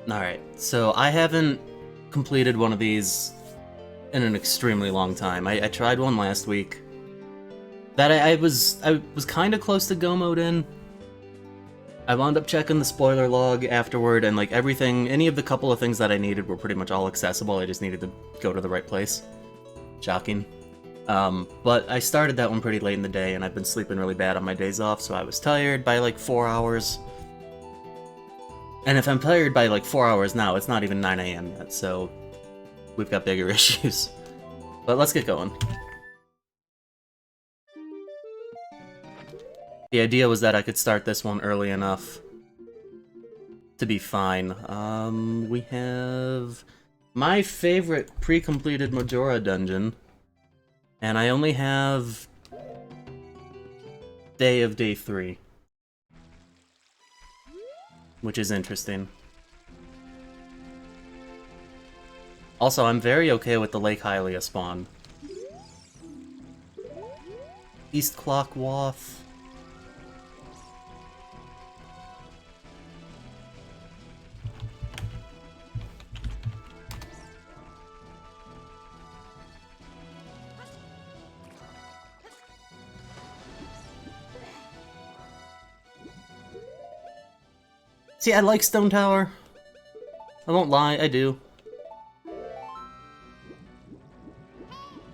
Alright, so I haven't completed one of these in an extremely long time. I tried one last week. That I was kind of close to go mode in. I wound up checking the spoiler log afterward, and like everything, any of the couple of things that I needed were pretty much all accessible. I just needed to go to the right place. Shocking. But I started that one pretty late in the day, and I've been sleeping really bad on my days off, so I was tired by like 4 hours. And if I'm tired by like 4 hours now, it's not even 9 a.m. yet, so we've got bigger issues. But let's get going. The idea was that I could start this one early enough to be fine. We have my favorite pre-completed Majora dungeon, and I only have day of day 3. Which is interesting. Also, I'm very okay with the Lake Hylia spawn. East Clock Waff. See, I like Stone Tower. I won't lie, I do.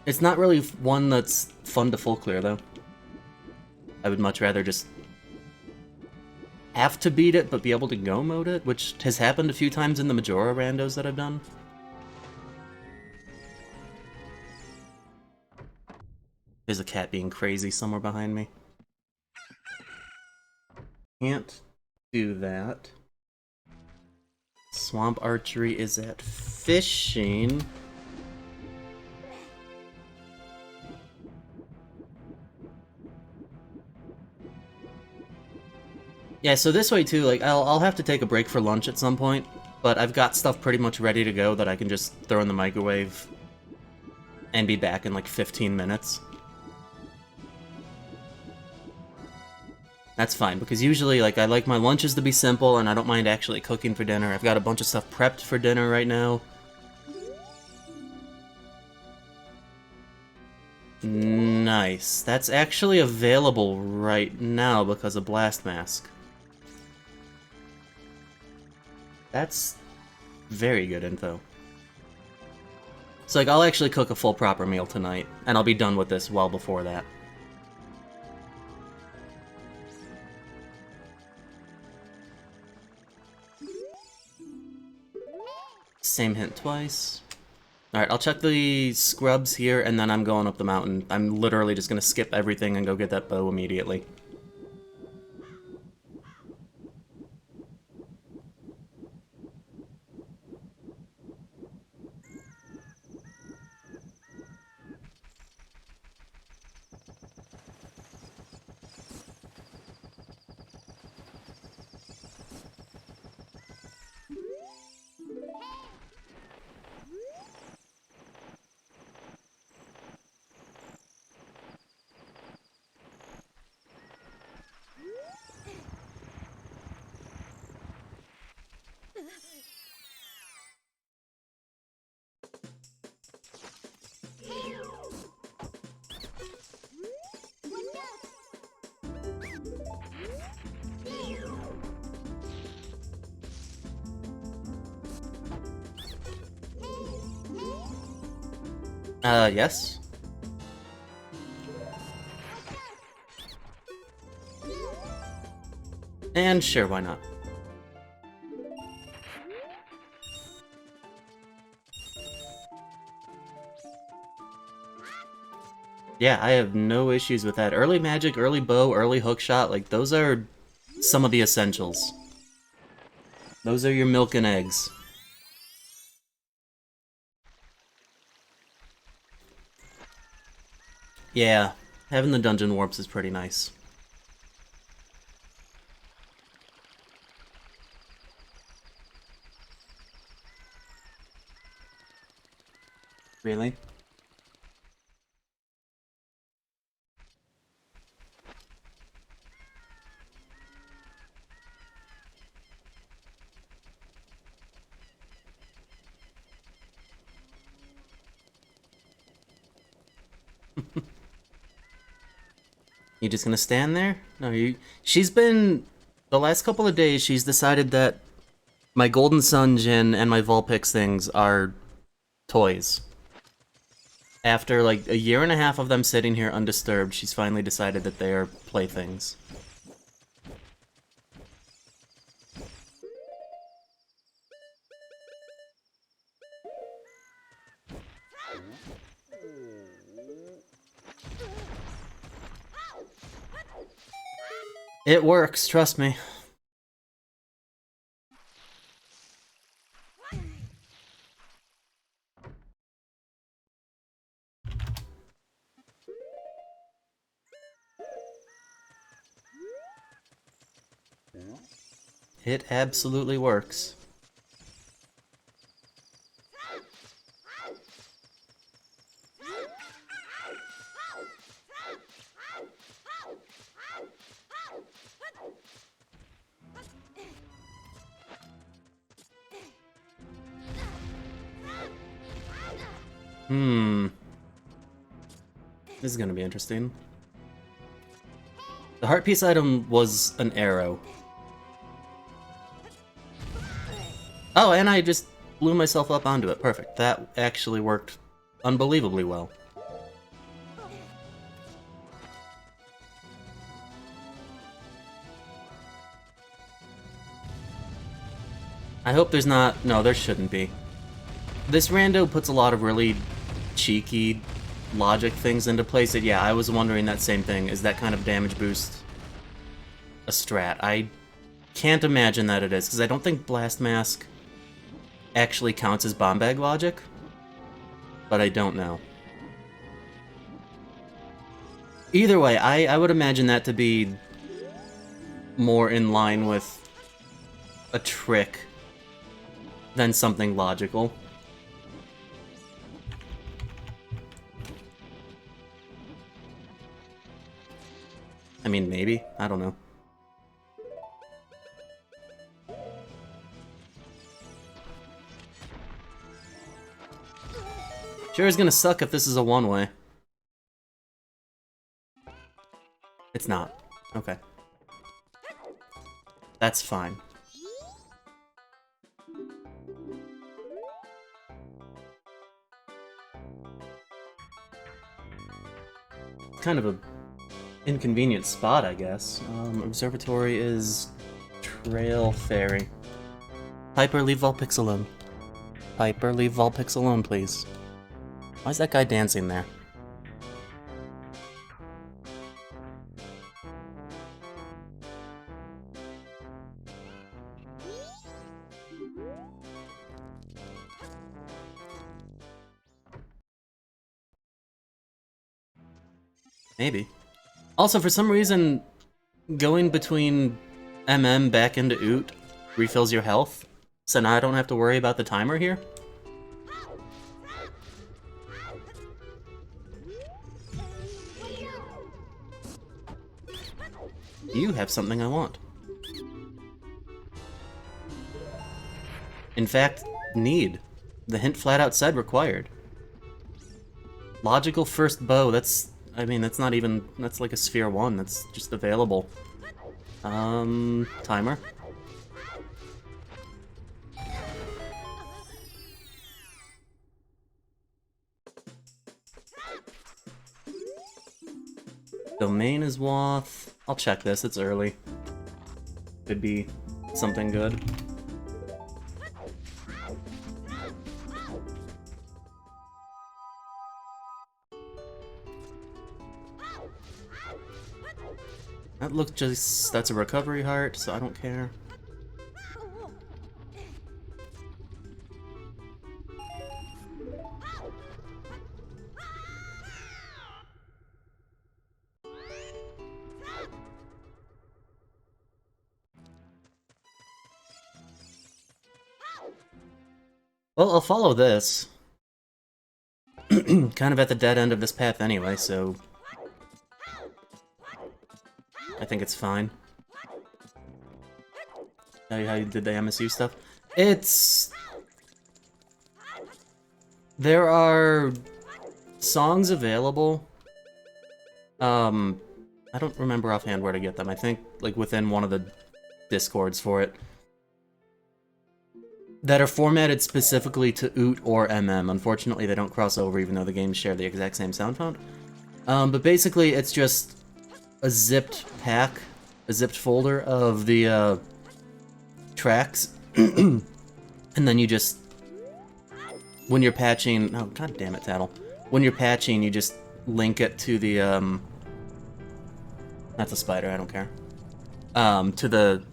It's not really one that's fun to full clear, though. I would much rather just have to beat it, but be able to go mode it, which has happened a few times in the Majora randos that I've done. There's a cat being crazy somewhere behind me. Can't do that. Swamp Archery is at fishing. Yeah, so this way too, like, I'll have to take a break for lunch at some point, but I've got stuff pretty much ready to go that I can just throw in the microwave and be back in like 15 minutes. That's fine, because usually, like, I like my lunches to be simple, and I don't mind actually cooking for dinner. I've got a bunch of stuff prepped for dinner right now. Nice. That's actually available right now because of Blast Mask. That's very good info. So, like, I'll actually cook a full proper meal tonight, and I'll be done with this well before that. Same hint twice. Alright, I'll check the scrubs here, and then I'm going up the mountain. I'm literally just gonna skip everything and go get that bow immediately. Yes? And sure, why not? Yeah, I have no issues with that. Early magic, early bow, early hookshot, like, those are some of the essentials. Those are your milk and eggs. Yeah, having the dungeon warps is pretty nice. Really? You just gonna stand there? No, you... She's been... The last couple of days, she's decided that my Golden Sun Djinn and my Vulpix things are toys. After, like, a year and a half of them sitting here undisturbed, she's finally decided that they are playthings. It works, trust me. It absolutely works. This is gonna be interesting. The heart piece item was an arrow. Oh, and I just blew myself up onto it. Perfect. That actually worked unbelievably well. I hope there's not... No, there shouldn't be. This rando puts a lot of really cheeky logic things into place. That, yeah, I was wondering that same thing. Is that kind of damage boost a strat? I can't imagine that it is, because I don't think Blast Mask actually counts as bomb bag logic, but I don't know. Either way, I would imagine that to be more in line with a trick than something logical. I mean, maybe. I don't know. Sure is gonna suck if this is a one-way. It's not. Okay. That's fine. Kind of a inconvenient spot, I guess. Observatory is Trail Ferry. Piper, leave Vulpix alone. Piper, leave Vulpix alone, please. Why is that guy dancing there? Maybe. Also, for some reason, going between MM back into Oot refills your health, so now I don't have to worry about the timer here. You have something I want. In fact, need. The hint flat out said required. Logical first bow, that's... I mean, that's not even... That's like a Sphere 1, that's just available. Timer. Domain is Wath. I'll check this, it's early. Could be something good. That looks just... That's a recovery heart, so I don't care. Well, I'll follow this. Kind of at the dead end of this path anyway, so... I think it's fine. Tell you how you did the MSU stuff. It's... There are songs available I don't remember offhand where to get them. I think, like, within one of the discords for it. That are formatted specifically to OOT or MM. Unfortunately, they don't cross over even though the games share the exact same sound font. But basically, it's just a zipped pack, a zipped folder of the tracks, and then you just, when you're patching, oh god damn it, Tattle. When you're patching, you just link it to the, that's a spider, I don't care, to the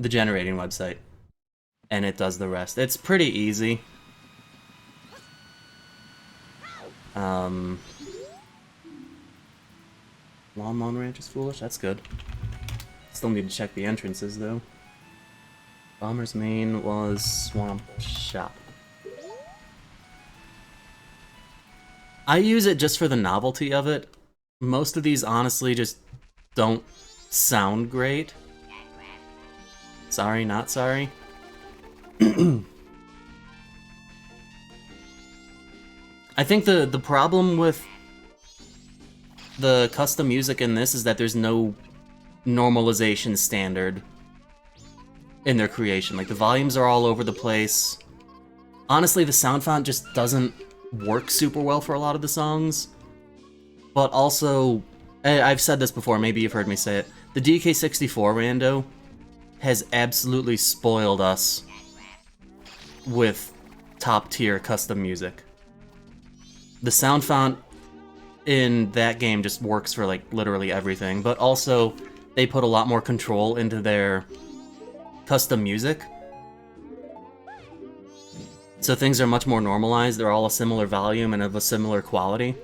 generating website, and it does the rest. It's pretty easy. Lawn Ranch is foolish, that's good. Still need to check the entrances, though. Bomber's Main was Swamp Shop. I use it just for the novelty of it. Most of these, honestly, just don't sound great. Sorry, not sorry. I think the problem with the custom music in this is that there's no normalization standard in their creation. Like, the volumes are all over the place. Honestly, the sound font just doesn't work super well for a lot of the songs. But also, I've said this before, maybe you've heard me say it, the DK64 rando has absolutely spoiled us with top-tier custom music. The sound font in that game just works for, like, literally everything, but also they put a lot more control into their custom music. So things are much more normalized, they're all a similar volume and of a similar quality.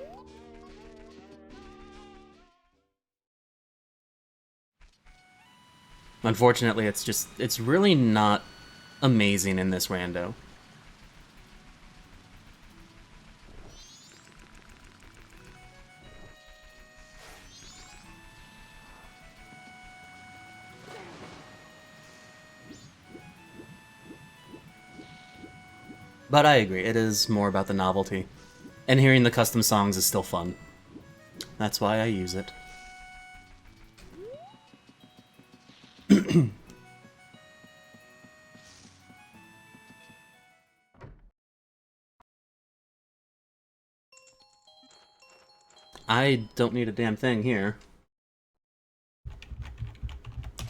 Unfortunately, it's really not amazing in this rando. But I agree, it is more about the novelty. And hearing the custom songs is still fun. That's why I use it. I don't need a damn thing here.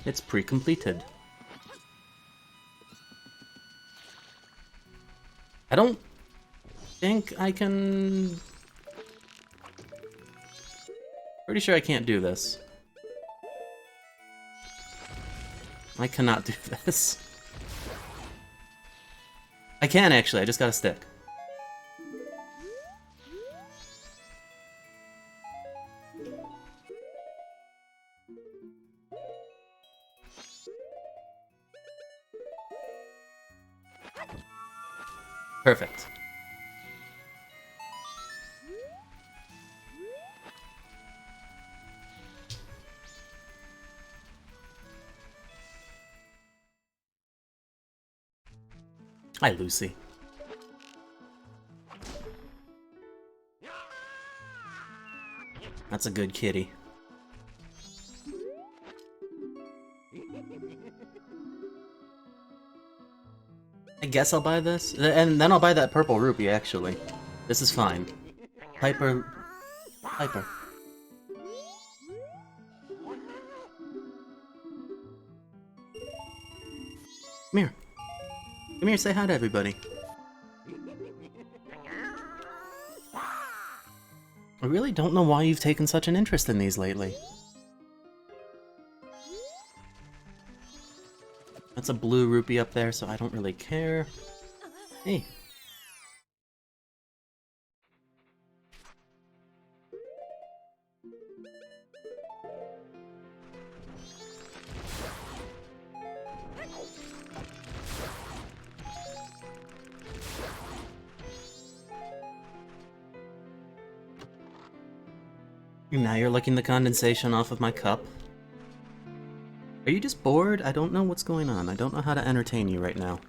It's pre-completed. I don't think I can... Pretty sure I can't do this. I cannot do this. I can, actually, I just got a stick. Perfect. Hi, Lucy. That's a good kitty. I guess I'll buy this, and then I'll buy that purple rupee, actually. This is fine. Piper... Piper. Come here. Come here, say hi to everybody. I really don't know why you've taken such an interest in these lately. That's a blue rupee up there, so I don't really care. Hey. Now you're licking the condensation off of my cup. Are you just bored? I don't know what's going on. I don't know how to entertain you right now.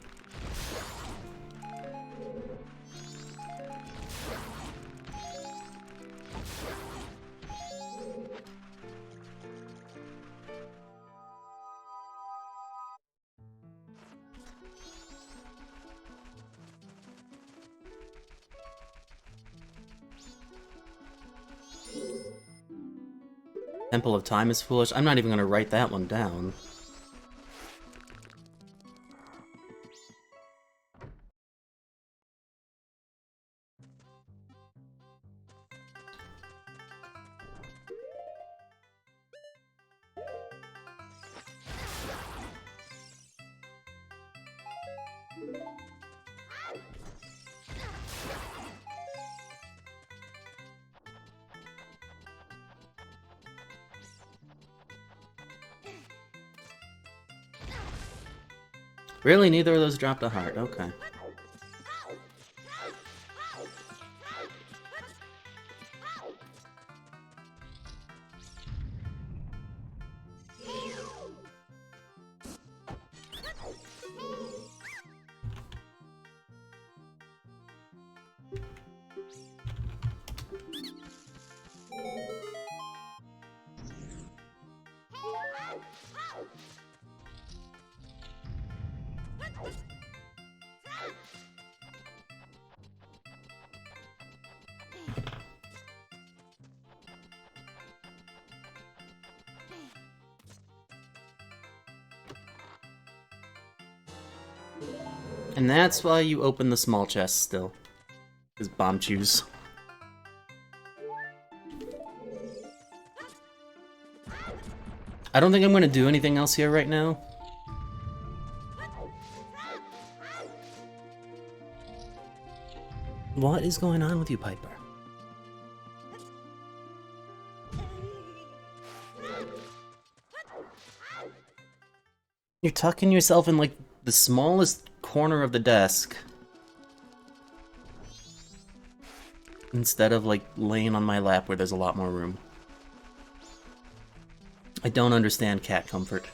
Temple of Time is foolish. I'm not even gonna write that one down. Really, neither of those dropped a heart. Okay. And that's why you open the small chest still. Is bomb chews. I don't think I'm gonna do anything else here right now. What is going on with you, Piper? You're tucking yourself in, like, the smallest corner of the desk. Instead of, like, laying on my lap where there's a lot more room. I don't understand cat comfort.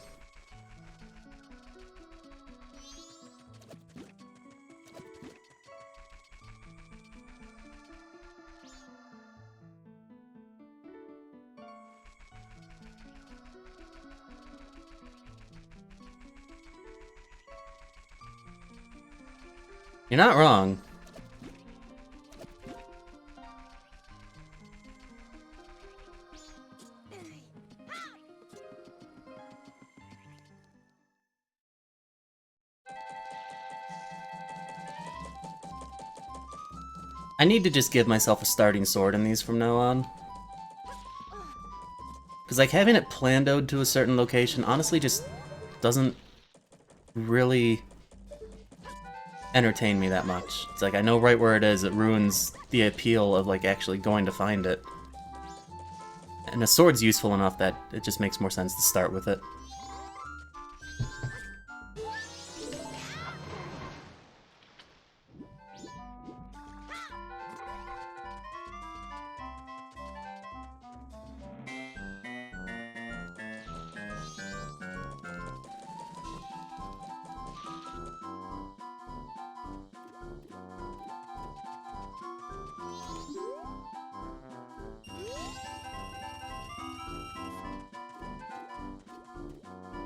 You're not wrong. I need to just give myself a starting sword in these from now on. Because, like, having it plandoed to a certain location honestly just doesn't really entertain me that much. It's like, I know right where it is, it ruins the appeal of, like, actually going to find it. And a sword's useful enough that it just makes more sense to start with it.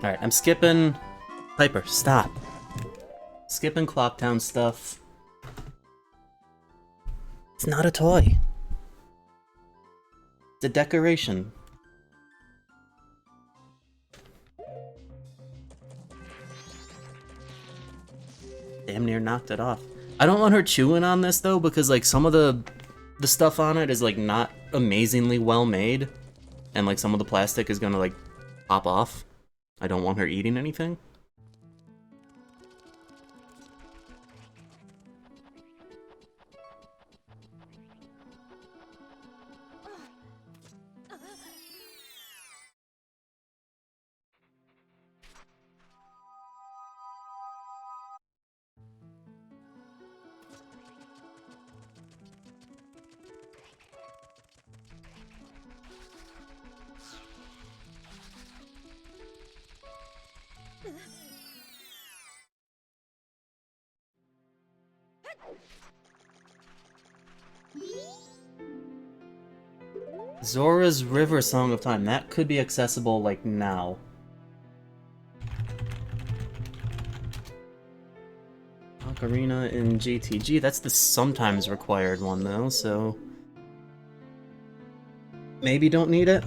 Alright, I'm skipping... Piper, stop. Skipping Clocktown stuff. It's not a toy. It's a decoration. Damn near knocked it off. I don't want her chewing on this though, because like some of the stuff on it is like not amazingly well made. And like some of the plastic is gonna like pop off. I don't want her eating anything. Zora's River Song of Time. That could be accessible, like, now. Ocarina in GTG. That's the sometimes required one, though, so... maybe don't need it?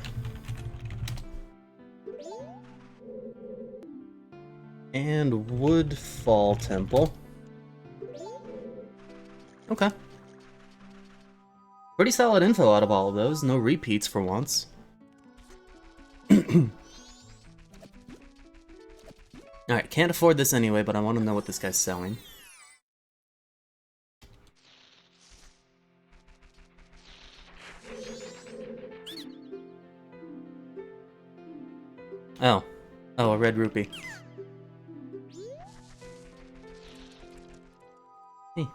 And Woodfall Temple. Okay. Pretty solid info out of all of those. No repeats for once. Alright, can't afford this anyway, but I want to know what this guy's selling. Oh. Oh, a red rupee. Hey.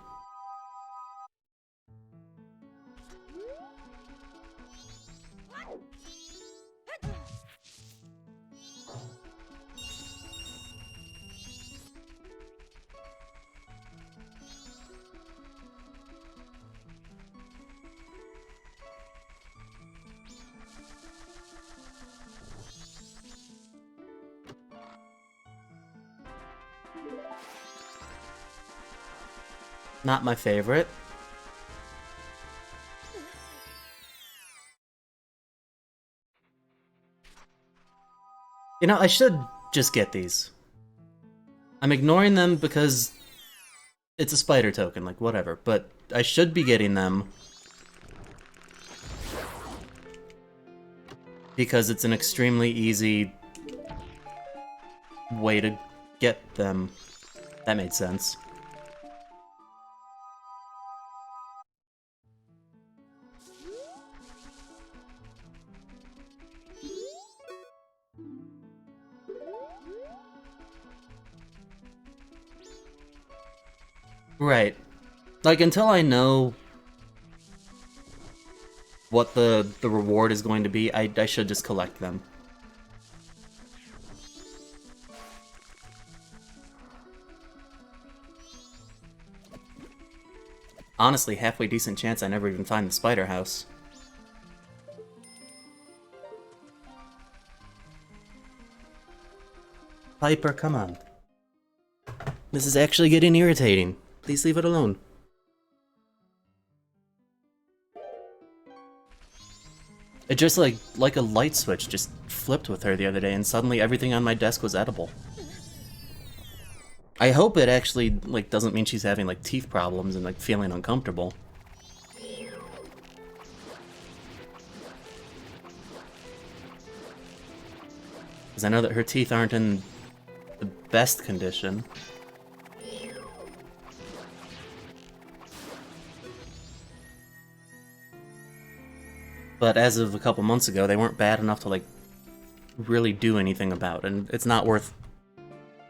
Not my favorite. You know, I should just get these. I'm ignoring them because it's a spider token, like, whatever, but I should be getting them because it's an extremely easy way to get them. That made sense. Right. Like, until I know what the reward is going to be, I should just collect them. Honestly, halfway decent chance I never even find the spider house. Piper, come on. This is actually getting irritating. Please leave it alone. It just like a light switch just flipped with her the other day and suddenly everything on my desk was edible. I hope it actually like doesn't mean she's having like teeth problems and like feeling uncomfortable. Because I know that her teeth aren't in the best condition. But as of a couple months ago, they weren't bad enough to, like, really do anything about, and it's not worth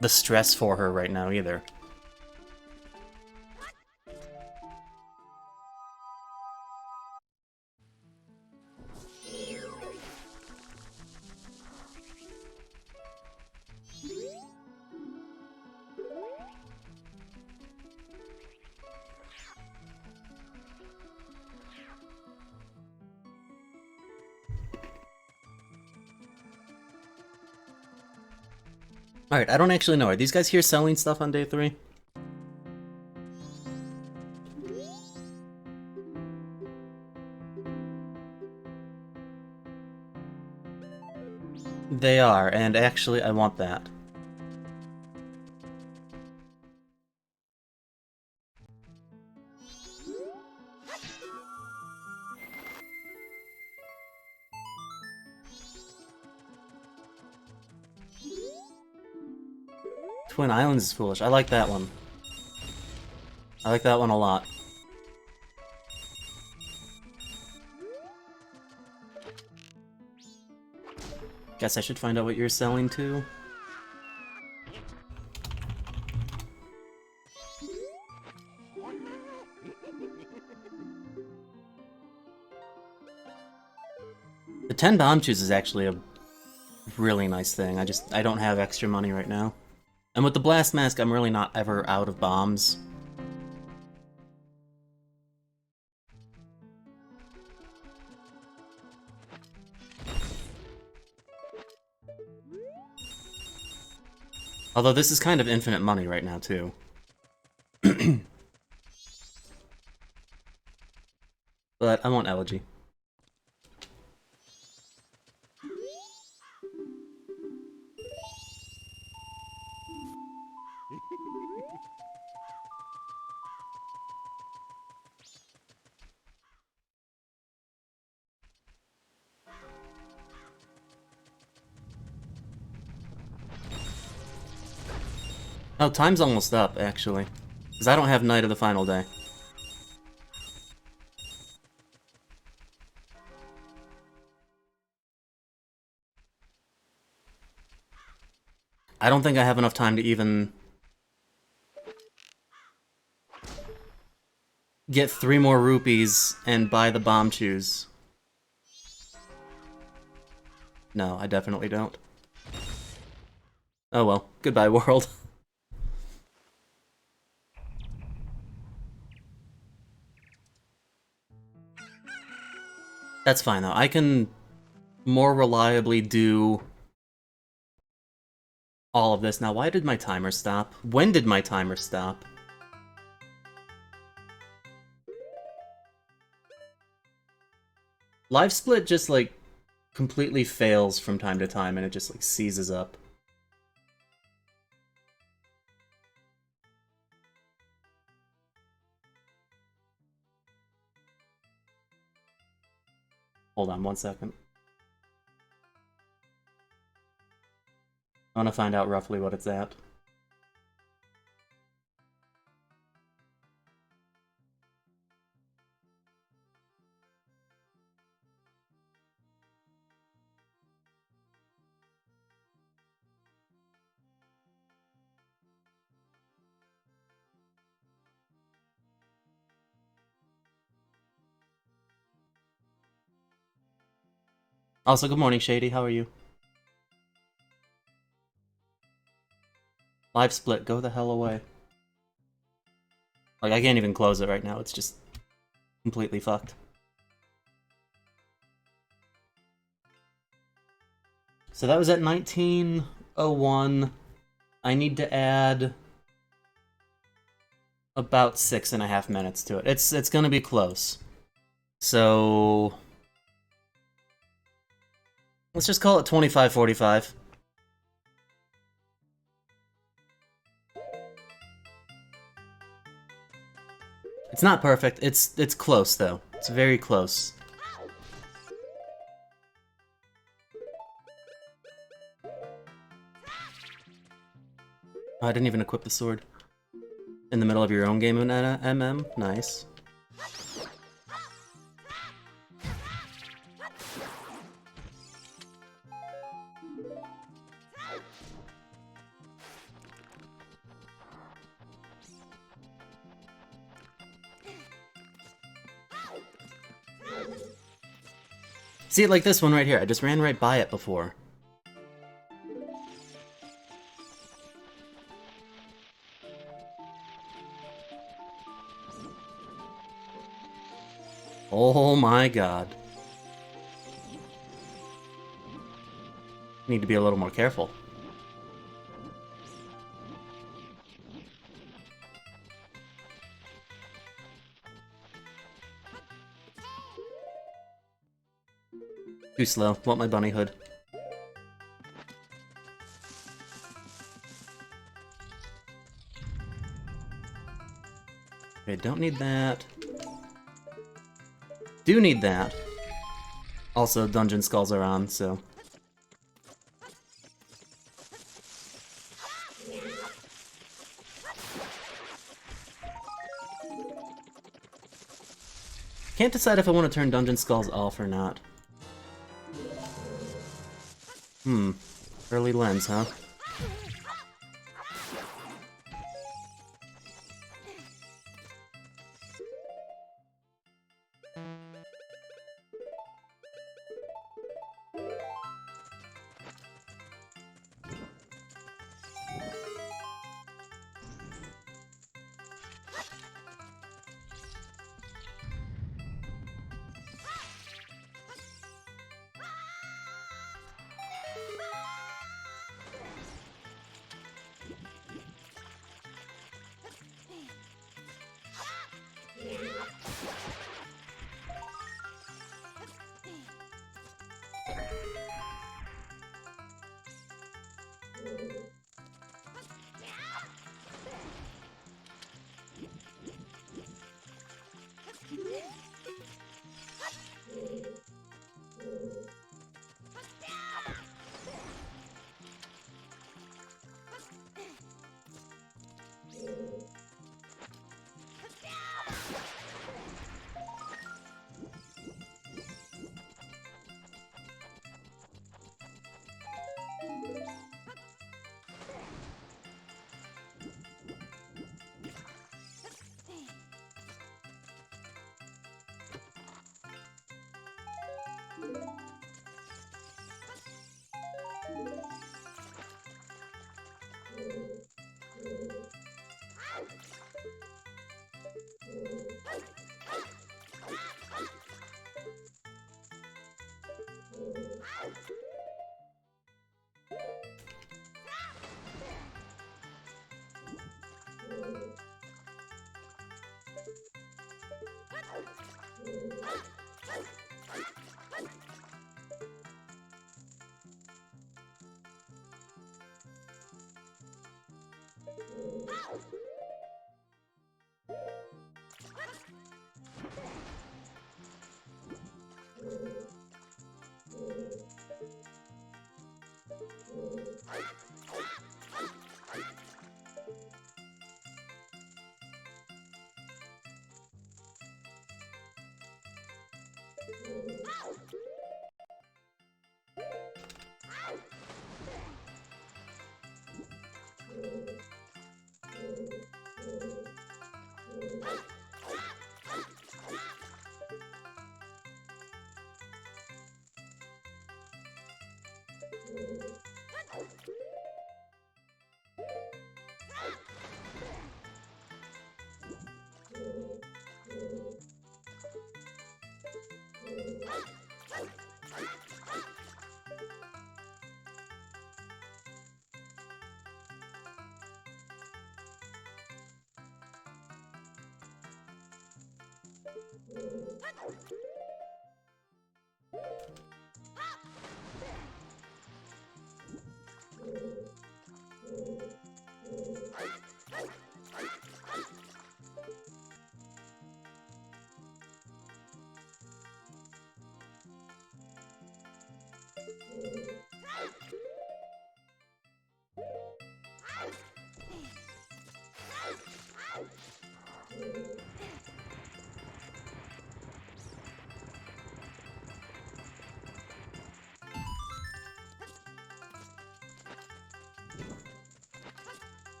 the stress for her right now, either. Alright, I don't actually know. Are these guys here selling stuff on day 3? They are, and actually I want that. Twin Islands is foolish. I like that one. I like that one a lot. Guess I should find out what you're selling too. The 10 bomb shoes is actually a really nice thing. I don't have extra money right now. And with the blast mask, I'm really not ever out of bombs. Although this is kind of infinite money right now, too. But I want Elegy. Oh, time's almost up, actually. Because I don't have Night of the Final Day. I don't think I have enough time to even get 3 more rupees and buy the bomb shoes. No, I definitely don't. Oh well, goodbye world. That's fine though, I can more reliably do all of this. Now, why did my timer stop? When did my timer stop? Live split just, like, completely fails from time to time, and it just, like, seizes up. Hold on 1 second. I want to find out roughly what it's at. Also, good morning, Shady. How are you? Live split, go the hell away. Like, I can't even close it right now. It's just completely fucked. So that was at 1901. I need to add about 6.5 minutes to it. It's gonna be close. So let's just call it 25:45. It's not perfect. It's close though. It's very close. Oh, I didn't even equip the sword. In the middle of your own game of MM? Nice. See, like this one right here. I just ran right by it before. Oh my god. Need to be a little more careful. Too slow. Want my bunny hood. Okay, don't need that. Do need that. Also, dungeon skulls are on, so... Can't decide if I want to turn dungeon skulls off or not. Early lens, huh?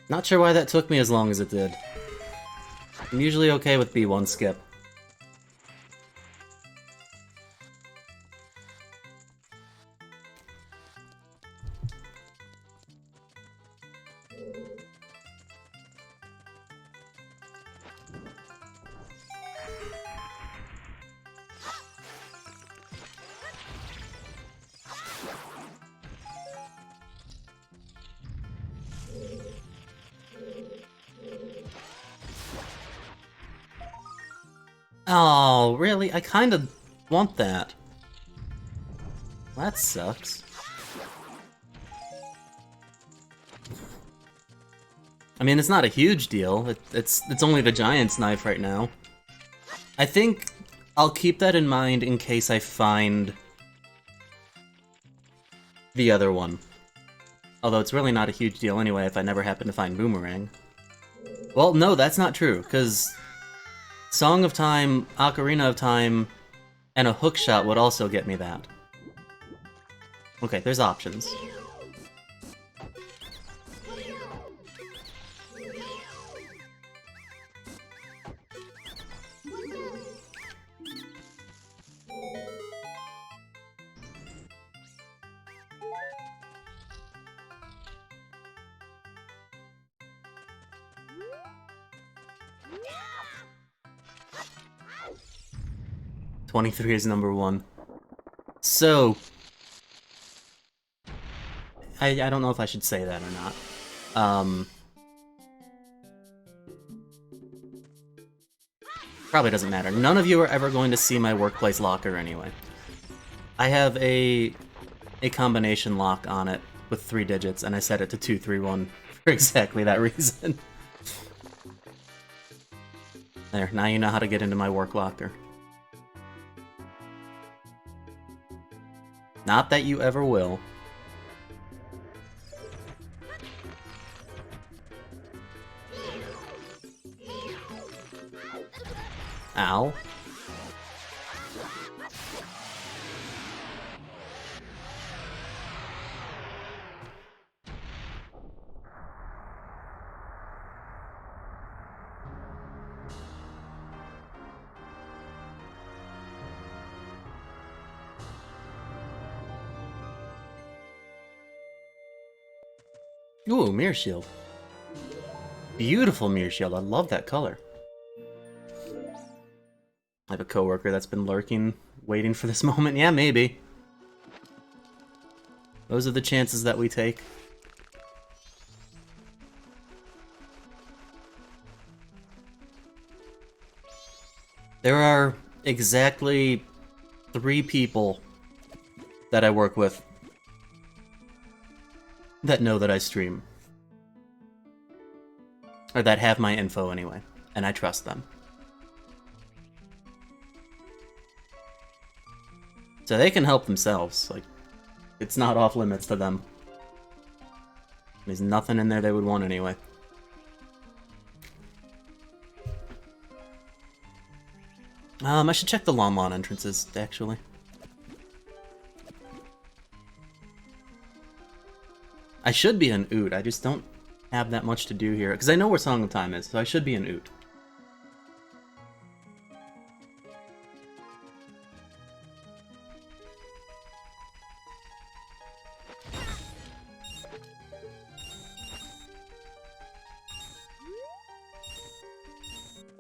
Not sure why that took me as long as it did. I'm usually okay with B1 skip. Oh, really? I kinda want that. That sucks. I mean, it's not a huge deal. It's only the Giant's Knife right now. I think I'll keep that in mind in case I find the other one. Although it's really not a huge deal anyway if I never happen to find Boomerang. Well, no, that's not true, because Song of Time, Ocarina of Time, and a hookshot would also get me that. Okay, there's options. "23 is number 1. So, I don't know if I should say that or not. Probably doesn't matter. None of you are ever going to see my workplace locker anyway. I have a combination lock on it with 3 digits, and I set it to 231 for exactly that reason. There, now you know how to get into my work locker. Not that you ever will. Ow. Ooh, Mirror Shield. Beautiful Mirror Shield, I love that color. I have a coworker that's been lurking, waiting for this moment. Yeah, maybe. Those are the chances that we take. There are exactly 3 people that I work with that know that I stream. Or that have my info anyway, and I trust them. So they can help themselves, like, it's not off limits to them. There's nothing in there they would want anyway. I should check the Lon Lon entrances, actually. I should be an Oot, I just don't have that much to do here, because I know where Song of Time is, so I should be an Oot.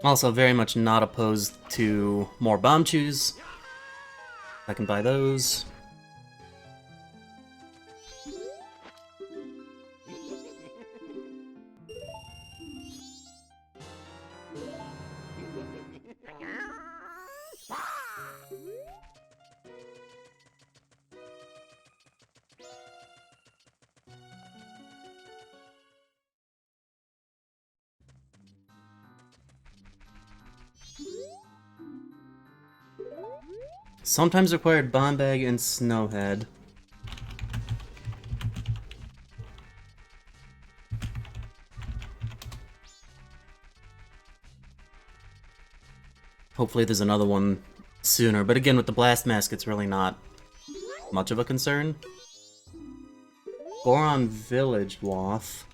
Also, very much not opposed to more bomb chews. I can buy those. Sometimes required bomb bag and snowhead. Hopefully there's another one sooner, but again with the blast mask it's really not much of a concern. Goron Village Waff.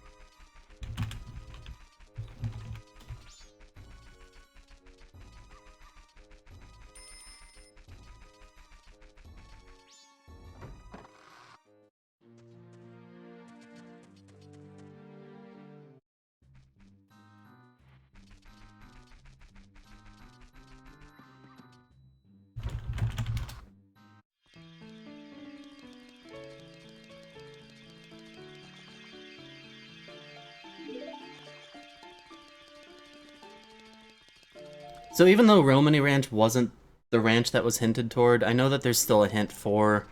So even though Romany Ranch wasn't the ranch that was hinted toward, I know that there's still a hint for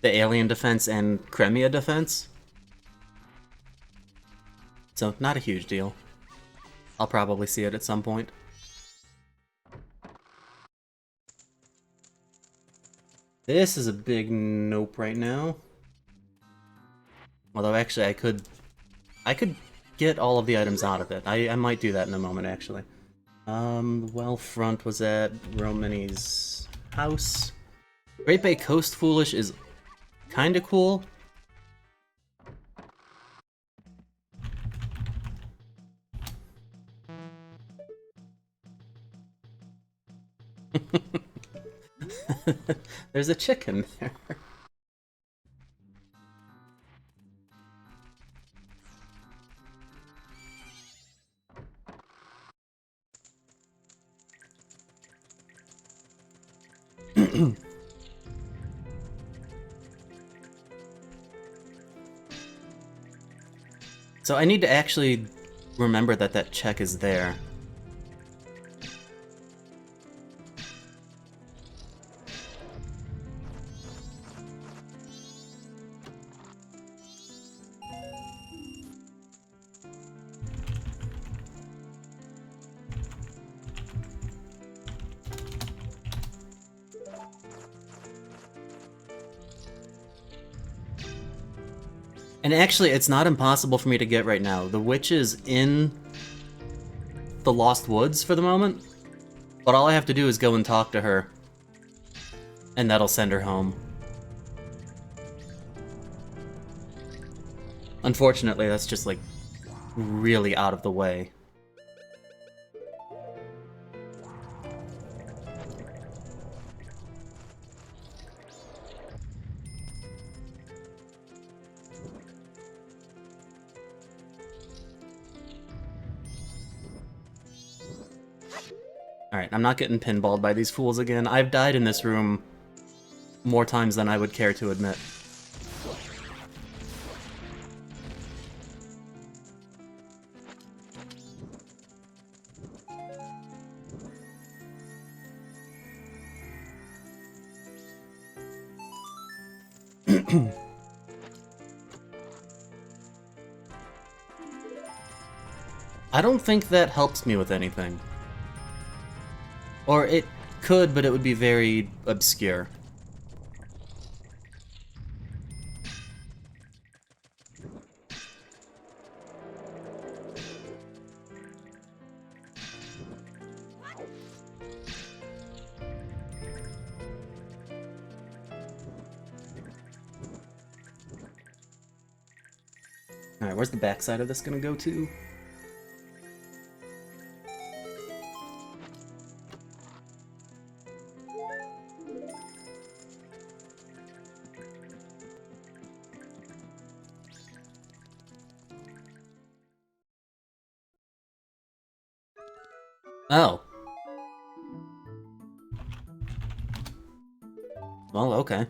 the Alien Defense and Cremia Defense. So, not a huge deal. I'll probably see it at some point. This is a big nope right now. Although actually I could get all of the items out of it. I might do that in a moment actually. The well front was at Romany's house. Great Bay Coast Foolish is kinda cool. There's a chicken there. So I need to actually remember that that check is there. And actually, it's not impossible for me to get right now. The witch is in the Lost Woods for the moment, but all I have to do is go and talk to her, and that'll send her home. Unfortunately, that's just, like, really out of the way. Alright, I'm not getting pinballed by these fools again. I've died in this room more times than I would care to admit. I don't think that helps me with anything. Or it could, but it would be very obscure. Alright, where's the backside of this gonna go to? Oh. Well, okay.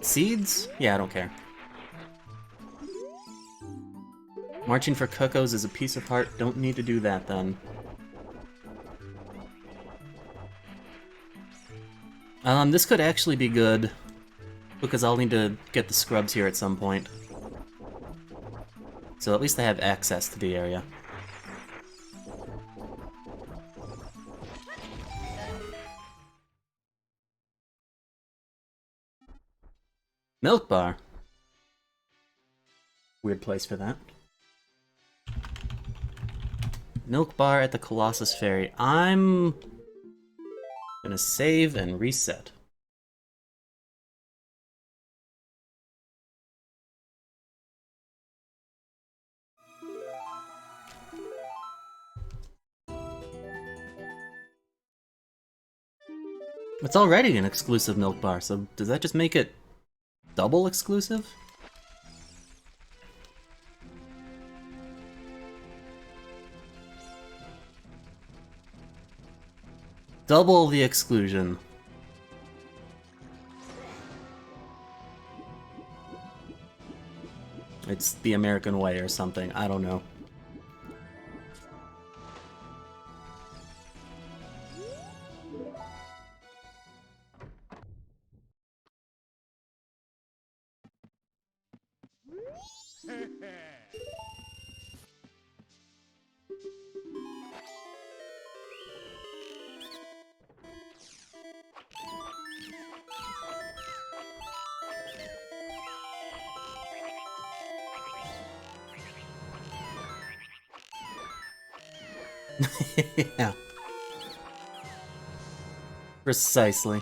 Seeds? Yeah, I don't care. Marching for Cuckoos is a piece of heart. Don't need to do that, then. This could actually be good, because I'll need to get the scrubs here at some point. So at least I have access to the area. Milk bar. Weird place for that. Milk bar at the Colossus Ferry. I'm gonna save and reset. It's already an exclusive milk bar, so does that just make it double exclusive? Double the exclusion. It's the American way or something, I don't know. Yeah. Precisely.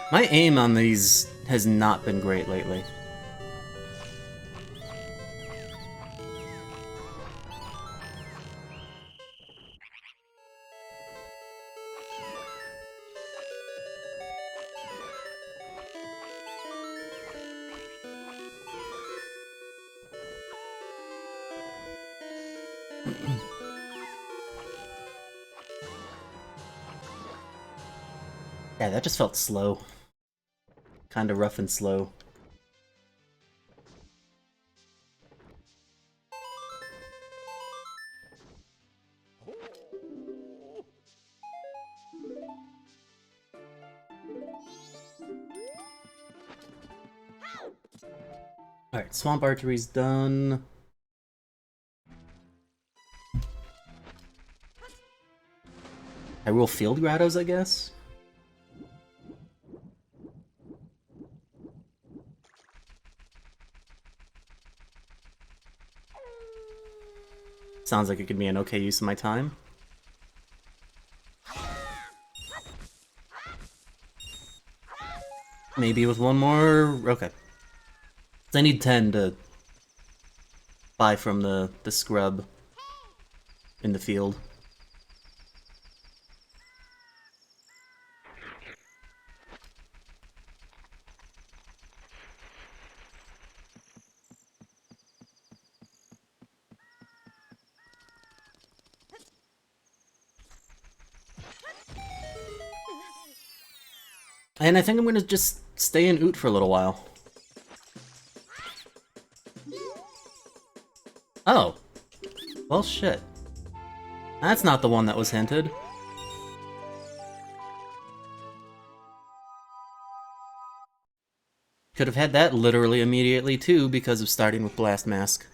My aim on these has not been great lately. Yeah, that just felt slow. Kinda rough and slow. Alright, Swamp Archery's done. I rule Field Grottos, I guess? Sounds like it could be an okay use of my time. Maybe with one more... okay. I need 10 to buy from the scrub in the field. And I think I'm gonna just stay in Oot for a little while. Oh. Well, shit. That's not the one that was hinted. Could have had that literally immediately, too, because of starting with Blast Mask.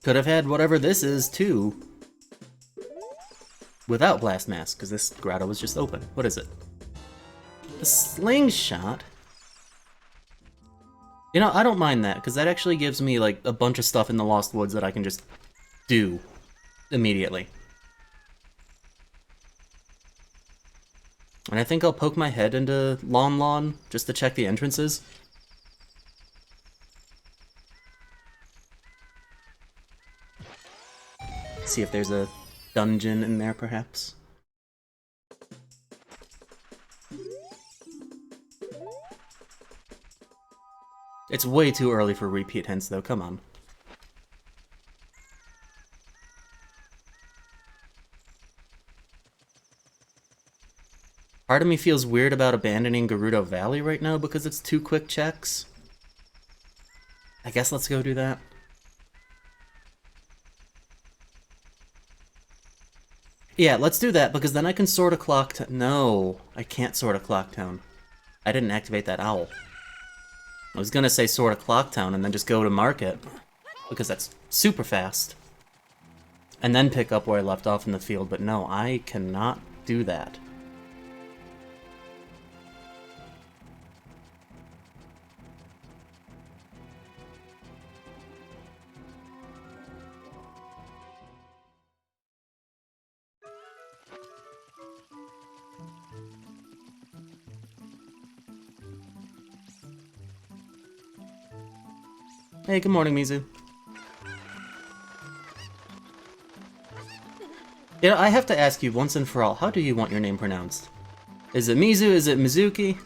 Could have had whatever this is, too. Without Blast Mask, because this grotto was just open. What is it? A slingshot? You know, I don't mind that, because that actually gives me, like, a bunch of stuff in the Lost Woods that I can just do immediately. And I think I'll poke my head into Lon Lon, just to check the entrances. See if there's a dungeon in there, perhaps. It's way too early for repeat hints, though. Come on. Part of me feels weird about abandoning Gerudo Valley right now because it's 2 quick checks. I guess let's go do that. Yeah, let's do that, because then I can sort a clock town. No, I can't sort a clock town. I didn't activate that owl. I was gonna say sort a clock town and then just go to market, because that's super fast. And then pick up where I left off in the field, but no, I cannot do that. Hey, good morning, Mizu. You know, I have to ask you once and for all, how do you want your name pronounced? Is it Mizu? Is it Mizuki?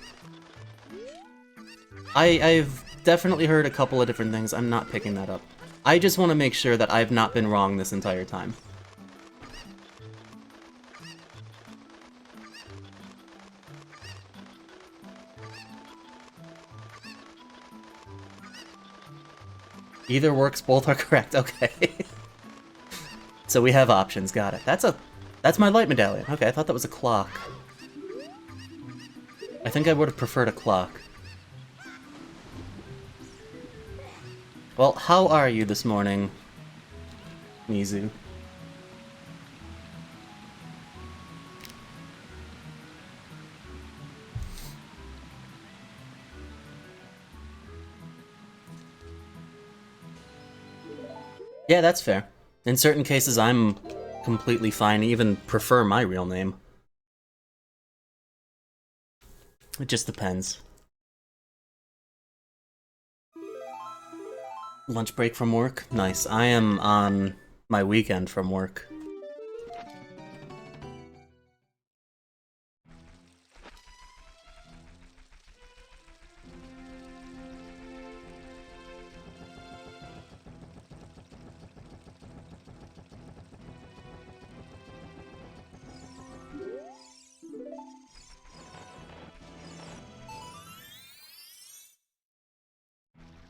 I've definitely heard a couple of different things. I'm not picking that up. I just want to make sure that I've not been wrong this entire time. Either works, both are correct. Okay. So we have options, got it. That's my light medallion. Okay, I thought that was a clock. I think I would have preferred a clock. Well, how are you this morning, Mizu? Yeah, that's fair. In certain cases, I'm completely fine, even prefer my real name. It just depends. Lunch break from work? Nice. I am on my weekend from work.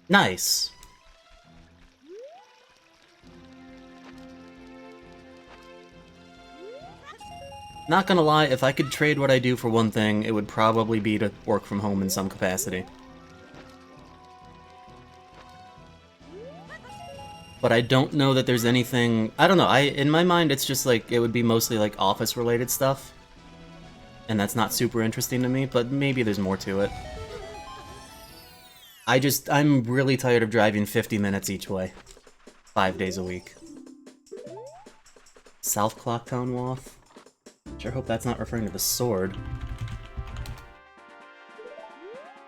Nice. Not gonna lie, if I could trade what I do for one thing, it would probably be to work from home in some capacity. But I don't know that there's anything... I don't know, in my mind it's just like, it would be mostly like office-related stuff. And that's not super interesting to me, but maybe there's more to it. I'm really tired of driving 50 minutes each way. 5 days a week. South Clocktown Waff? Sure hope that's not referring to the sword.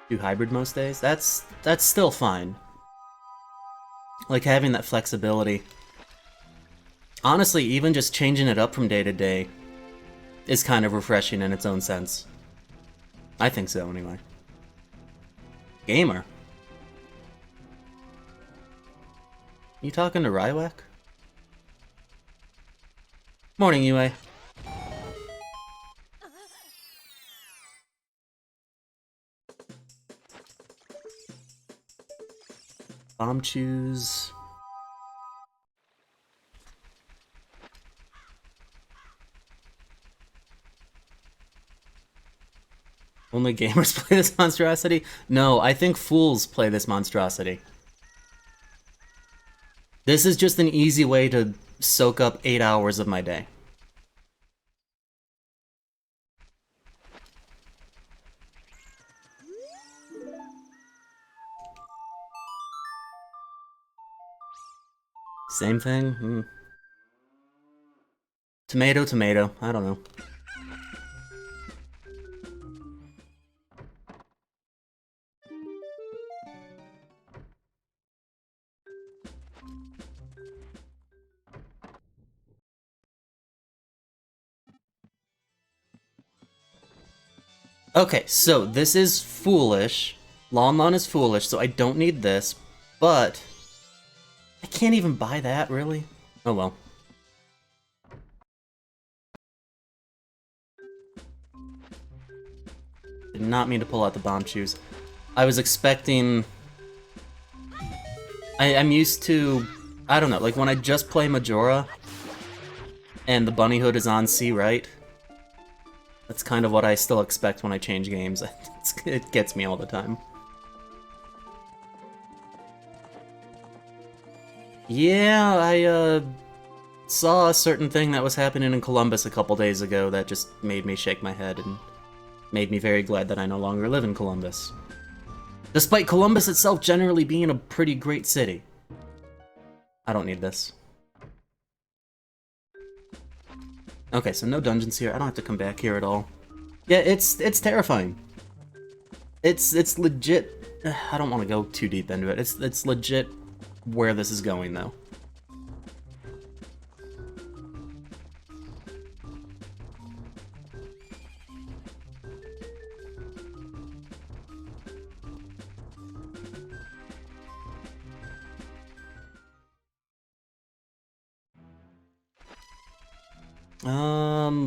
Do hybrid most days? That's still fine. Like, having that flexibility. Honestly, even just changing it up from day to day is kind of refreshing in its own sense. I think so, anyway. Gamer? You talking to Rywak? Morning, UA. Bomb choose. Only gamers play this monstrosity? No, I think fools play this monstrosity. This is just an easy way to soak up 8 hours of my day. Same thing? Tomato, tomato. I don't know. Okay, so this is foolish. Lon Lon is foolish, so I don't need this, but I can't even buy that, really? Oh well. Did not mean to pull out the bomb shoes. I was expecting... I'm used to... I don't know, like when I just play Majora, and the bunny hood is on C, right? That's kind of what I still expect when I change games. It gets me all the time. Yeah, I saw a certain thing that was happening in Columbus a couple days ago that just made me shake my head and made me very glad that I no longer live in Columbus. Despite Columbus itself generally being a pretty great city. I don't need this. Okay, so no dungeons here. I don't have to come back here at all. Yeah, it's terrifying. It's legit. I don't want to go too deep into it. It's legit where this is going, though.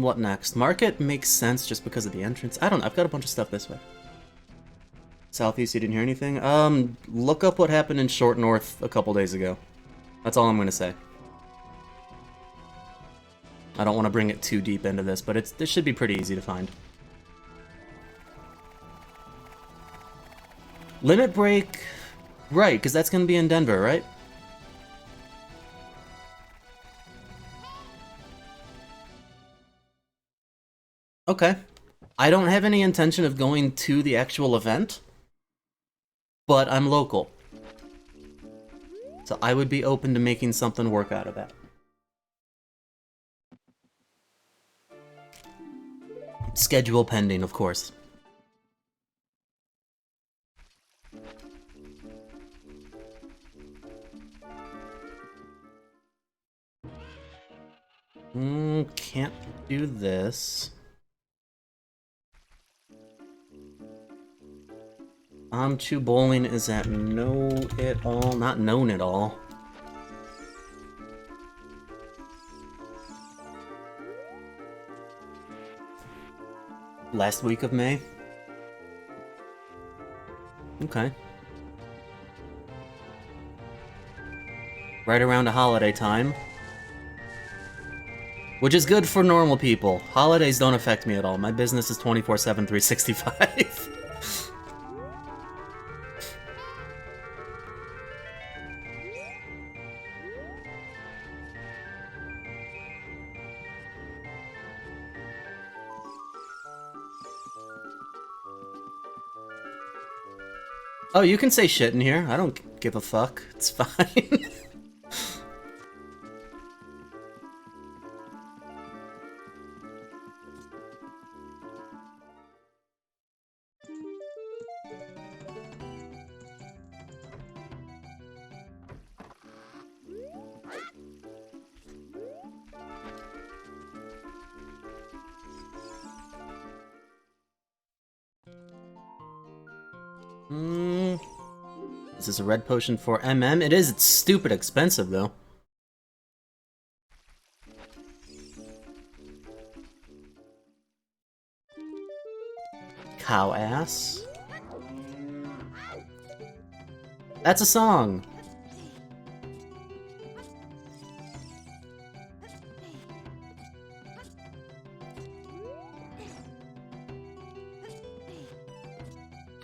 What next? Market makes sense just because of the entrance. I don't know, I've got a bunch of stuff this way. Southeast, you didn't hear anything? Look up what happened in Short North a couple days ago. That's all I'm gonna say. I don't want to bring it too deep into this, but this should be pretty easy to find. Limit Break... Right, because that's gonna be in Denver, right? Okay. I don't have any intention of going to the actual event, but I'm local. So I would be open to making something work out of that. Schedule pending, of course. Can't do this. Chu Bowling is at know-it-all, not known at all. Last week of May? Okay. Right around a holiday time. Which is good for normal people. Holidays don't affect me at all. My business is 24/7, 365. Oh, you can say shit in here. I don't give a fuck. It's fine. Is this a red potion for MM? It is. It's stupid expensive, though. Cow ass. That's a song.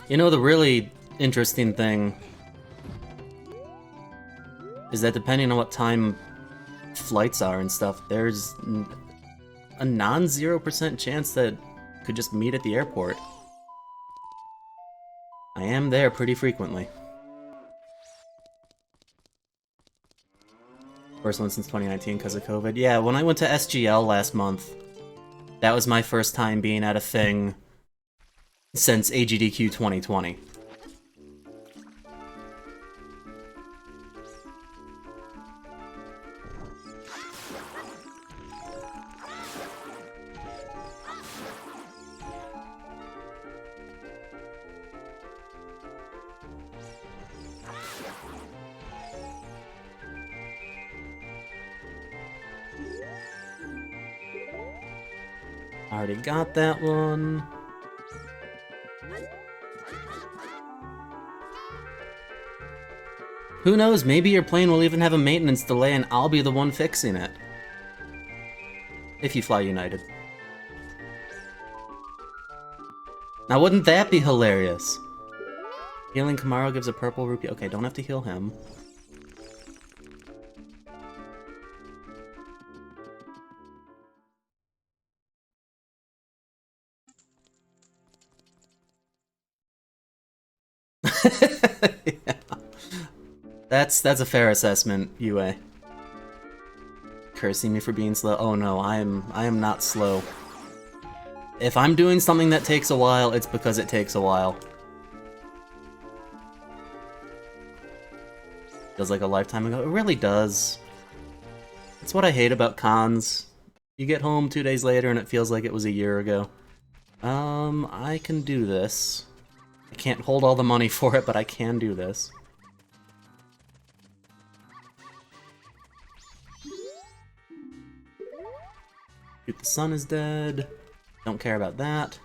You know, the really interesting thing is that depending on what time flights are and stuff, there's a non-0% chance that could just meet at the airport. I am there pretty frequently. First one since 2019 because of COVID. Yeah, when I went to SGL last month, that was my first time being at a thing since AGDQ 2020. Already got that one. Who knows, maybe your plane will even have a maintenance delay and I'll be the one fixing it. If you fly United. Now wouldn't that be hilarious? Healing Kamaro gives a purple rupee. Okay, don't have to heal him. Yeah. That's a fair assessment, UA. Cursing me for being slow. Oh no, I am not slow. If I'm doing something that takes a while, it's because it takes a while. Feels like a lifetime ago. It really does. That's what I hate about cons. You get home 2 days later and it feels like it was a year ago. I can do this. I can't hold all the money for it, but I can do this. Shoot, the sun is dead. Don't care about that.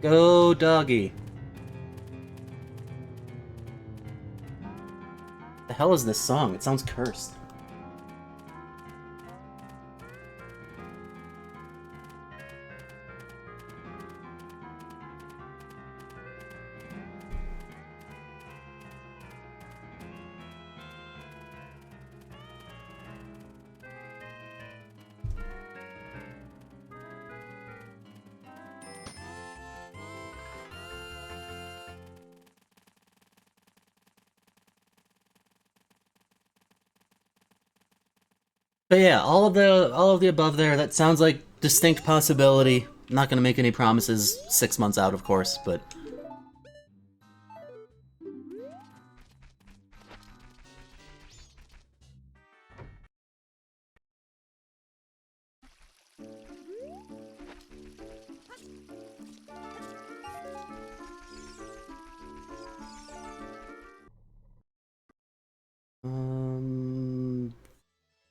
Go, doggy. The hell is this song? It sounds cursed. But yeah, all of the above there, that sounds like distinct possibility. I'm not gonna make any promises 6 months out, of course, but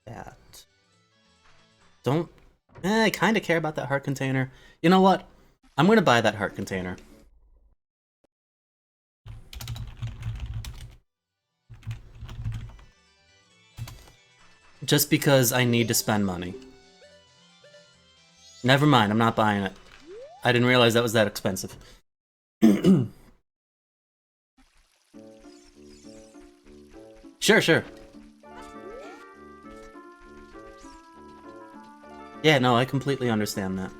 that. Don't... I kinda care about that heart container. You know what? I'm gonna buy that heart container. Just because I need to spend money. Never mind, I'm not buying it. I didn't realize that was that expensive. Sure. Yeah, no, I completely understand that.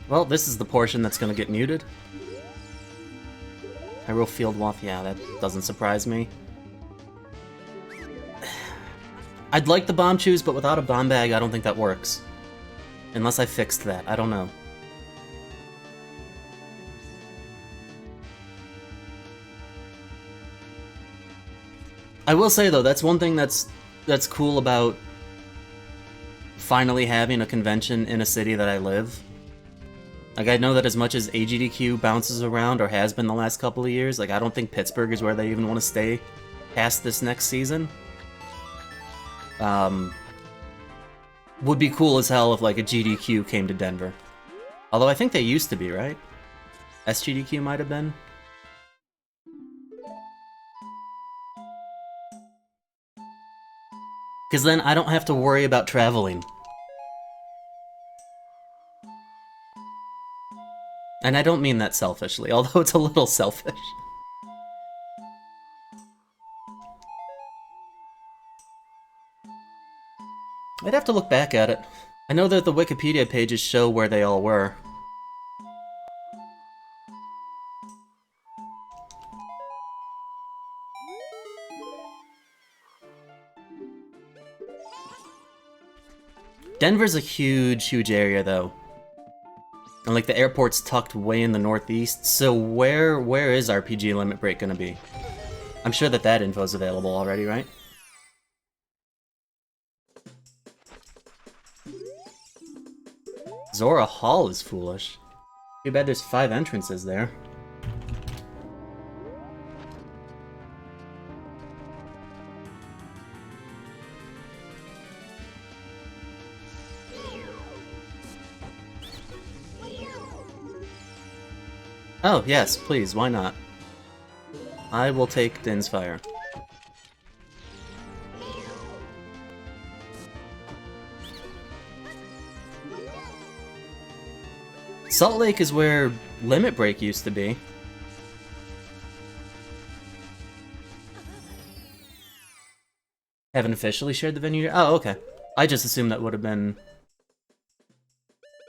Well, this is the portion that's gonna get muted. Hyrule Field Waff, yeah, that doesn't surprise me. I'd like the bomb choose, but without a bomb bag, I don't think that works. Unless I fixed that, I don't know. I will say though, that's one thing that's cool about finally having a convention in a city that I live. Like, I know that as much as AGDQ bounces around, or has been the last couple of years, like, I don't think Pittsburgh is where they even want to stay past this next season. Would be cool as hell if, like, a GDQ came to Denver. Although I think they used to be, right? SGDQ might have been. Because then I don't have to worry about traveling. And I don't mean that selfishly, although it's a little selfish. I'd have to look back at it. I know that the Wikipedia pages show where they all were. Denver's a huge, huge area, though. And, like, the airport's tucked way in the northeast, so where is RPG Limit Break gonna be? I'm sure that info's available already, right? Zora Hall is foolish. Too bad there's 5 entrances there. Oh, yes, please, why not? I will take Din's Fire. Salt Lake is where Limit Break used to be. Haven't officially shared the venue yet? Oh, okay. I just assumed that would have been...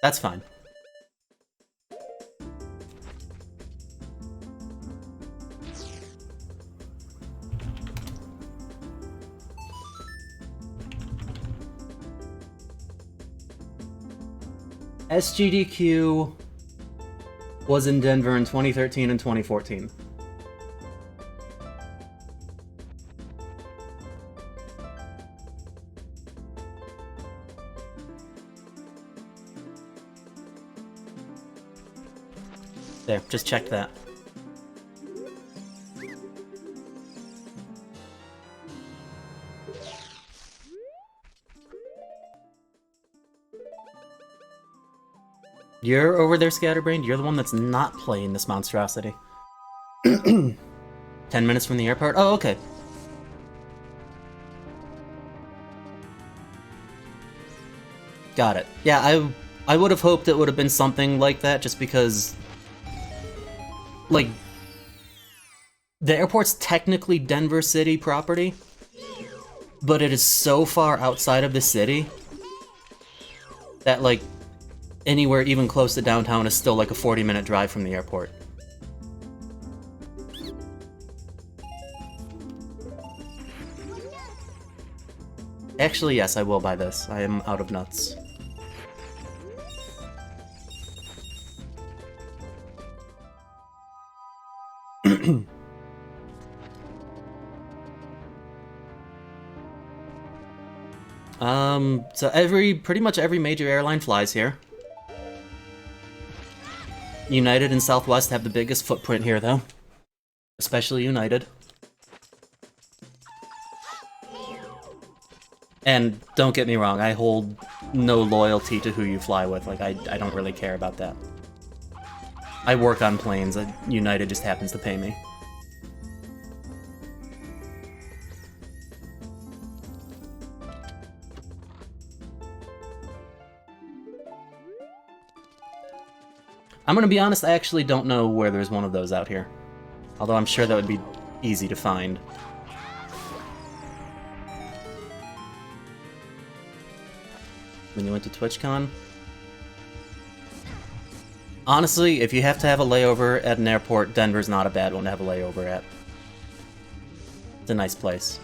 That's fine. SGDQ was in Denver in 2013 and 2014. There, just checked that. You're over there, Scatterbrained? You're the one that's not playing this monstrosity. 10 minutes from the airport? Oh, okay. Got it. Yeah, I would have hoped it would have been something like that, just because... Like... The airport's technically Denver City property, but it is so far outside of the city that, like, anywhere even close to downtown is still like a 40-minute drive from the airport. Actually, yes, I will buy this. I am out of nuts. So pretty much every major airline flies here. United and Southwest have the biggest footprint here, though. Especially United. And don't get me wrong, I hold no loyalty to who you fly with. Like, I don't really care about that. I work on planes. United just happens to pay me. I'm gonna be honest, I actually don't know where there's one of those out here. Although I'm sure that would be easy to find. When you went to TwitchCon? Honestly, if you have to have a layover at an airport, Denver's not a bad one to have a layover at. It's a nice place.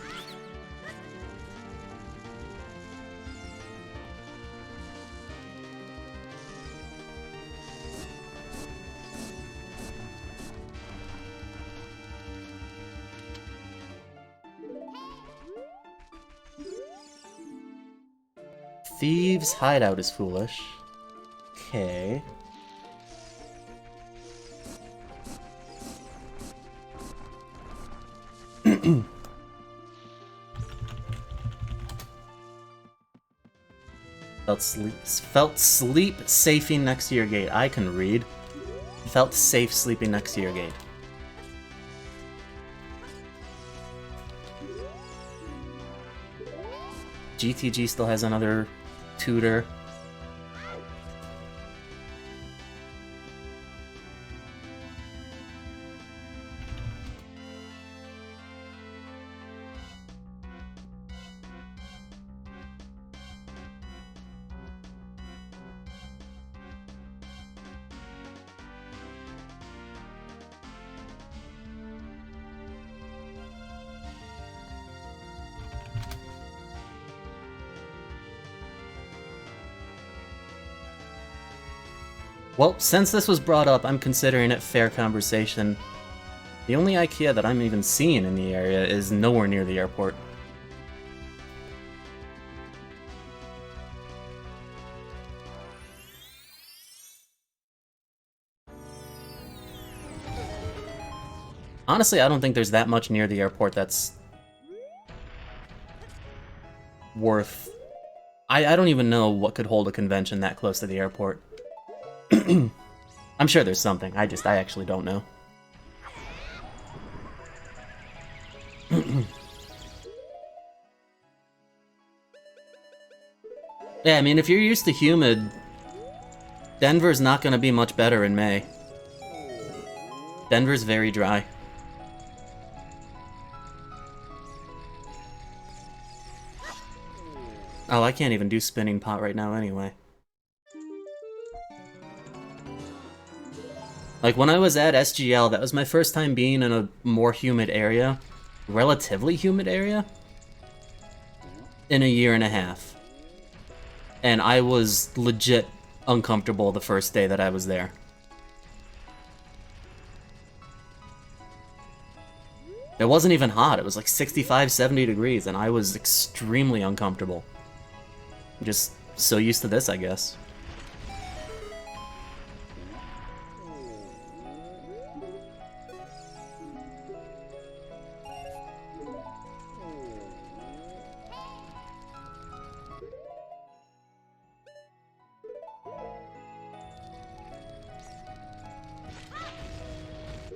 Thieves' hideout is foolish. Okay. Felt sleep safing next to your gate. I can read. Felt safe sleeping next to your gate. GTG still has another tutor. Well, since this was brought up, I'm considering it fair conversation. The only IKEA that I'm even seeing in the area is nowhere near the airport. Honestly, I don't think there's that much near the airport that's worth... I don't even know what could hold a convention that close to the airport. I'm sure there's something, I actually don't know. Yeah, I mean, if you're used to humid, Denver's not gonna be much better in May. Denver's very dry. Oh, I can't even do spinning pot right now anyway. Like, when I was at SGL, that was my first time being in a more humid area, relatively humid area, in a year and a half. And I was legit uncomfortable the first day that I was there. It wasn't even hot, it was like 65, 70 degrees, and I was extremely uncomfortable. I'm just so used to this, I guess.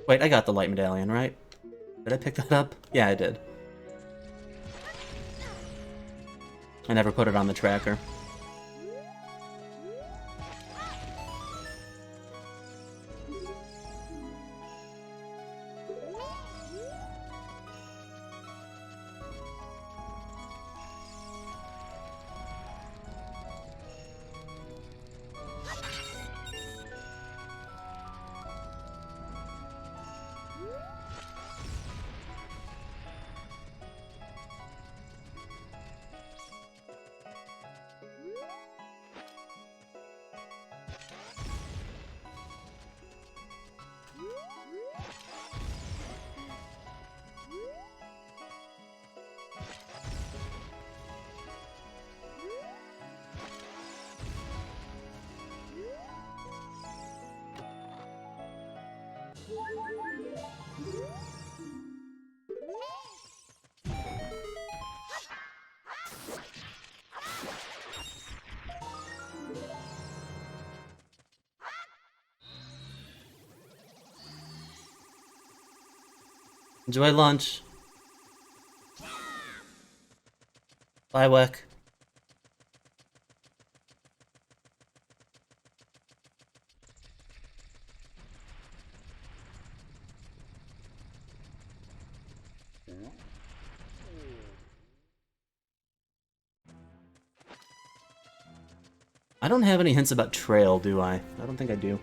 Wait, I got the light medallion, right? Did I pick that up? Yeah, I did. I never put it on the tracker. Enjoy lunch. Bye, Weck. I don't have any hints about Trail, do I? I don't think I do.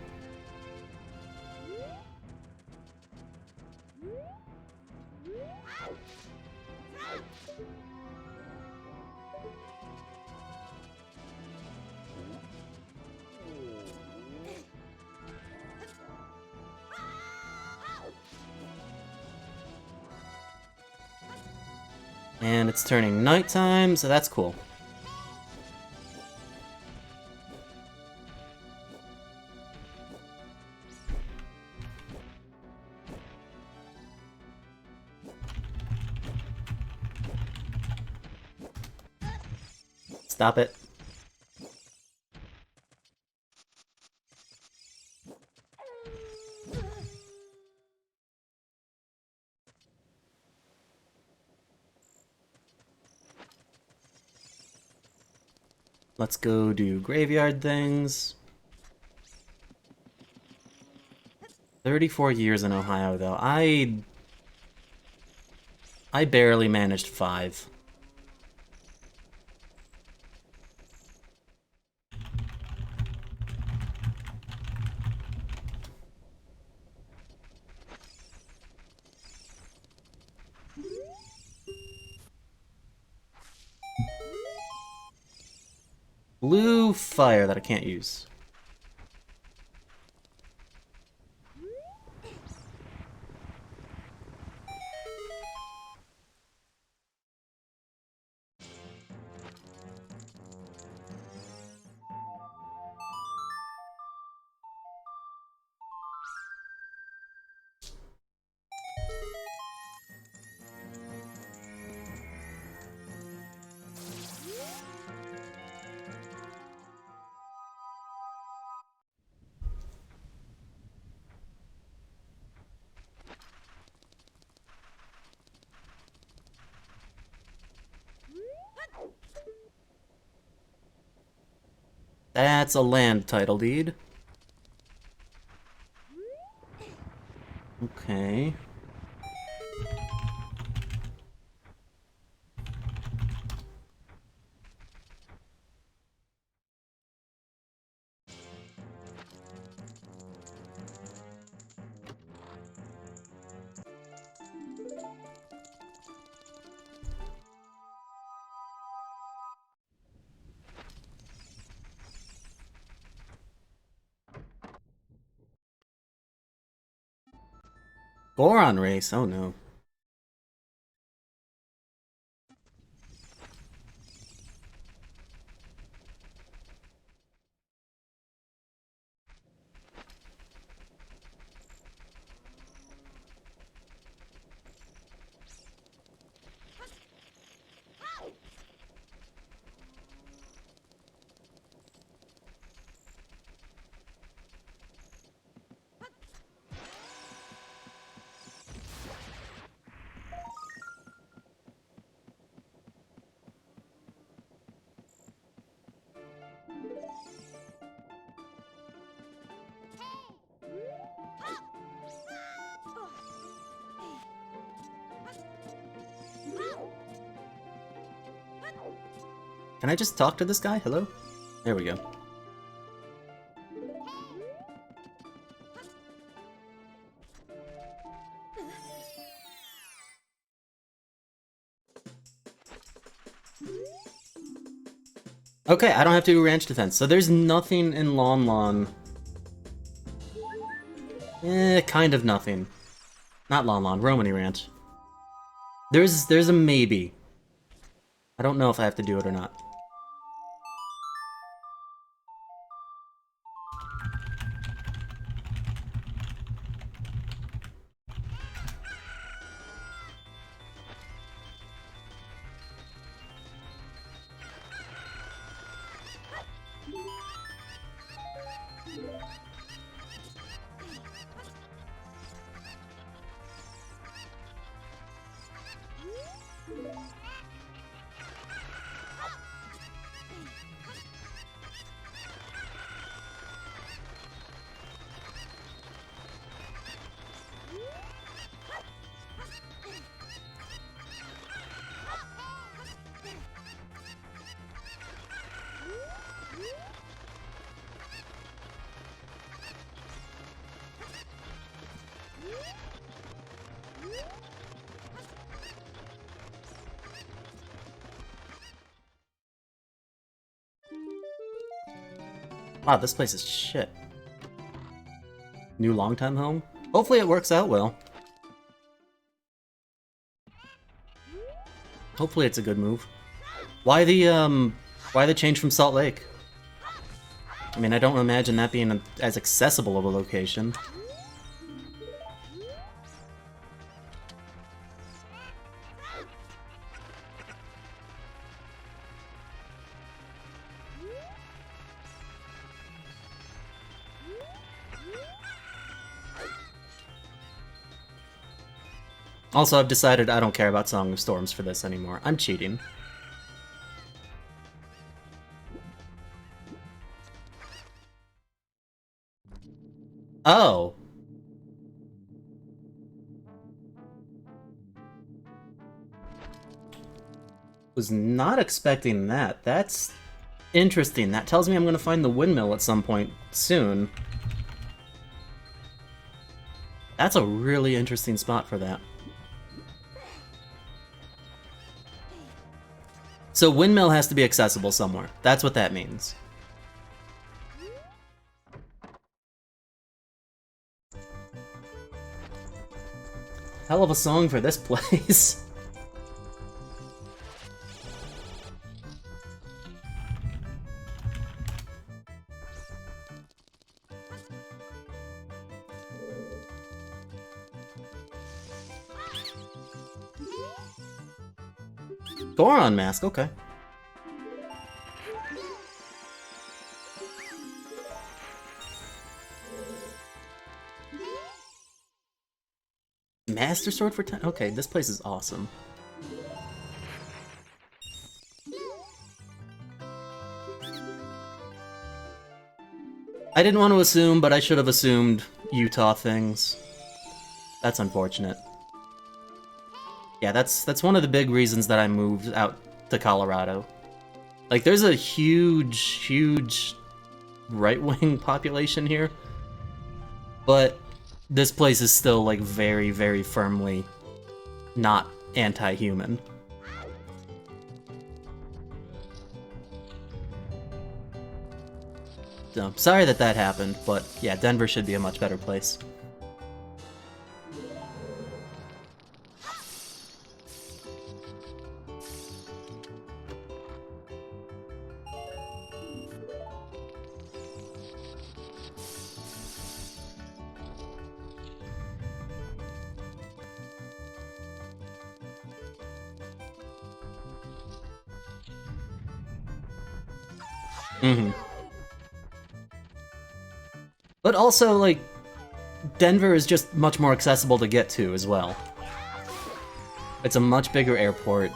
And it's turning nighttime, so that's cool. Stop it. Let's go do graveyard things. 34 years in Ohio, though. I barely managed 5. Blue fire that I can't use. That's a land title deed. Okay. Goron race, oh no. Can I just talk to this guy? Hello? There we go. Okay, I don't have to do ranch defense, so there's nothing in Lon Lon. Kind of nothing. Not Lon Lon, Romany Ranch. There's a maybe. I don't know if I have to do it or not. Wow, this place is shit. New long-time home? Hopefully it works out well. Hopefully it's a good move. Why the change from Salt Lake? I mean, I don't imagine that being as accessible of a location. Also, I've decided I don't care about Song of Storms for this anymore. I'm cheating. Oh. Was not expecting that. That's interesting. That tells me I'm going to find the windmill at some point soon. That's a really interesting spot for that. So windmill has to be accessible somewhere. That's what that means. Hell of a song for this place. Goron mask, okay. Master Sword for 10? Okay, this place is awesome. I didn't want to assume, but I should have assumed Utah things. That's unfortunate. Yeah, that's one of the big reasons that I moved out to Colorado. Like, there's a huge right-wing population here, but this place is still, like, very firmly not anti-human. So, sorry that happened, but yeah, Denver should be a much better place. Mm-hmm. But also, like, Denver is just much more accessible to get to as well. It's a much bigger airport.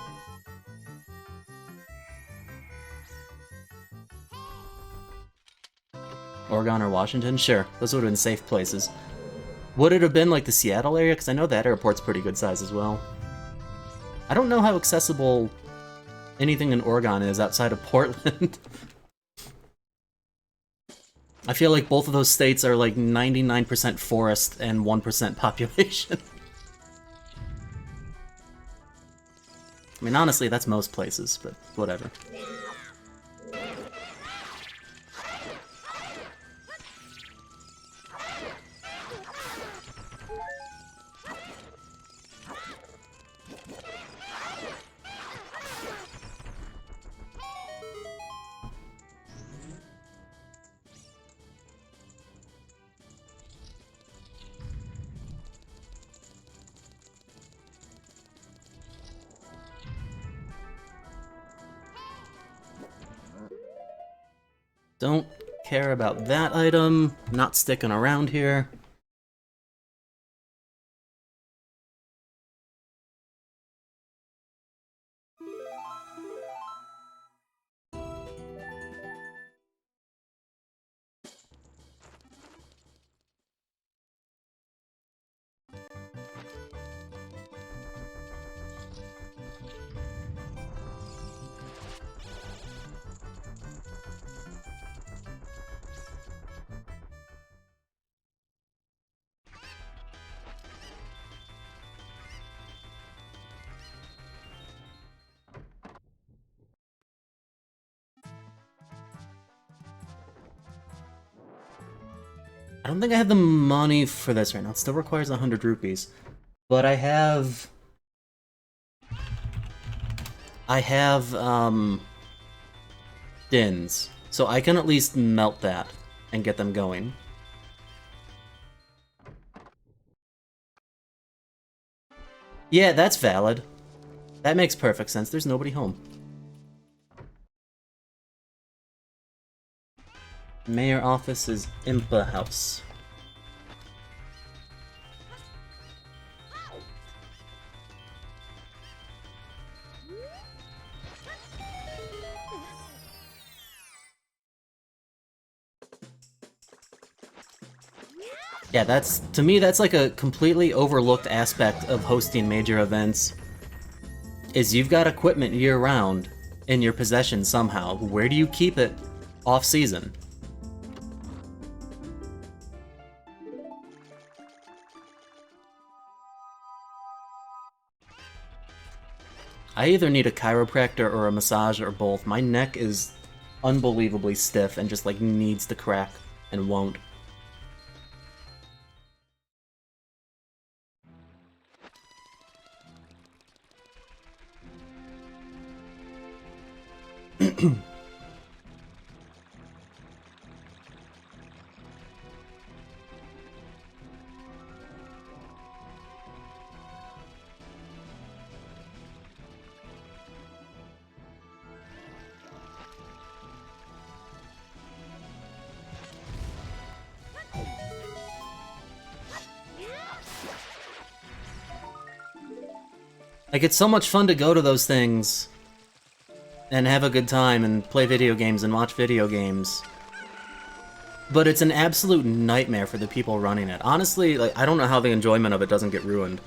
Oregon or Washington? Sure, those would have been safe places. Would it have been like the Seattle area? Because I know that airport's pretty good size as well. I don't know how accessible anything in Oregon is outside of Portland. I feel like both of those states are like 99% forest and 1% population. I mean, honestly, that's most places, but whatever. Don't care about that item. Not sticking around here. I don't think I have the money for this right now. It still requires 100 rupees. But I have... Dins. So I can at least melt that and get them going. Yeah, that's valid. That makes perfect sense. There's nobody home. Mayor office is Impa House. Yeah, to me, that's like a completely overlooked aspect of hosting major events, is you've got equipment year-round in your possession somehow. Where do you keep it off-season? I either need a chiropractor or a massage or both. My neck is unbelievably stiff and just like needs to crack and won't. Like, it's so much fun to go to those things and have a good time and play video games and watch video games. But it's an absolute nightmare for the people running it. Honestly, like, I don't know how the enjoyment of it doesn't get ruined.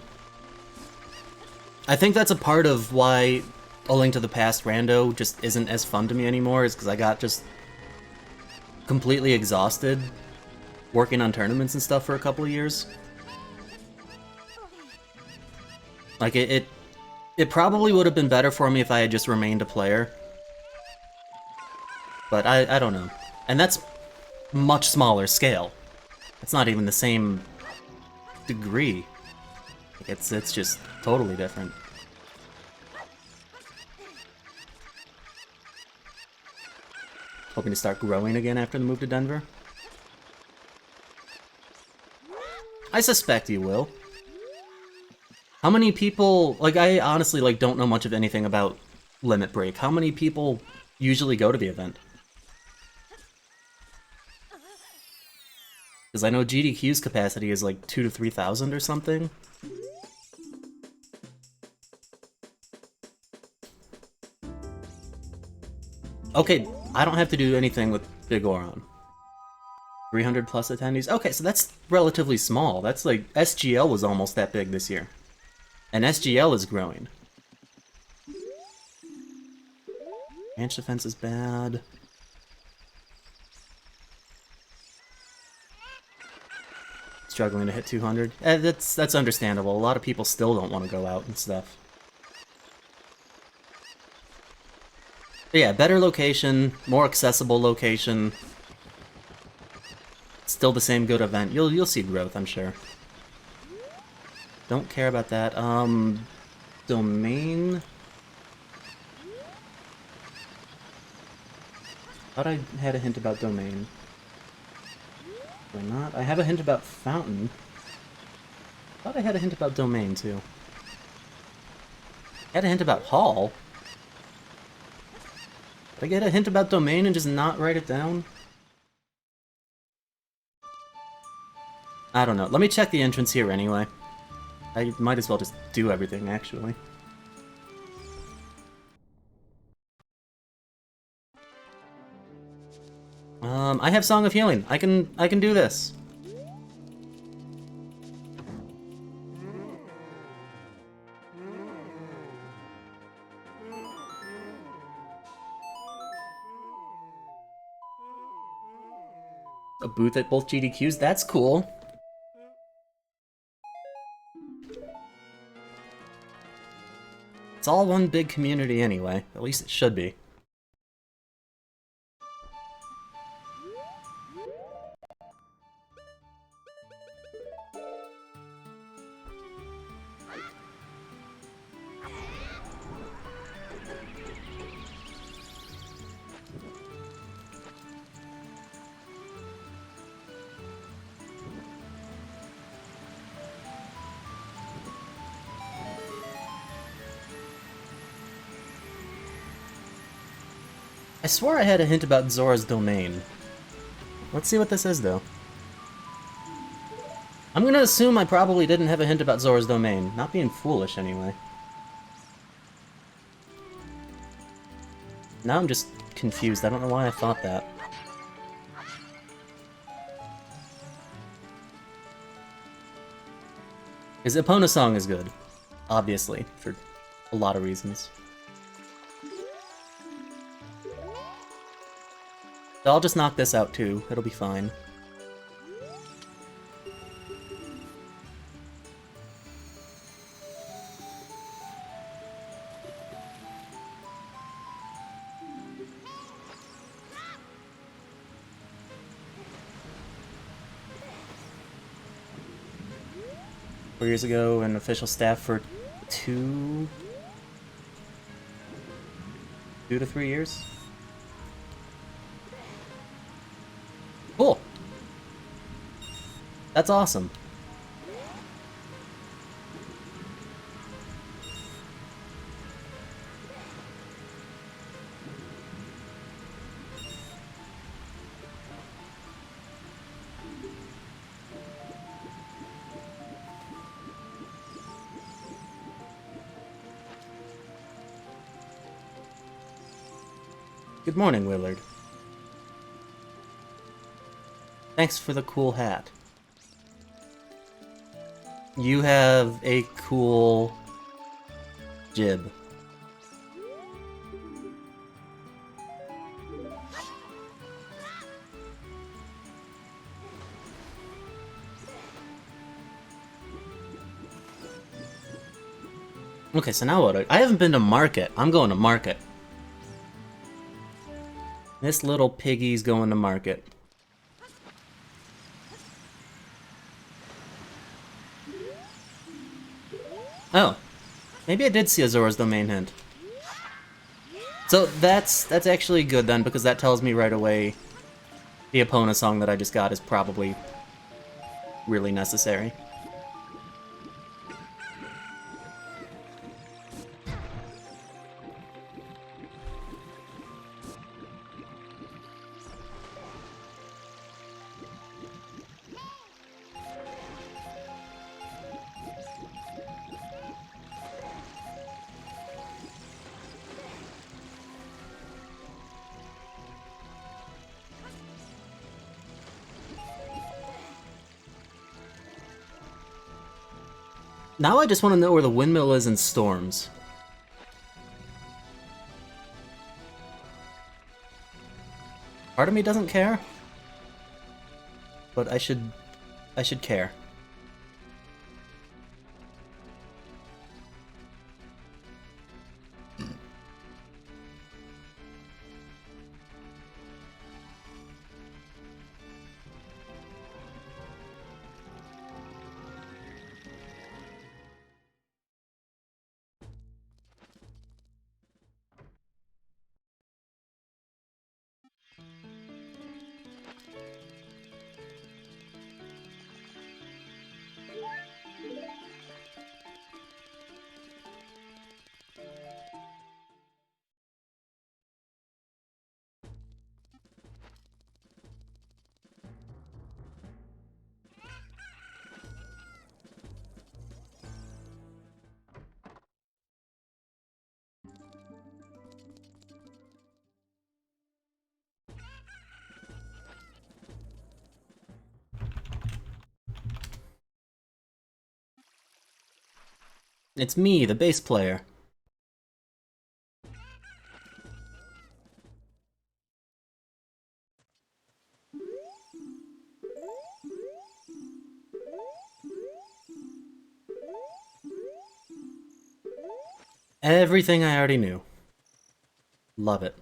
I think that's a part of why A Link to the Past Rando just isn't as fun to me anymore, is because I got just completely exhausted working on tournaments and stuff for a couple of years. Like, it probably would have been better for me if I had just remained a player. But I don't know. And that's much smaller scale. It's not even the same degree. It's just totally different. Hoping to start growing again after the move to Denver? I suspect you will. How many people, like, I honestly, like, don't know much of anything about Limit Break. How many people usually go to the event? Because I know GDQ's capacity is like 2,000 to 3,000 or something. Okay, I don't have to do anything with Big Oron. 300 plus attendees? Okay, so that's relatively small. That's like, SGL was almost that big this year. And SGL is growing. Ranch defense is bad. Struggling to hit 200. That's understandable. A lot of people still don't want to go out and stuff. But yeah, better location, more accessible location. Still the same good event. You'll see growth, I'm sure. Don't care about that. Domain. Thought I had a hint about domain. Or not? I have a hint about fountain. Thought I had a hint about domain too. I had a hint about hall. Did I get a hint about domain and just not write it down? I don't know. Let me check the entrance here anyway. I might as well just do everything, actually. I have Song of Healing. I can do this. A booth at both GDQs? That's cool. It's all one big community anyway. At least it should be. I swore I had a hint about Zora's domain. Let's see what this is, though. I'm gonna assume I probably didn't have a hint about Zora's domain. Not being foolish, anyway. Now I'm just confused. I don't know why I thought that. His Epona song is good. Obviously, for a lot of reasons. So I'll just knock this out too. It'll be fine. Years ago, an official staff for 2 to 3 years. Cool. That's awesome. Good morning, Willard. Thanks for the cool hat. You have a cool jib. Okay, so now what? I haven't been to market. I'm going to market. This little piggy's going to market. Oh. Maybe I did see a Zora's Domain hint. So that's actually good then, because that tells me right away the Epona song that I just got is probably really necessary. Now I just want to know where the windmill is in storms. Part of me doesn't care, but I should care. It's me, the bass player. Everything I already knew. Love it.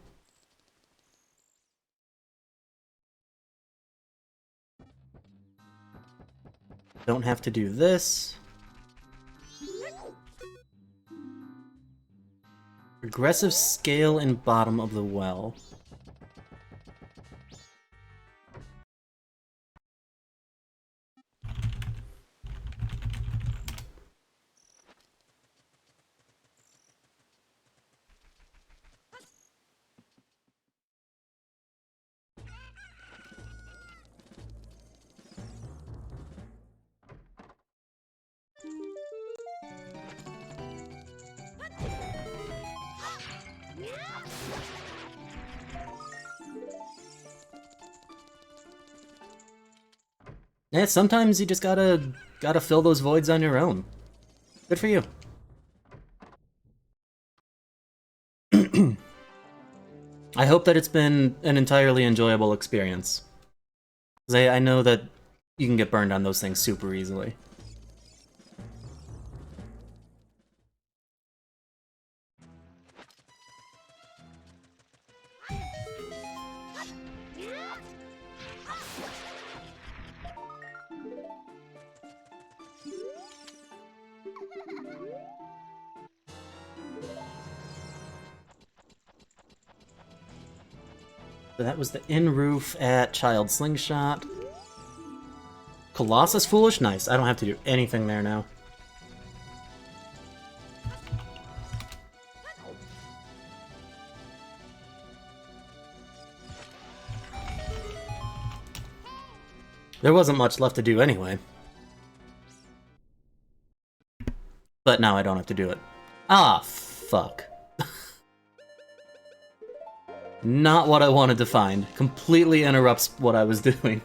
Don't have to do this. Aggressive scale in bottom of the well. Yeah, sometimes you just gotta fill those voids on your own. Good for you. I hope that it's been an entirely enjoyable experience. 'Cause I know that you can get burned on those things super easily. So that was the in-roof at Child Slingshot. Colossus Foolish? Nice. I don't have to do anything there now. There wasn't much left to do anyway. But now I don't have to do it. Ah, fuck. Not what I wanted to find. Completely interrupts what I was doing.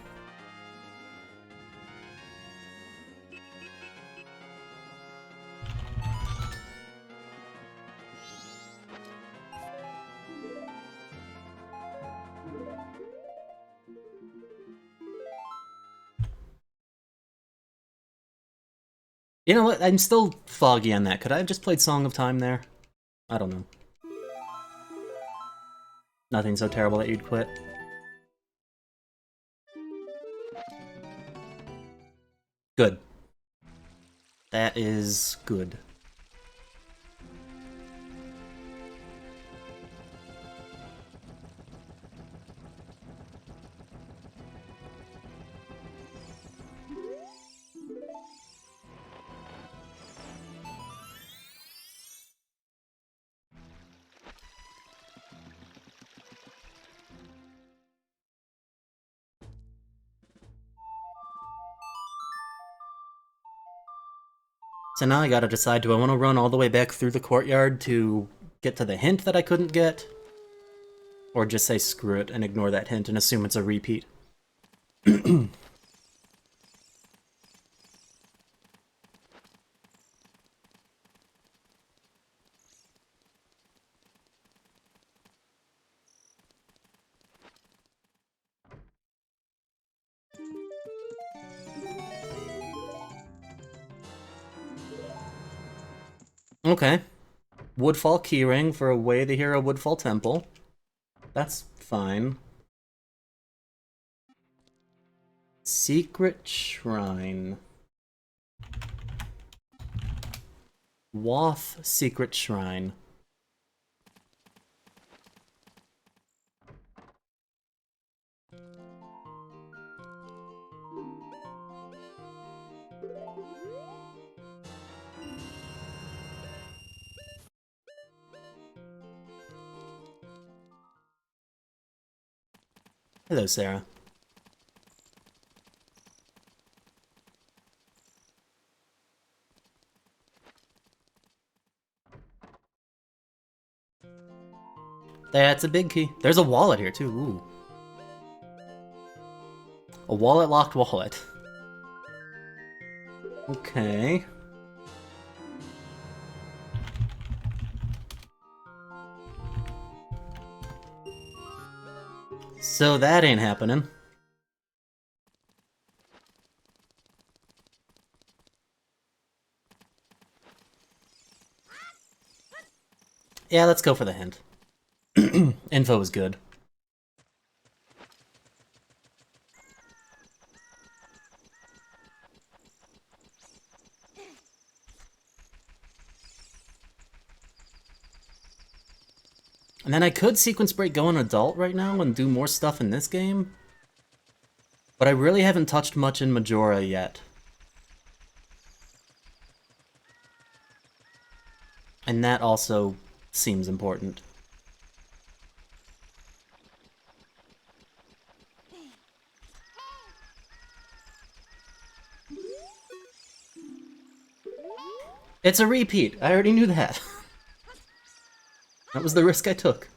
You know what? I'm still foggy on that. Could I have just played Song of Time there? I don't know. Nothing so terrible that you'd quit. Good. That is good. So now I gotta decide, do I want to run all the way back through the courtyard to get to the hint that I couldn't get? Or just say screw it and ignore that hint and assume it's a repeat? Okay. Woodfall keyring for a Way the Hero Woodfall Temple. That's fine. Secret Shrine. Wath Secret Shrine. Hello, Sarah. That's a big key. There's a wallet here, too. Ooh. A wallet-locked wallet. Okay. So that ain't happening. Yeah, let's go for the hint. Info is good. And then I could sequence break go on adult right now and do more stuff in this game. But I really haven't touched much in Majora yet. And that also seems important. It's a repeat. I already knew that. That was the risk I took.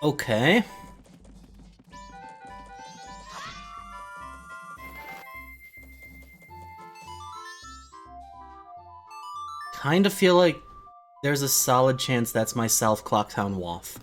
Okay. Kind of feel like there's a solid chance that's my South Clocktown Waff.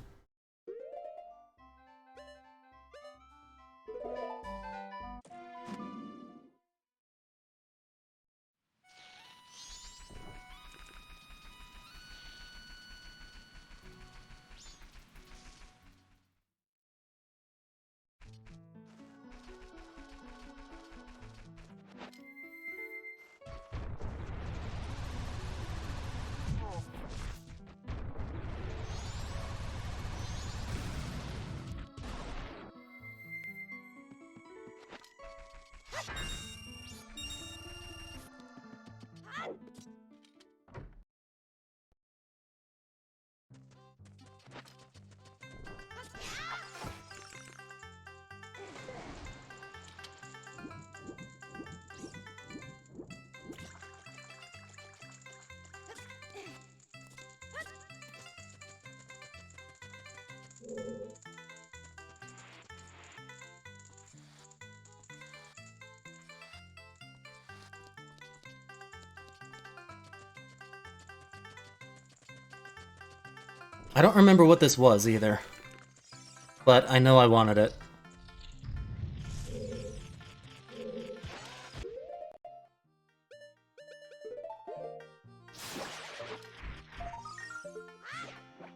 I don't remember what this was, either. But I know I wanted it.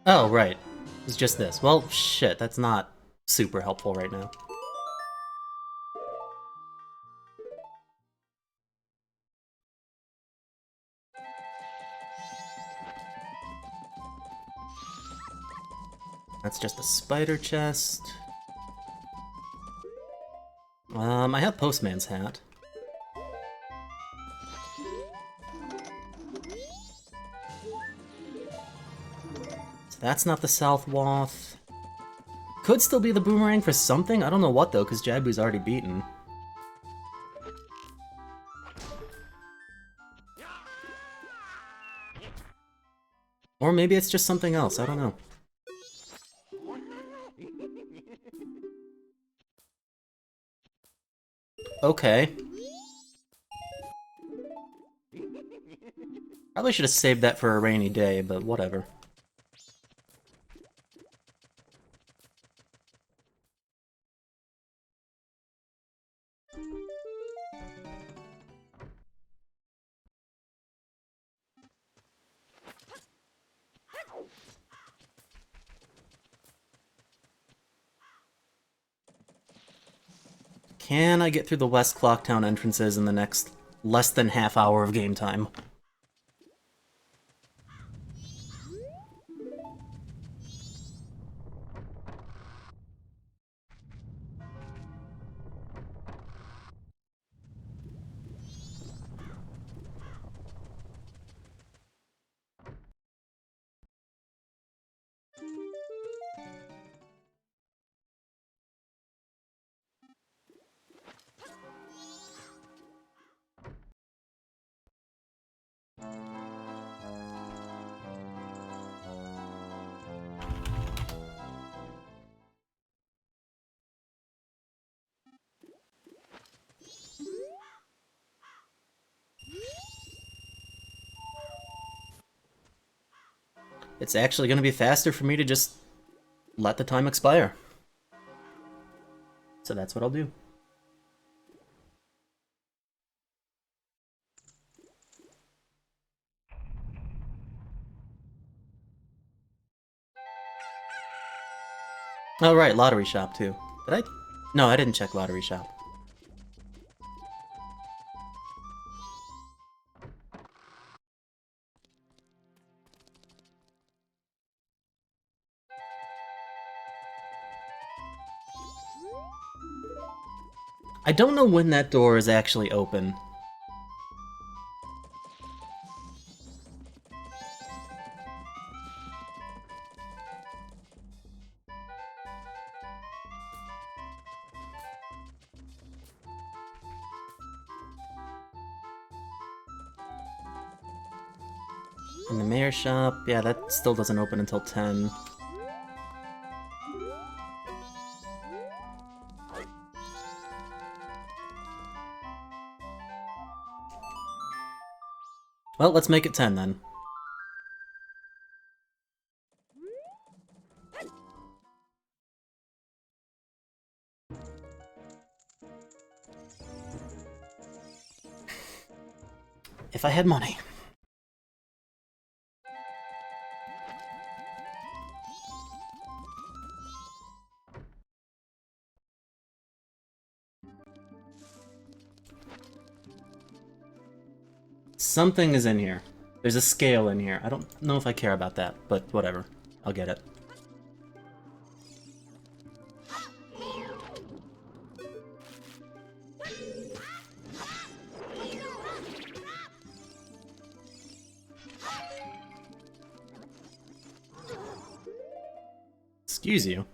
Oh, right. It's just this. Well, shit, that's not super helpful right now. That's just a spider chest. I have Postman's hat. So that's not the South Waff. Could still be the boomerang for something? I don't know what though, because Jabu's already beaten. Or maybe it's just something else, I don't know. Okay. Probably should have saved that for a rainy day, but whatever. Can I get through the West Clocktown entrances in the next less than half hour of game time? It's actually going to be faster for me to just let the time expire. So that's what I'll do. Oh right, Lottery Shop too. Did I? No, I didn't check Lottery Shop. I don't know when that door is actually open. In the mayor's shop, yeah, that still doesn't open until 10. Well, let's make it 10 then. If I had money. Something is in here. There's a scale in here. I don't know if I care about that, but whatever. I'll get it. Excuse you.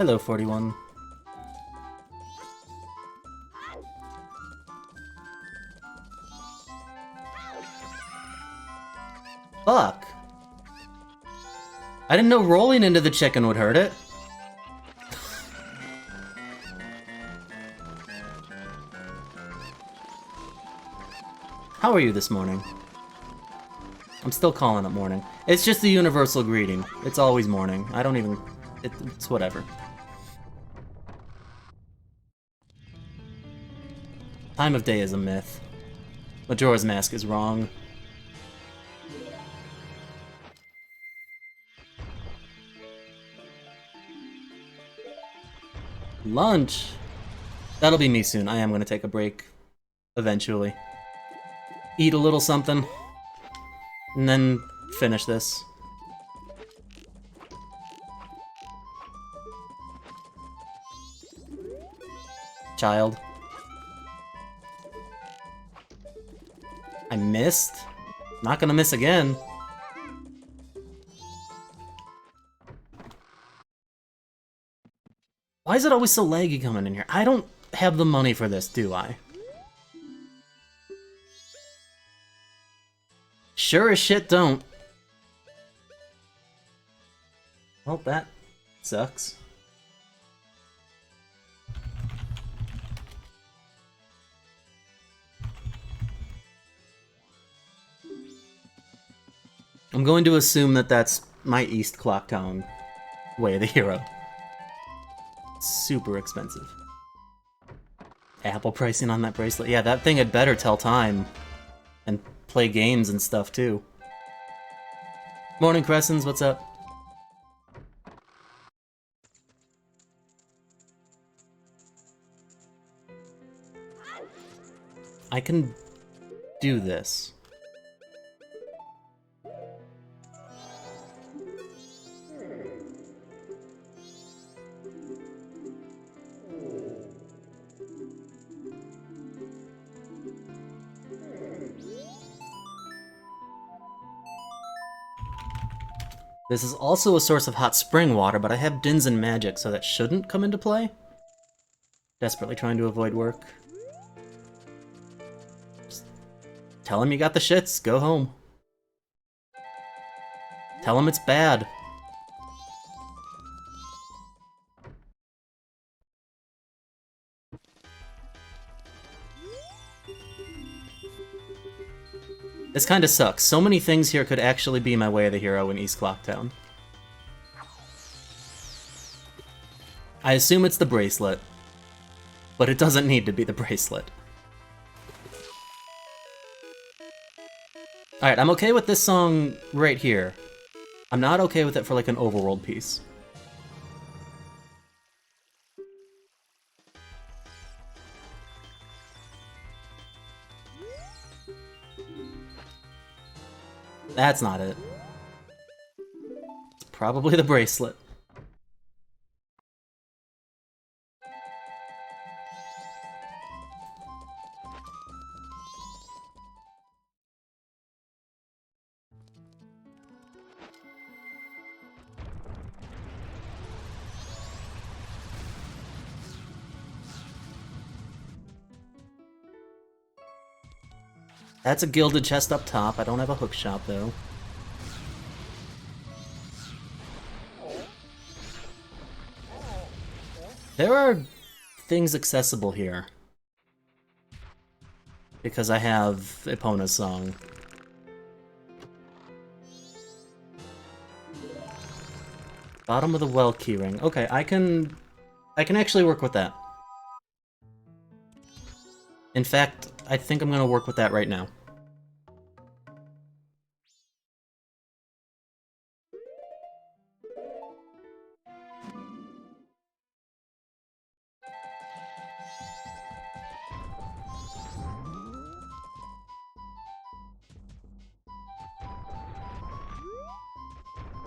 Hello, 41. Fuck. I didn't know rolling into the chicken would hurt it. How are you this morning? I'm still calling it morning. It's just the universal greeting. It's always morning. I don't even... It's whatever. Time of day is a myth. Majora's Mask is wrong. Lunch? That'll be me soon. I am gonna take a break. Eventually. Eat a little something. And then finish this. Child. I missed? Not gonna miss again. Why is it always so laggy coming in here? I don't have the money for this, do I? Sure as shit don't. Well, that sucks. I'm going to assume that that's my East Clocktown Way of the Hero. Super expensive. Apple pricing on that bracelet. Yeah, that thing had better tell time. And play games and stuff, too. Morning, Cressens, what's up? I can do this. This is also a source of hot spring water, but I have Dins and Magic, so that shouldn't come into play. Desperately trying to avoid work. Just tell him you got the shits, go home. Tell him it's bad. This kinda sucks. So many things here could actually be my Way of the Hero in East Clocktown. I assume it's the bracelet, but it doesn't need to be the bracelet. Alright, I'm okay with this song right here. I'm not okay with it for like an overworld piece. That's not it. It's probably the bracelet. That's a gilded chest up top. I don't have a hook shop, though. There are things accessible here. Because I have Epona's song. Bottom of the well keyring. Okay, I can actually work with that. In fact, I think I'm gonna work with that right now.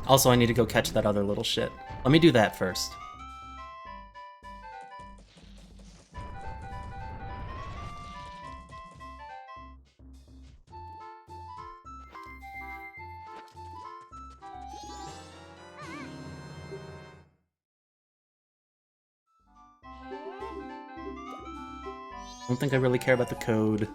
Also, I need to go catch that other little shit. Let me do that first. Don't think I really care about the code.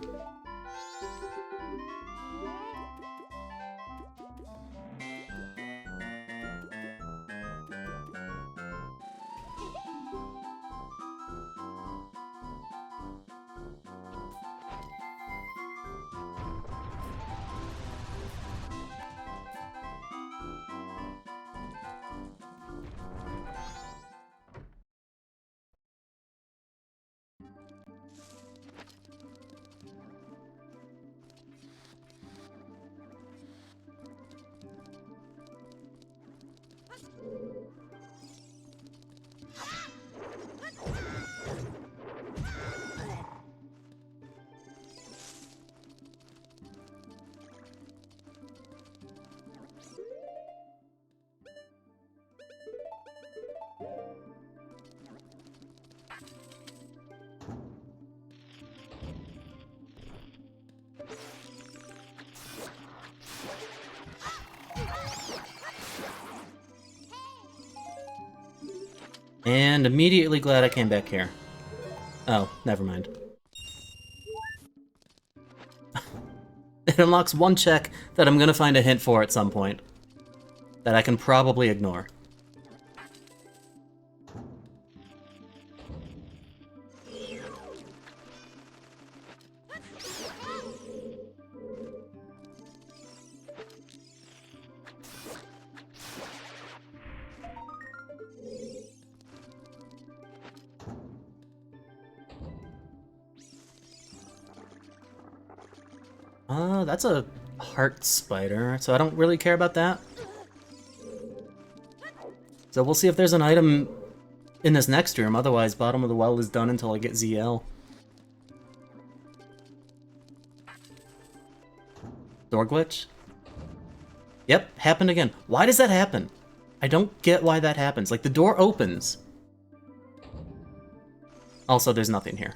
And immediately glad I came back here. Oh, never mind. It unlocks one check that I'm gonna find a hint for at some point. That I can probably ignore. That's a heart spider, so I don't really care about that. So we'll see if there's an item in this next room, otherwise bottom of the well is done until I get ZL. Door glitch? Yep, happened again. Why does that happen? I don't get why that happens. Like, the door opens. Also, there's nothing here.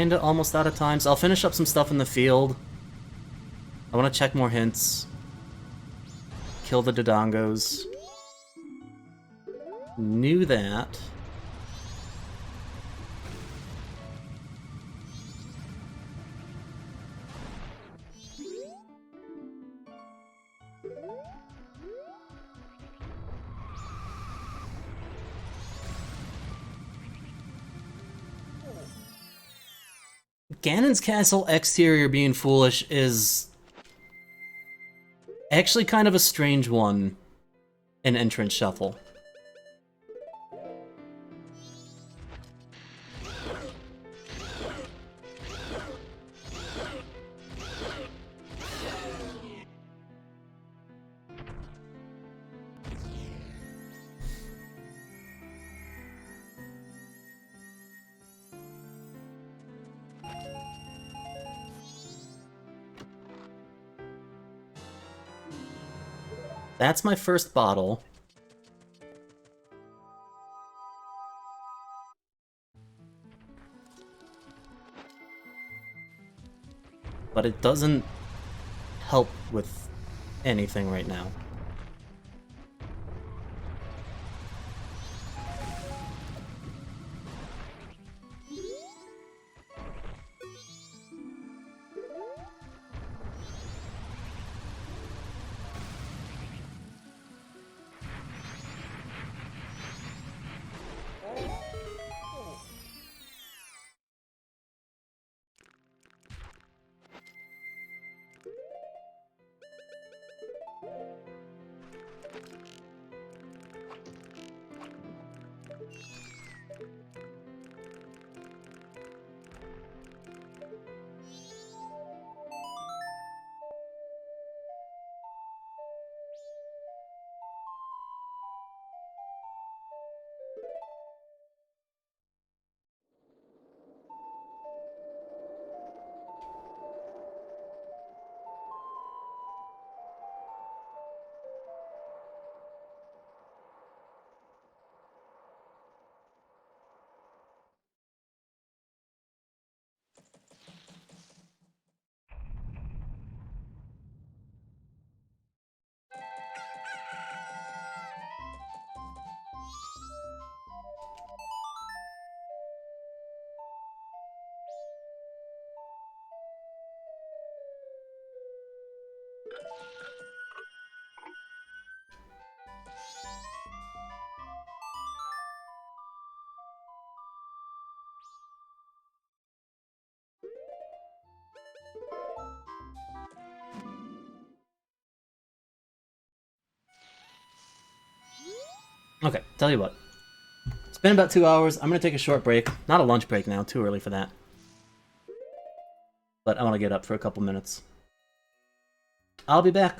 Kinda almost out of time, so I'll finish up some stuff in the field. I want to check more hints. Kill the Dodongos. Knew that. Ganon's castle exterior being foolish is actually kind of a strange one in Entrance Shuffle. That's my first bottle. But it doesn't help with anything right now. Okay, tell you what. It's been about 2 hours. I'm gonna take a short break. Not a lunch break now, too early for that. But I want to get up for a couple minutes. I'll be back.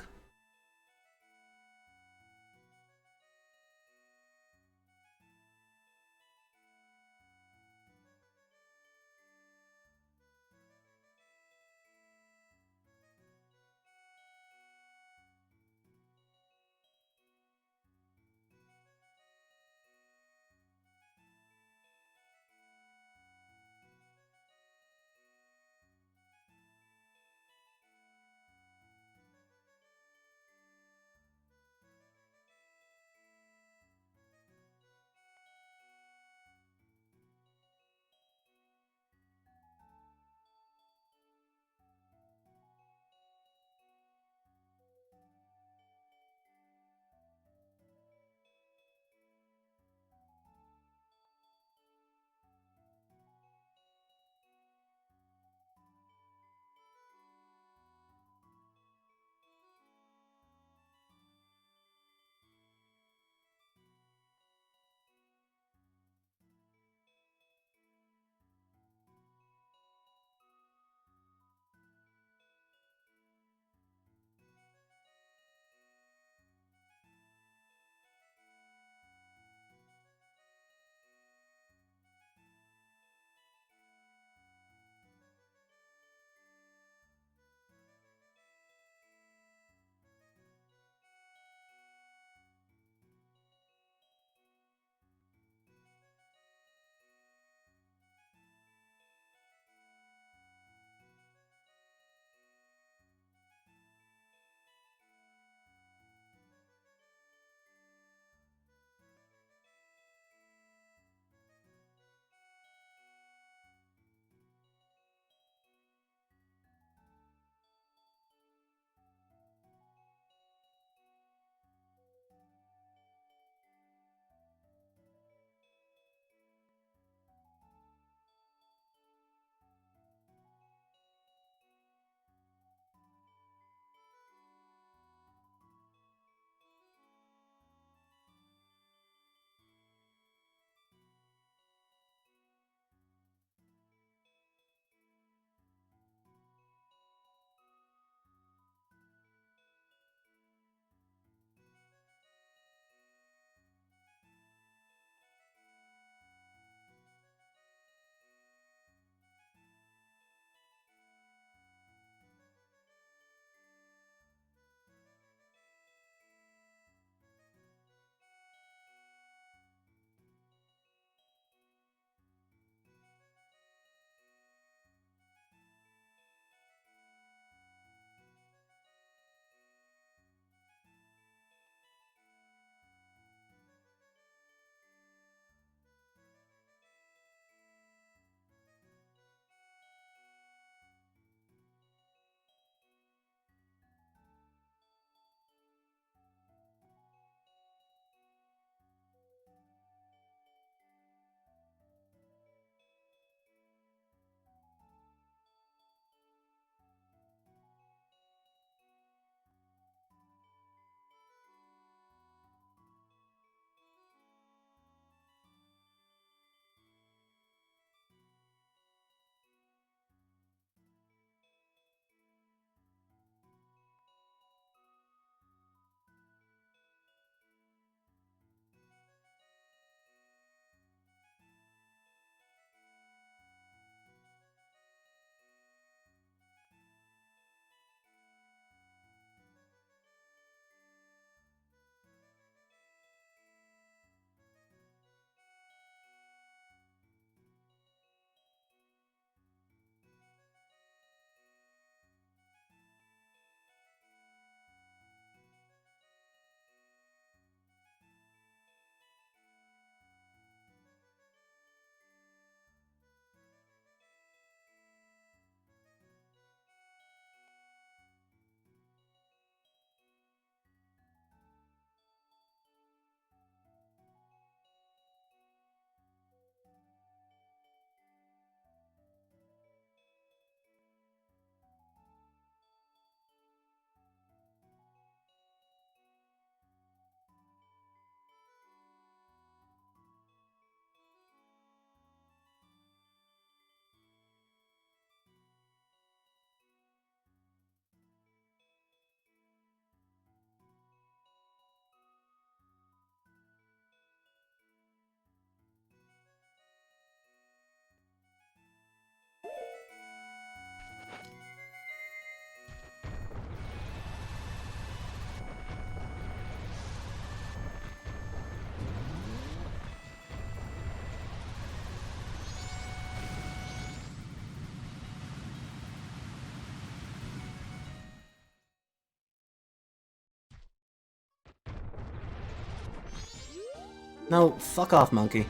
No, fuck off, monkey.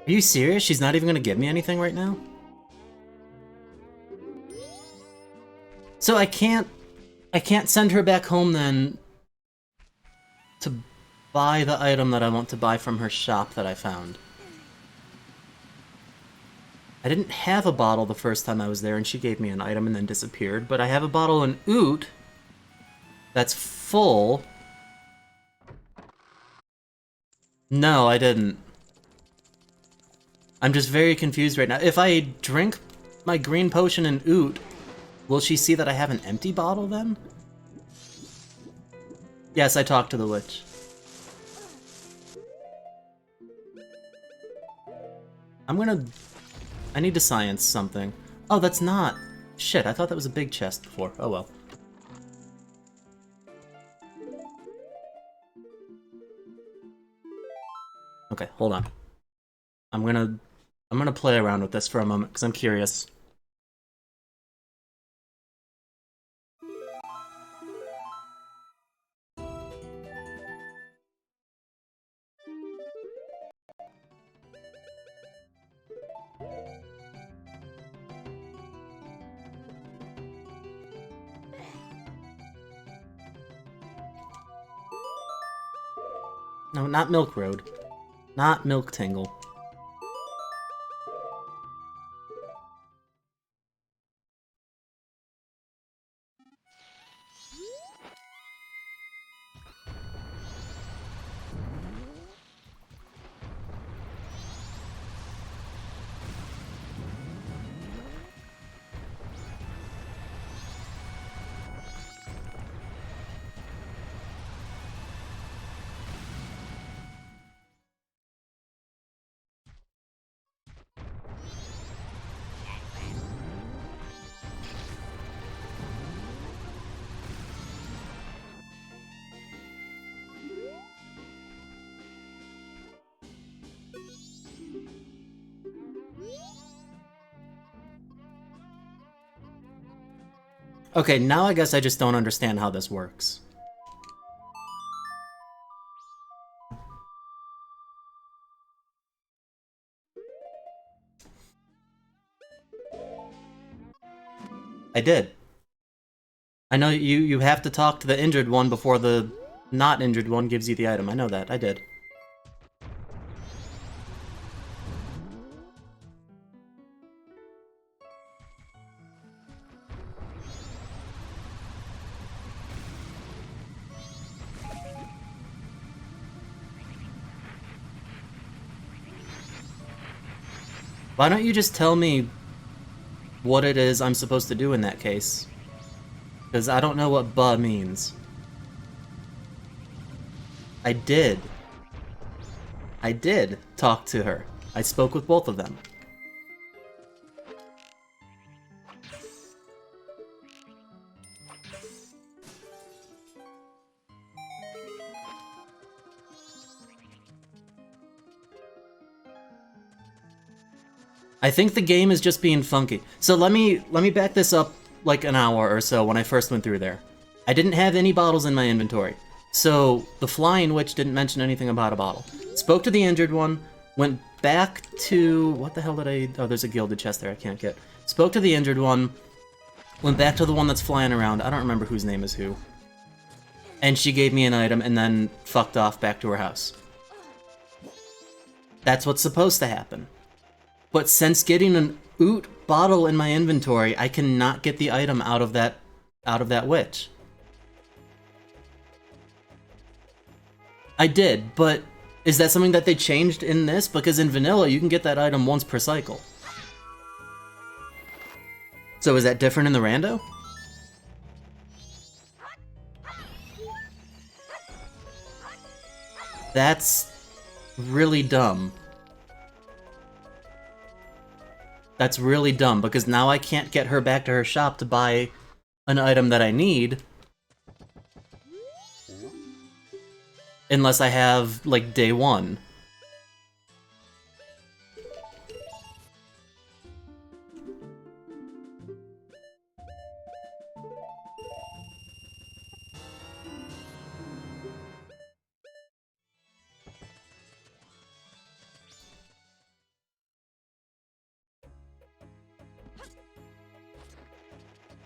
Are you serious? She's not even gonna give me anything right now? So I can't send her back home then to buy the item that I want to buy from her shop that I found. I didn't have a bottle the first time I was there and she gave me an item and then disappeared, but I have a bottle in Oot that's full. No, I didn't. I'm just very confused right now. If I drink my green potion in Oot, will she see that I have an empty bottle then? Yes, I talked to the witch. I need to science something. Oh, that's not... Shit, I thought that was a big chest before. Oh well. Okay, hold on. I'm gonna play around with this for a moment, because I'm curious. No, not Milk Road. Not Milk Tingle. Okay, now I guess I just don't understand how this works. I did. I know you have to talk to the injured one before the not injured one gives you the item. I know that. I did. Why don't you just tell me what it is I'm supposed to do in that case? Because I don't know what "buh" means. I did. I did talk to her. I spoke with both of them. I think the game is just being funky. So let me back this up like an hour or so when I first went through there. I didn't have any bottles in my inventory. So the flying witch didn't mention anything about a bottle. Spoke to the injured one, went back to... What the hell did I... Oh, there's a gilded chest there I can't get. Spoke to the injured one, went back to the one that's flying around. I don't remember whose name is who. And she gave me an item and then fucked off back to her house. That's what's supposed to happen. But since getting an Oot bottle in my inventory, I cannot get the item out of that witch. I did, but Is that something that they changed in this? Because in vanilla, you can get that item once per cycle. So is that different in the rando? That's really dumb. That's really dumb, because now I can't get her back to her shop to buy an item that I need. Unless I have, like, day one.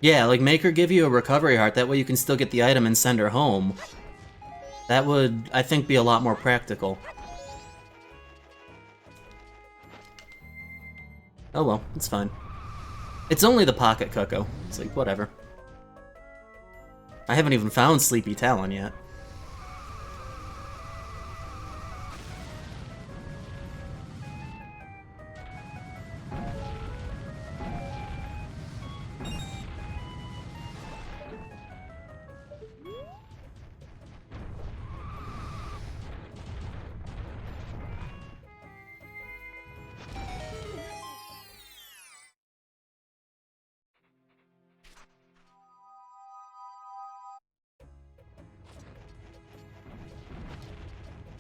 Yeah, like, make her give you a recovery heart, that way you can still get the item and send her home. That would, I think, be a lot more practical. Oh well, it's fine. It's only the Pocket Cuckoo. It's like, whatever. I haven't even found Sleepy Talon yet.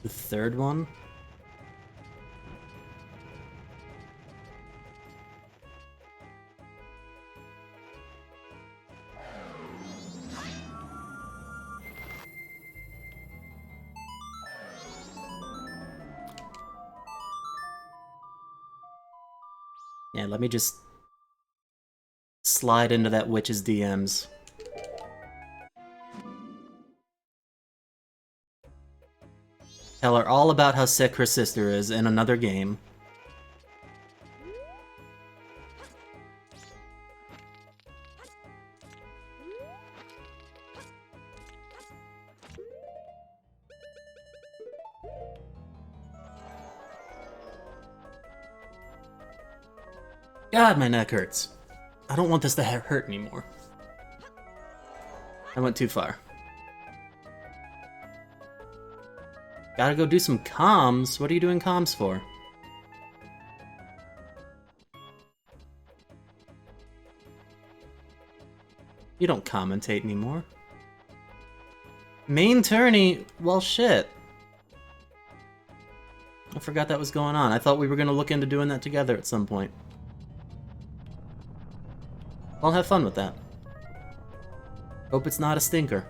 The third one? Yeah, let me just slide into that witch's DMs. Tell her all about how sick her sister is in another game. God, my neck hurts. I don't want this to hurt anymore. I went too far. Gotta go do some comms? What are you doing comms for? You don't commentate anymore. Main tourney? Well, shit. I forgot that was going on. I thought we were gonna look into doing that together at some point. I'll have fun with that. Hope it's not a stinker.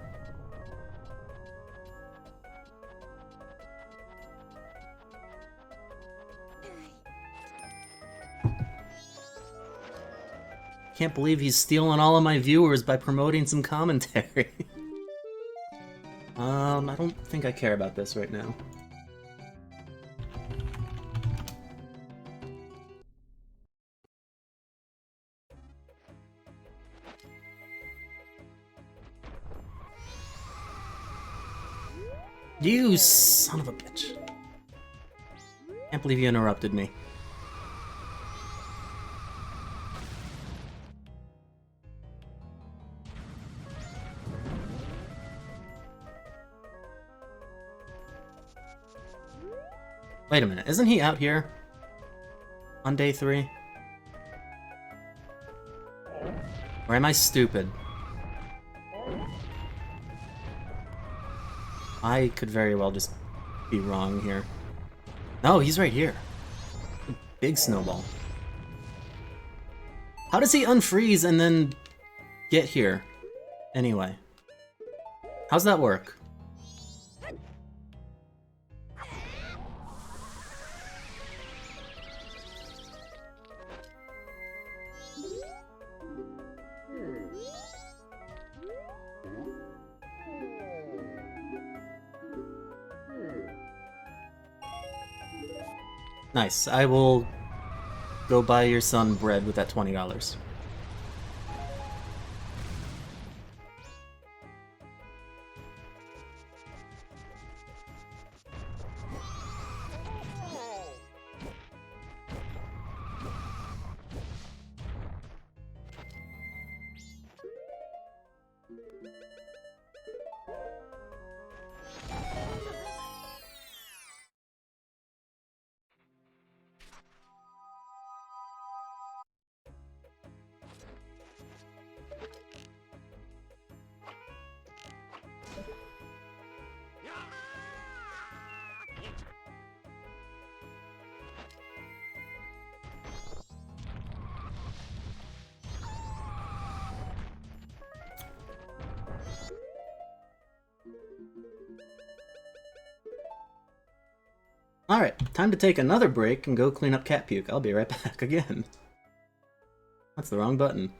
Can't believe he's stealing all of my viewers by promoting some commentary. I don't think I care about this right now. You son of a bitch. Can't believe you interrupted me. Wait a minute, isn't he out here? On day 3? Or am I stupid? I could very well just be wrong here. No, he's right here. Big snowball. How does he unfreeze and then get here? Anyway. How's that work? Nice. I will go buy your son bread with that $20. Alright, time to take another break and go clean up cat puke. I'll be right back again. That's the wrong button.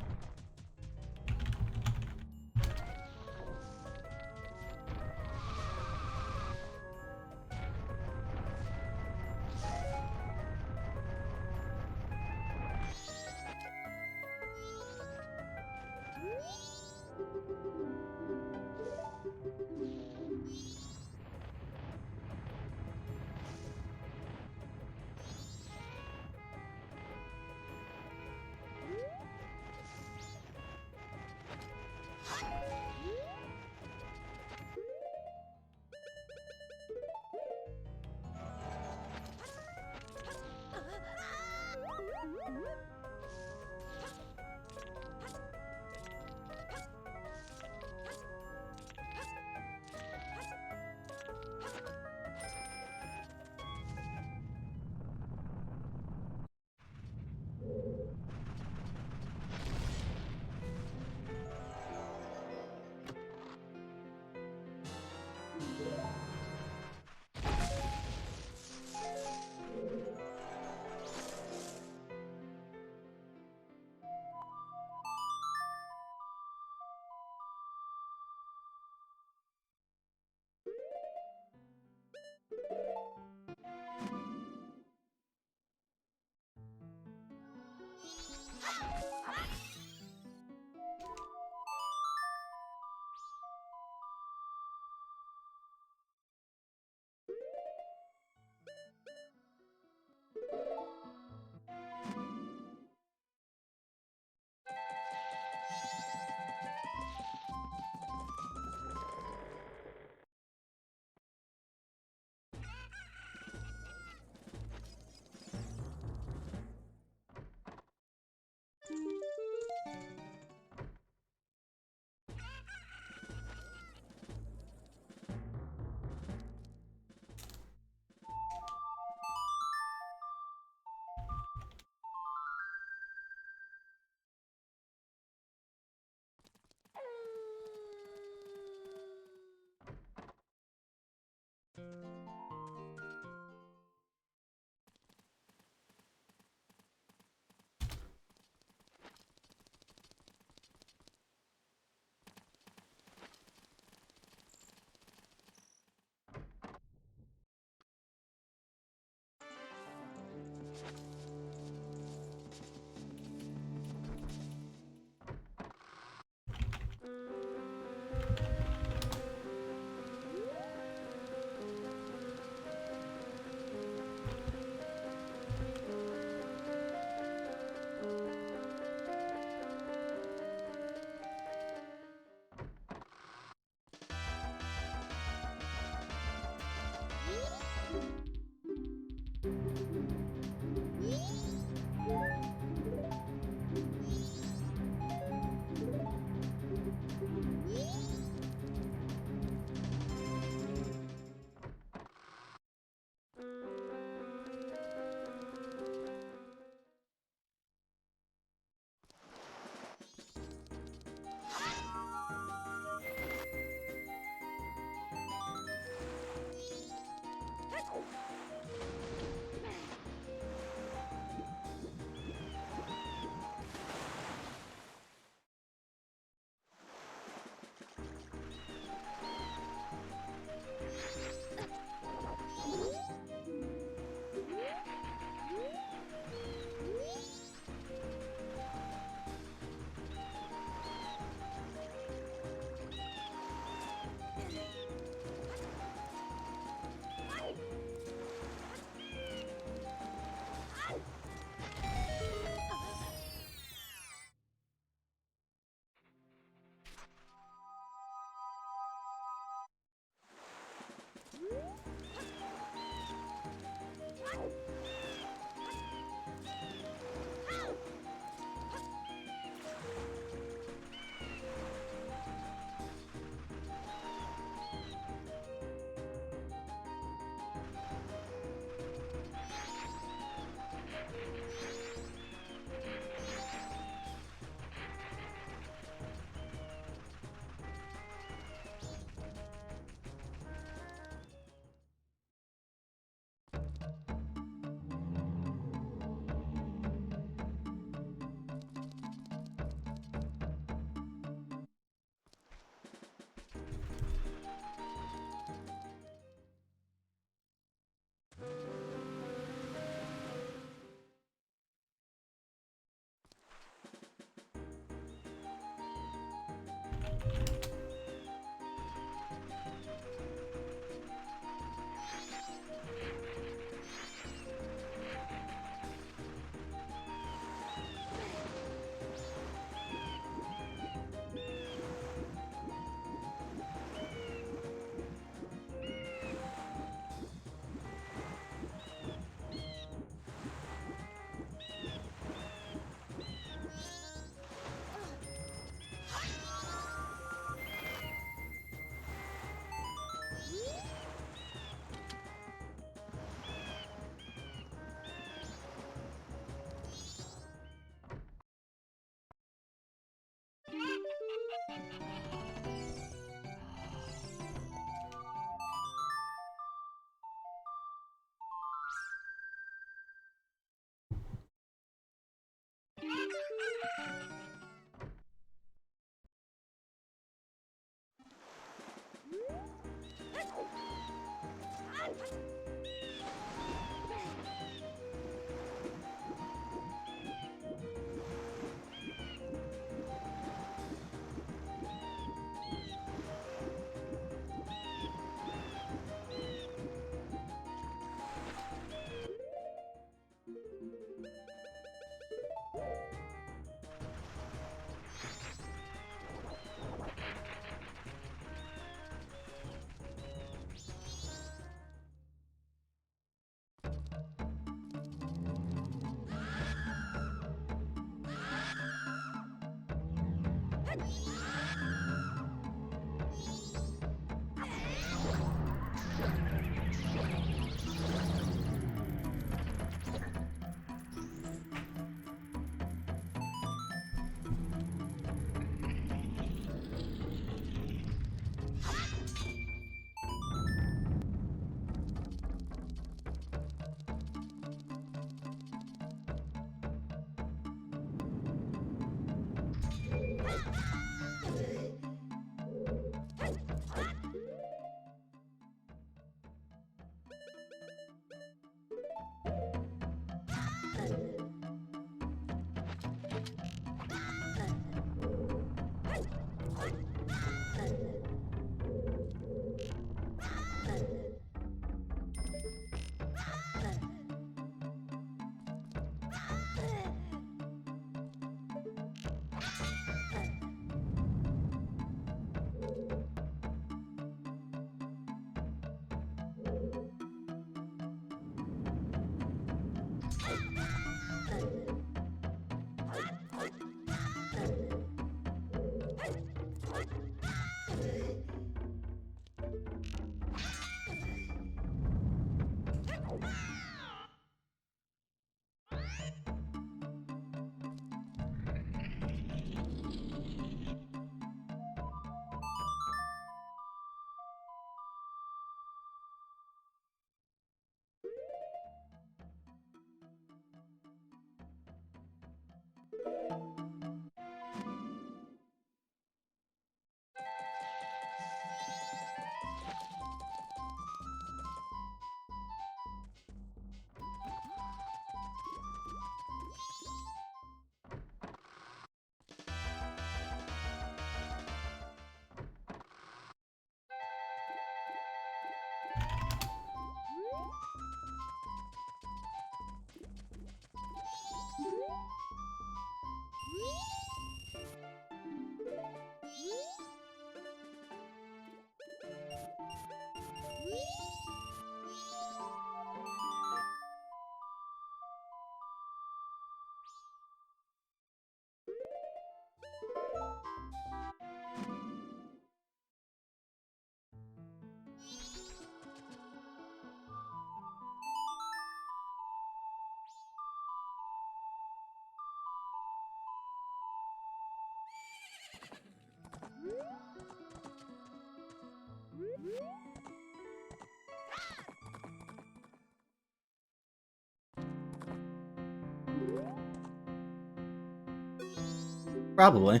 Probably.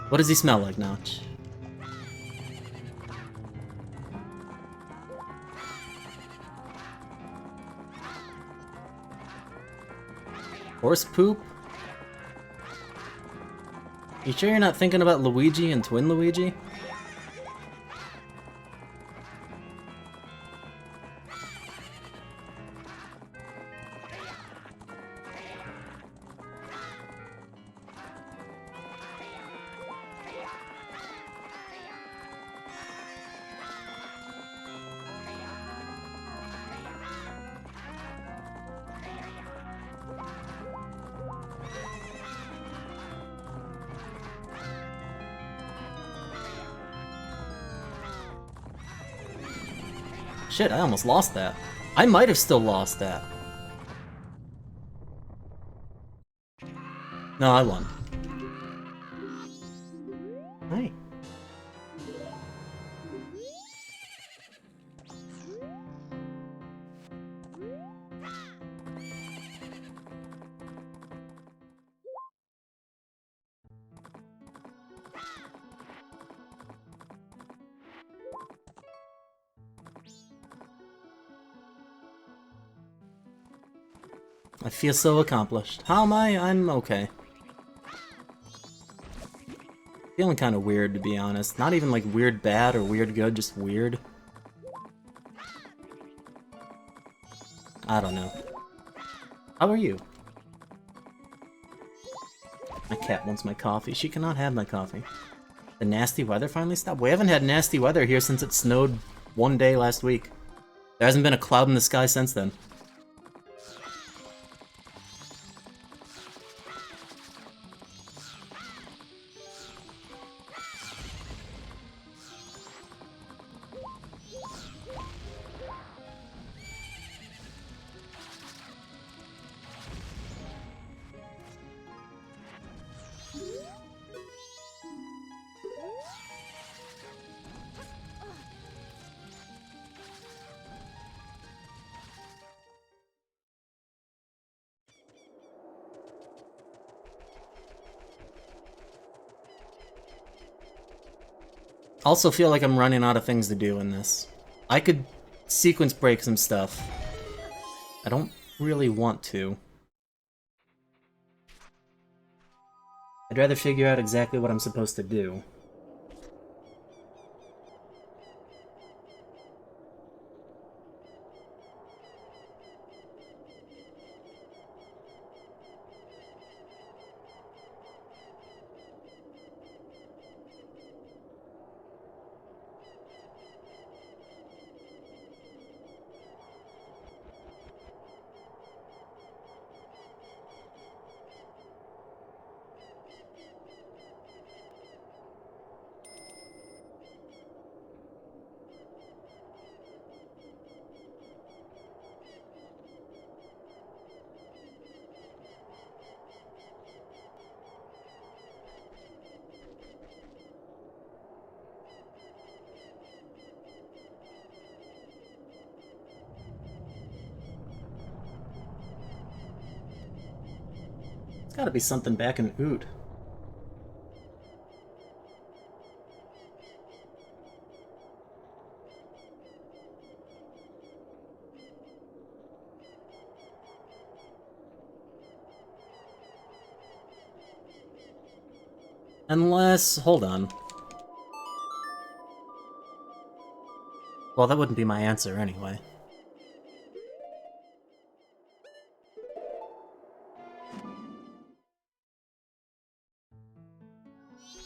What does he smell like, Notch? Horse poop? You sure you're not thinking about Luigi and Twin Luigi? Shit, I almost lost that. I might have still lost that. No, I won. Hey. I feel so accomplished. How am I? I'm okay. Feeling kind of weird, to be honest. Not even like weird bad or weird good, just weird. I don't know. How are you? My cat wants my coffee. She cannot have my coffee. The nasty weather finally stopped? We haven't had nasty weather here since it snowed one day last week. There hasn't been a cloud in the sky since then. Also feel like I'm running out of things to do in this. I could sequence break some stuff. I don't really want to. I'd rather figure out exactly what I'm supposed to do. There's gotta be something back in Oot. Unless... hold on. Well, that wouldn't be my answer anyway.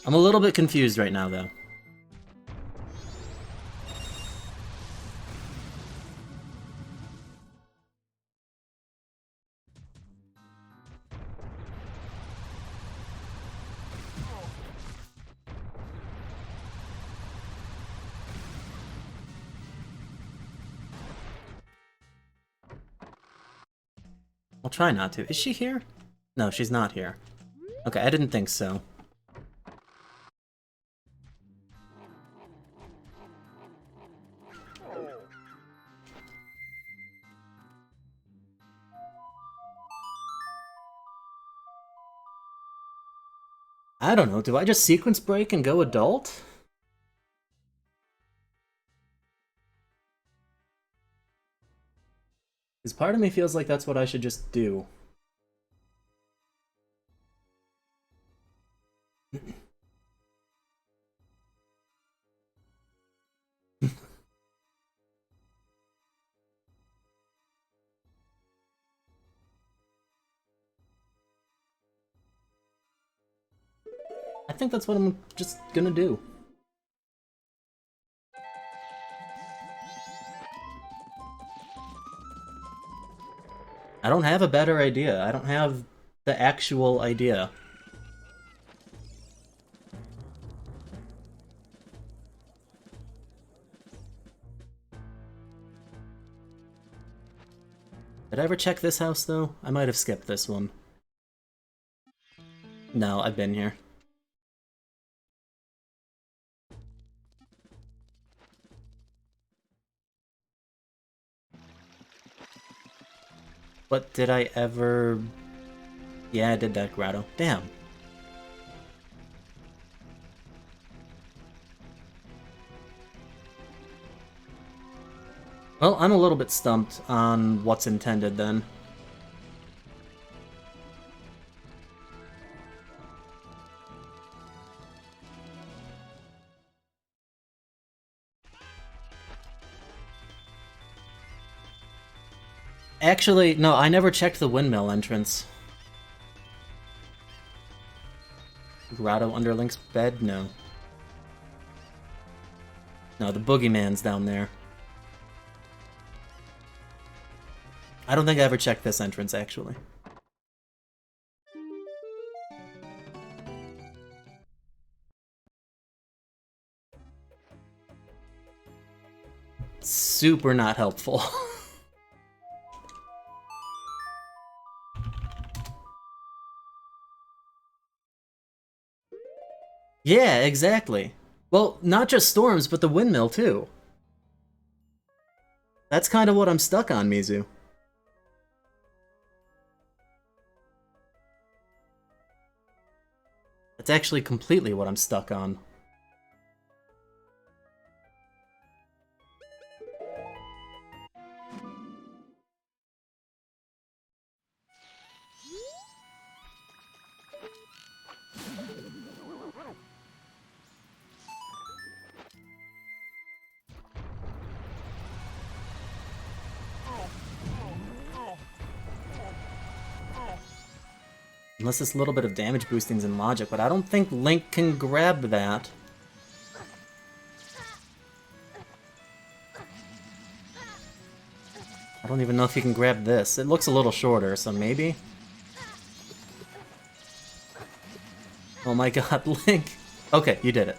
I'm a little bit confused right now, though. I'll try not to. Is she here? No, she's not here. Okay, I didn't think so. I don't know, do I just sequence break and go adult? Because part of me feels like that's what I should just do. I think that's what I'm just gonna do. I don't have a better idea. I don't have the actual idea. Did I ever check this house, though? I might have skipped this one. No, I've been here. But did I ever... Yeah, I did that grotto. Damn. Well, I'm a little bit stumped on what's intended then. Actually, no, I never checked the windmill entrance. Grotto under Link's bed? No. No, the boogeyman's down there. I don't think I ever checked this entrance, actually. Super not helpful. Yeah, exactly. Well, not just storms, but the windmill, too. That's kind of what I'm stuck on, Mizu. That's actually completely what I'm stuck on. Unless this little bit of damage boosting's in logic, but I don't think Link can grab that. I don't even know if he can grab this. It looks a little shorter, so maybe? Oh my god, Link! Okay, you did it.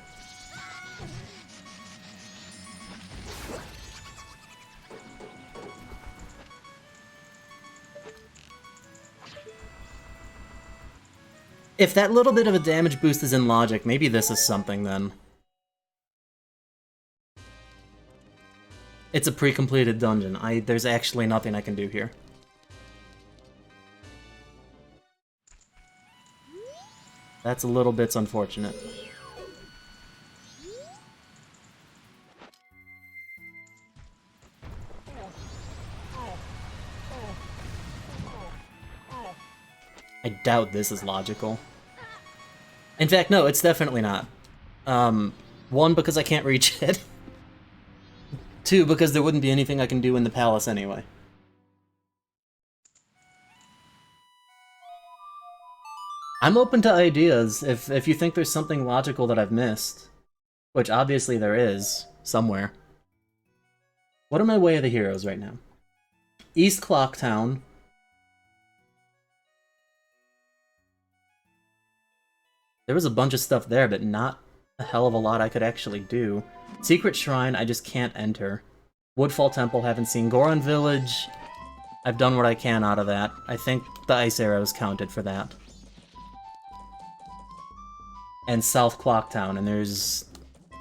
If that little bit of a damage boost is in logic, maybe this is something then. It's a pre-completed dungeon. There's actually nothing I can do here. That's a little bit unfortunate. I doubt this is logical. In fact, no, it's definitely not. One, because I can't reach it. 2, because there wouldn't be anything I can do in the palace anyway. I'm open to ideas if you think there's something logical that I've missed. Which obviously there is, somewhere. What are my way of the heroes right now? East Clocktown. There was a bunch of stuff there, but not a hell of a lot I could actually do. Secret Shrine, I just can't enter. Woodfall Temple, haven't seen. Goron Village, I've done what I can out of that. I think the ice arrows counted for that. And South Clocktown, and there's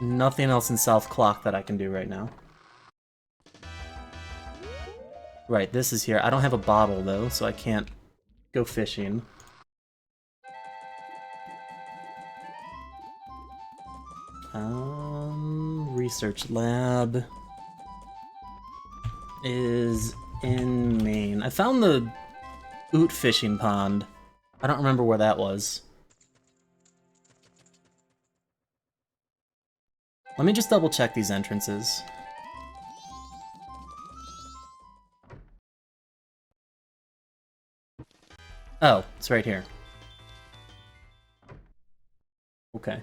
nothing else in South Clock that I can do right now. Right, this is here. I don't have a bottle, though, so I can't go fishing. Research lab is in Maine. I found the Oot fishing pond. I don't remember where that was. Let me just double check these entrances. Oh, it's right here. Okay.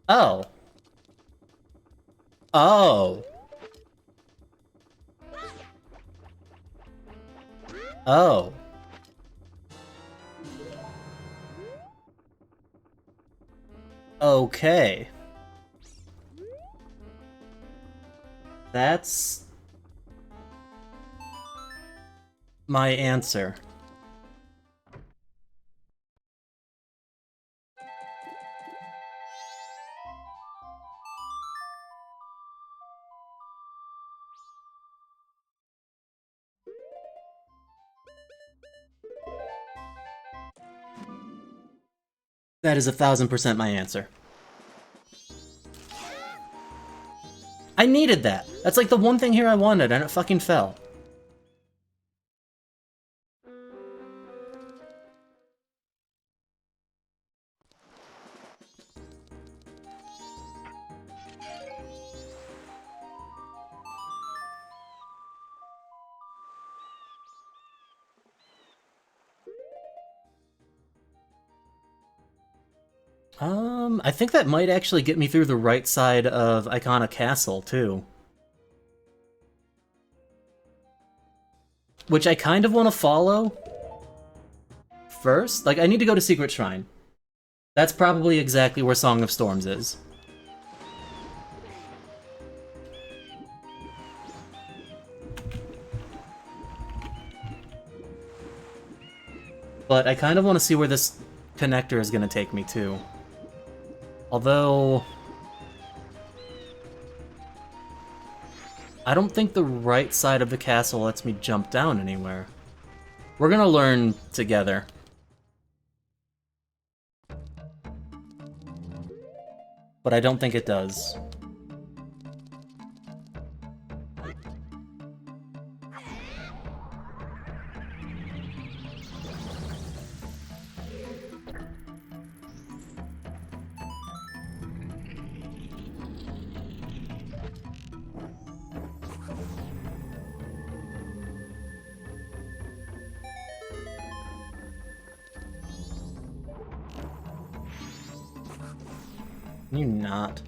Oh. Oh. Oh. Okay. That's my answer. That is 1000% my answer. I needed that. That's like the one thing here I wanted, and it fucking fell. I think that might actually get me through the right side of Icona Castle, too. Which I kind of want to follow first. Like, I need to go to Secret Shrine. That's probably exactly where Song of Storms is. But I kind of want to see where this connector is going to take me to. Although I don't think the right side of the castle lets me jump down anywhere. We're gonna learn together. But I don't think it does. Can you not?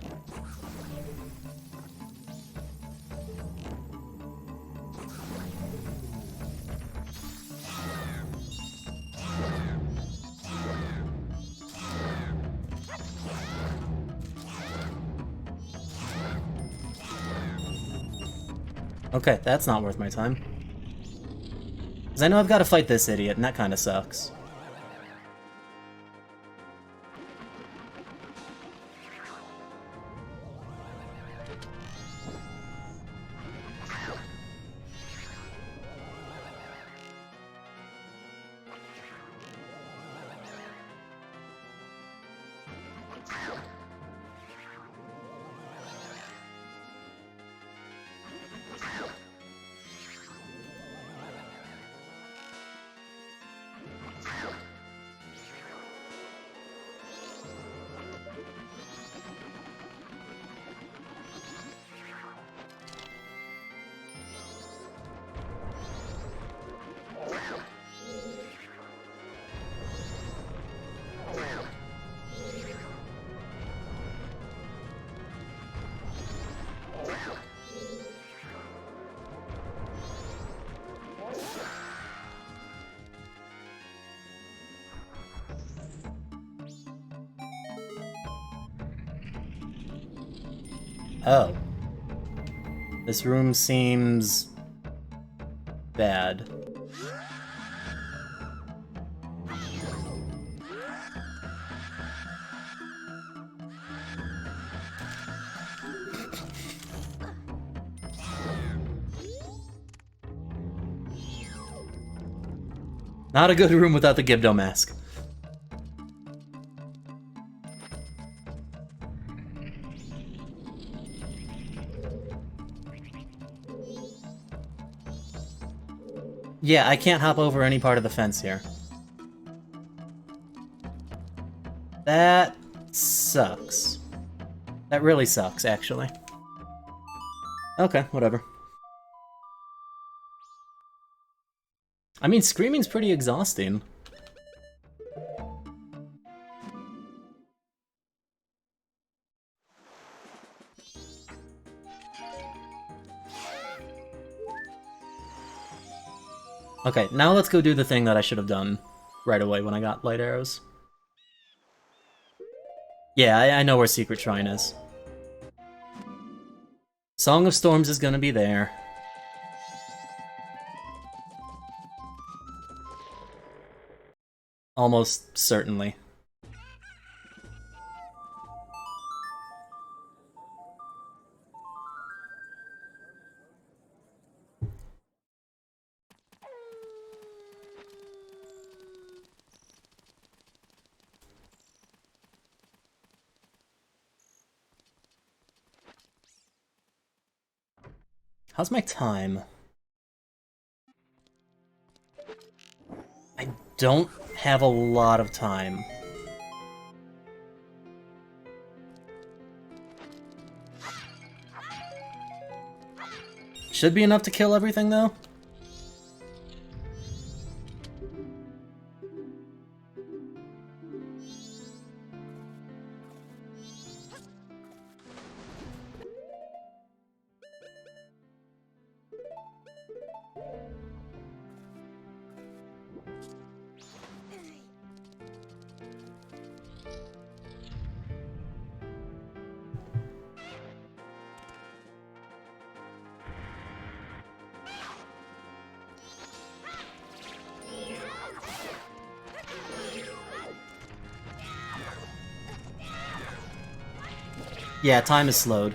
Okay, that's not worth my time. Because I know I've got to fight this idiot, and that kind of sucks. Oh. This room seems... bad. Not a good room without the Gibdo mask. Yeah, I can't hop over any part of the fence here. That sucks. That really sucks, actually. Okay, whatever. I mean, screaming's pretty exhausting. Okay, now let's go do the thing that I should have done right away when I got light arrows. Yeah, I know where Secret Shrine is. Song of Storms is gonna be there. Almost certainly. How's my time? I don't have a lot of time. Should be enough to kill everything, though. Yeah, time is slowed.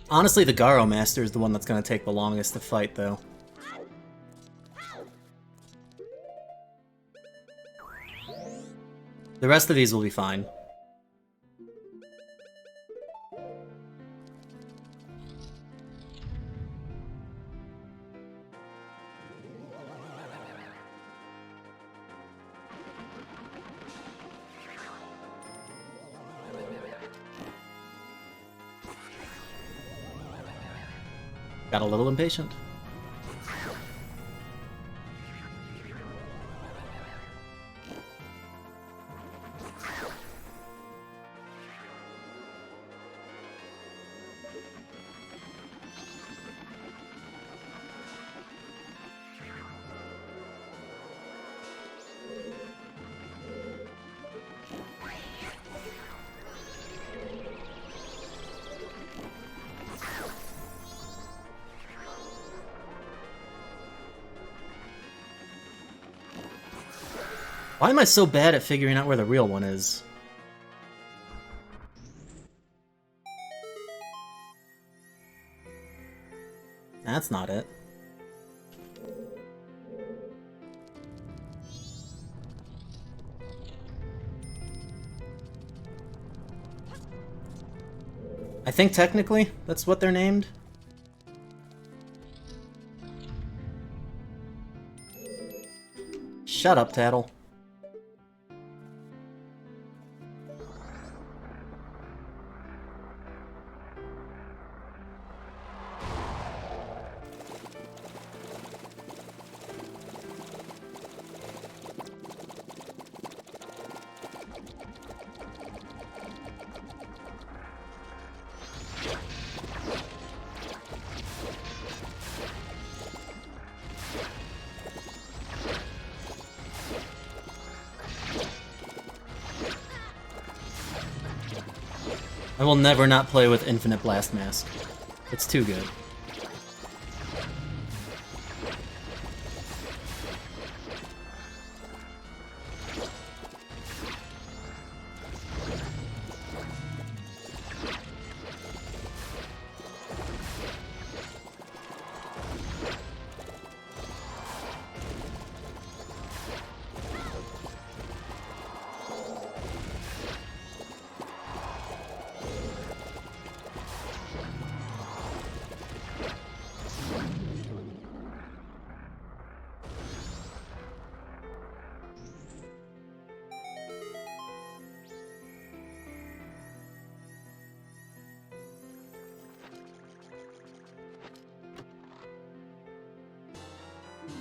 Honestly, the Garo Master is the one that's going to take the longest to fight, though. The rest of these will be fine. Got a little impatient. Why am I so bad at figuring out where the real one is? That's not it. I think technically that's what they're named. Shut up, Tattle. I will never not play with Infinite Blast Mask. It's too good.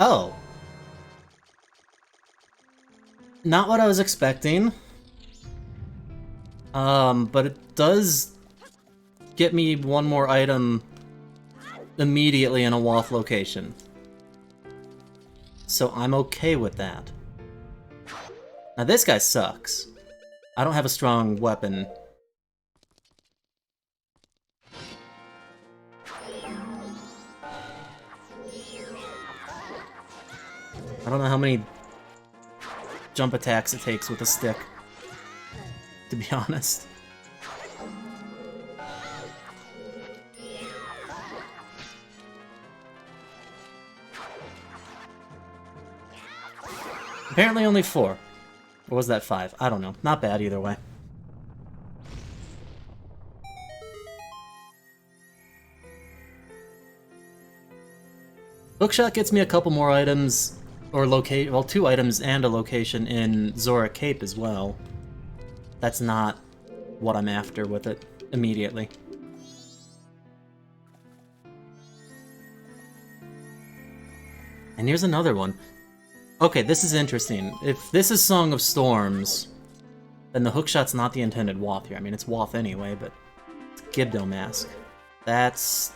Oh. Not what I was expecting. But it does get me one more item immediately in a WAF location. So I'm okay with that. Now this guy sucks. I don't have a strong weapon. I don't know how many jump attacks it takes with a stick, to be honest. Apparently only 4. Or was that 5? I don't know. Not bad either way. Hookshot gets me a couple more items, or well, 2 items and a location in Zora Cape as well. That's not what I'm after with it immediately. And here's another one. Okay, this is interesting. If this is Song of Storms, then the hookshot's not the intended WAF here. I mean, it's WAF anyway, but it's Gibdo Mask. That's...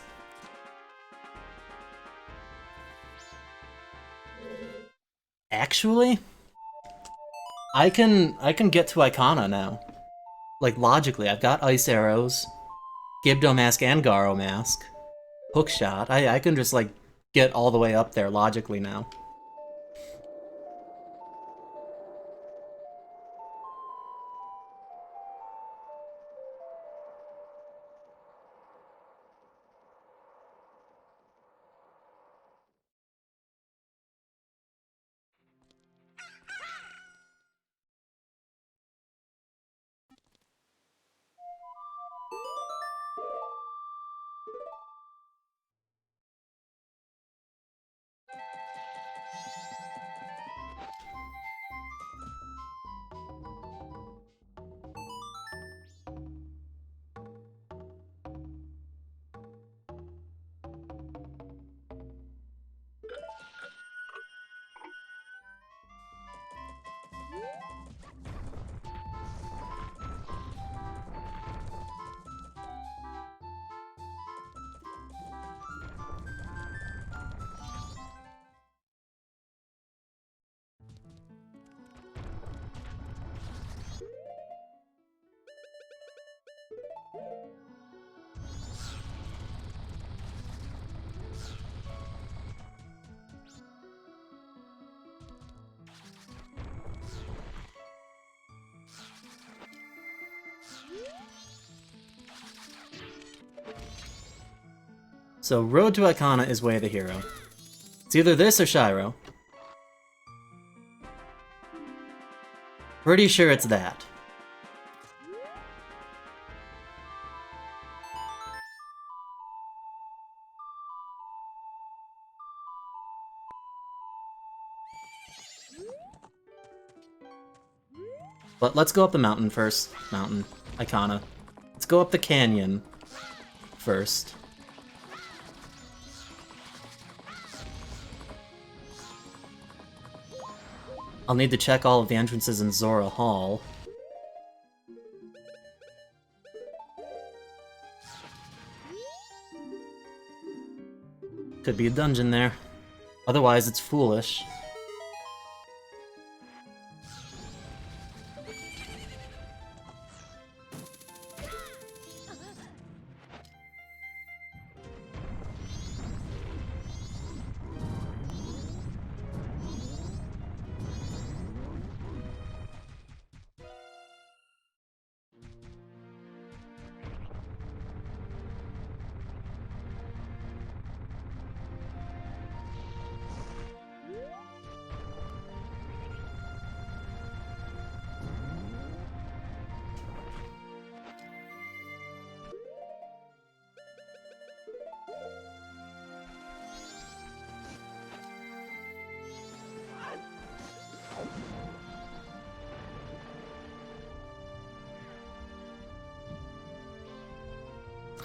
Actually, I can get to Icona now. Like, logically, I've got Ice Arrows, Gibdo Mask and Garo Mask, Hookshot. I can just, like, get all the way up there logically now. So, Road to Icona is Way of the Hero. It's either this or Shiro. Pretty sure it's that. But let's go up the mountain first. Mountain. Icona. Let's go up the canyon first. I'll need to check all of the entrances in Zora Hall. Could be a dungeon there. Otherwise, it's foolish.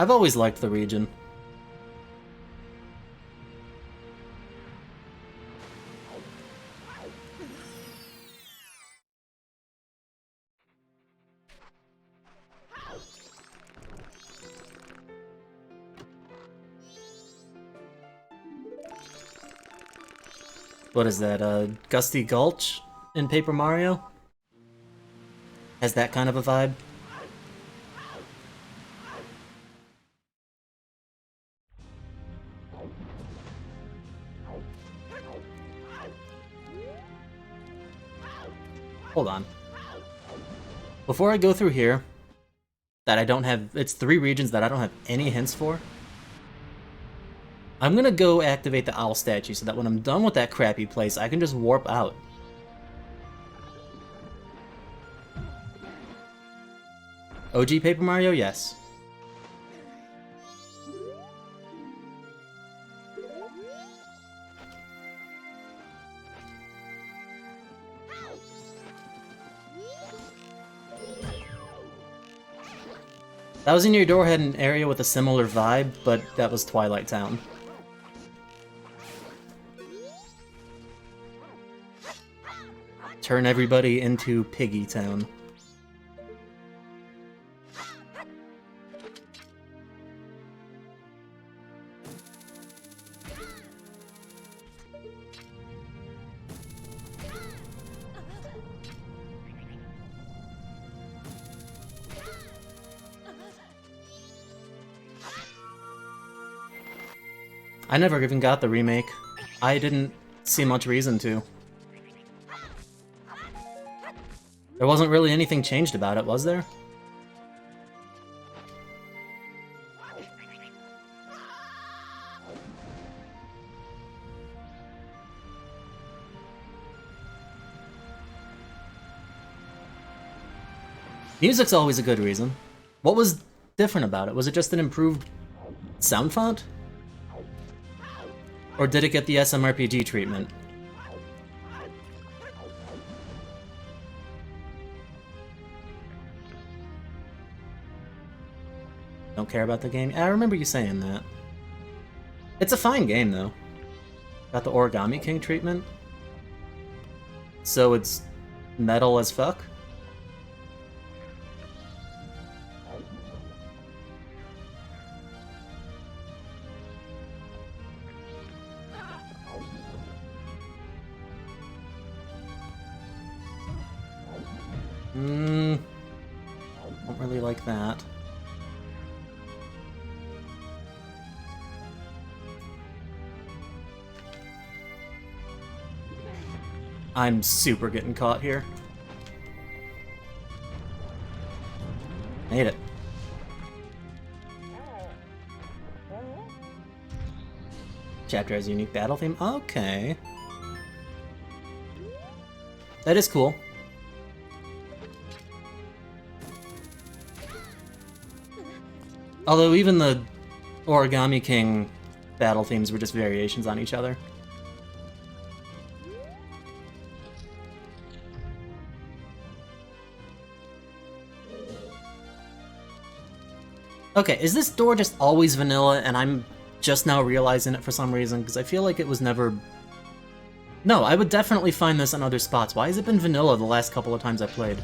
I've always liked the region. What is that, Gusty Gulch in Paper Mario? Has that kind of a vibe? Hold on. Before I go through here, that I don't have... It's 3 regions that I don't have any hints for. I'm gonna go activate the owl statue so that when I'm done with that crappy place, I can just warp out. OG Paper Mario, yes. Thousand Year Door had an area with a similar vibe, but that was Twilight Town. Turn everybody into Piggy Town. I never even got the remake. I didn't see much reason to. There wasn't really anything changed about it, was there? Music's always a good reason. What was different about it? Was it just an improved sound font? Or did it get the SMRPG treatment? Don't care about the game? I remember you saying that. It's a fine game, though. Got the Origami King treatment. So it's metal as fuck? Don't really like that. I'm super getting caught here. Made it. Chapter has a unique battle theme? Okay. That is cool. Although even the Origami King battle themes were just variations on each other. Okay, is this door just always vanilla and I'm just now realizing it for some reason? Because I feel like it was never... No, I would definitely find this in other spots. Why has it been vanilla the last couple of times I played?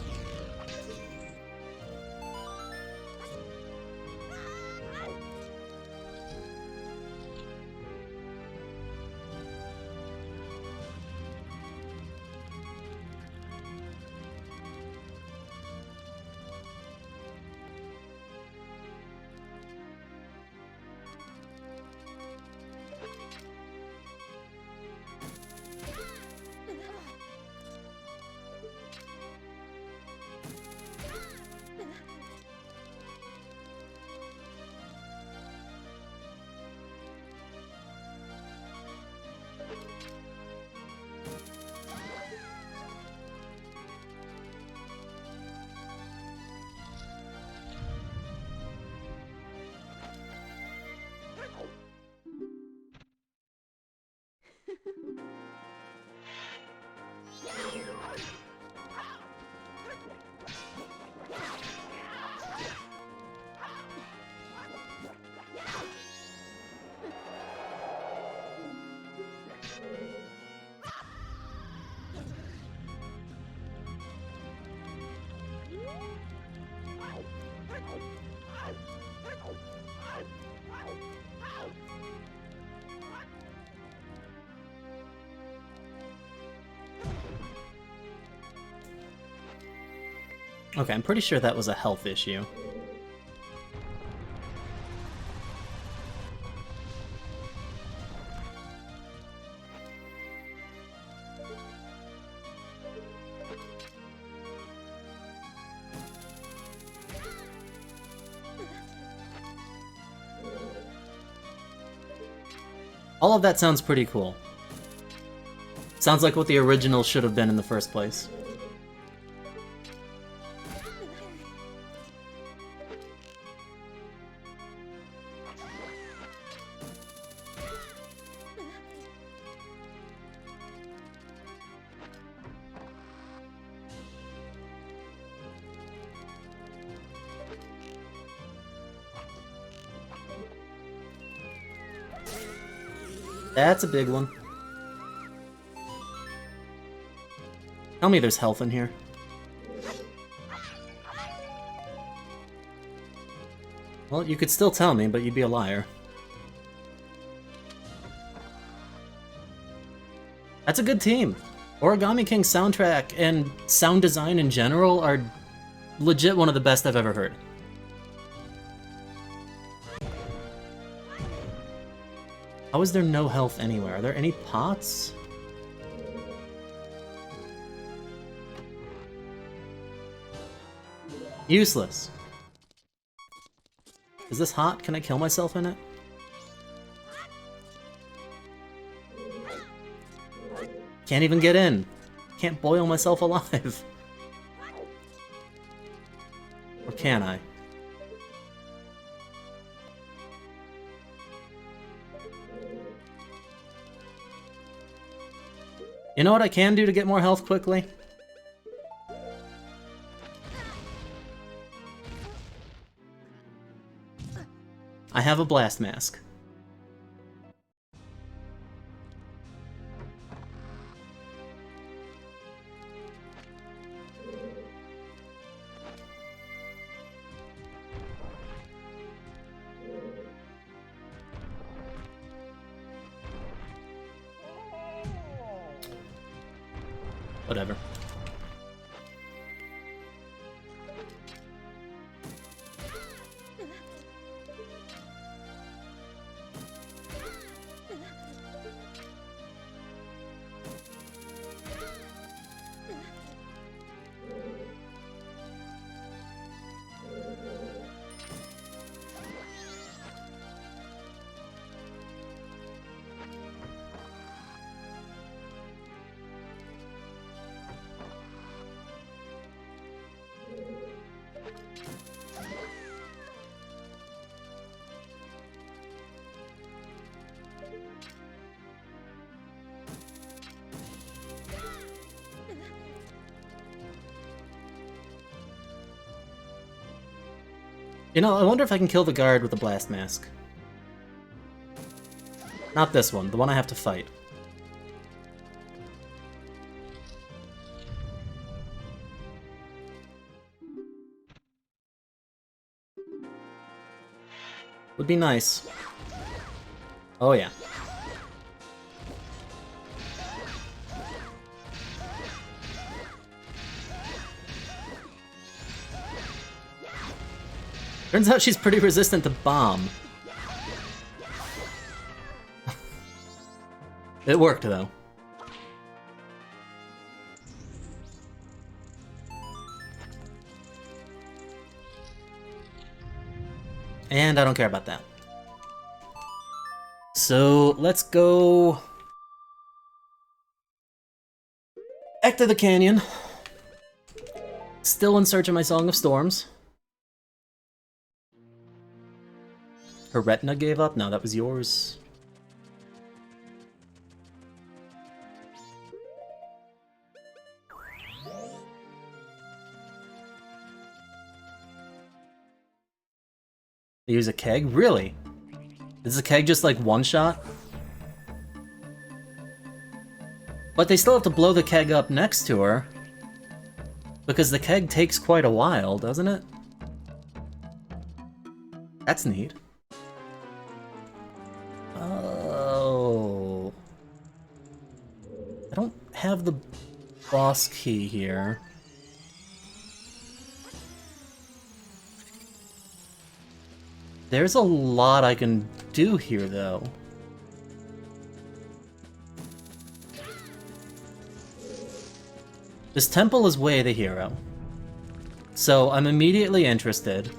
Okay, I'm pretty sure that was a health issue. All of that sounds pretty cool. Sounds like what the original should have been in the first place. That's a big one. Tell me there's health in here. Well, you could still tell me, but you'd be a liar. That's a good team. Origami King's soundtrack and sound design in general are legit one of the best I've ever heard. How is there no health anywhere? Are there any pots? Useless. Is this hot? Can I kill myself in it? Can't even get in. Can't boil myself alive. Or can I? You know what I can do to get more health quickly? I have a blast mask. Whatever. You know, I wonder if I can kill the guard with the blast mask. Not this one, the one I have to fight. Would be nice. Oh yeah. Turns out she's pretty resistant to bomb. It worked, though. And I don't care about that. So, let's go back to the canyon. Still in search of my Song of Storms. Her retina gave up? No, that was yours. They use a keg? Really? Is the keg just like one shot? But they still have to blow the keg up next to her. Because the keg takes quite a while, doesn't it? That's neat. Oh. I don't have the boss key here. There's a lot I can do here, though. This temple is way the hero. So I'm immediately interested.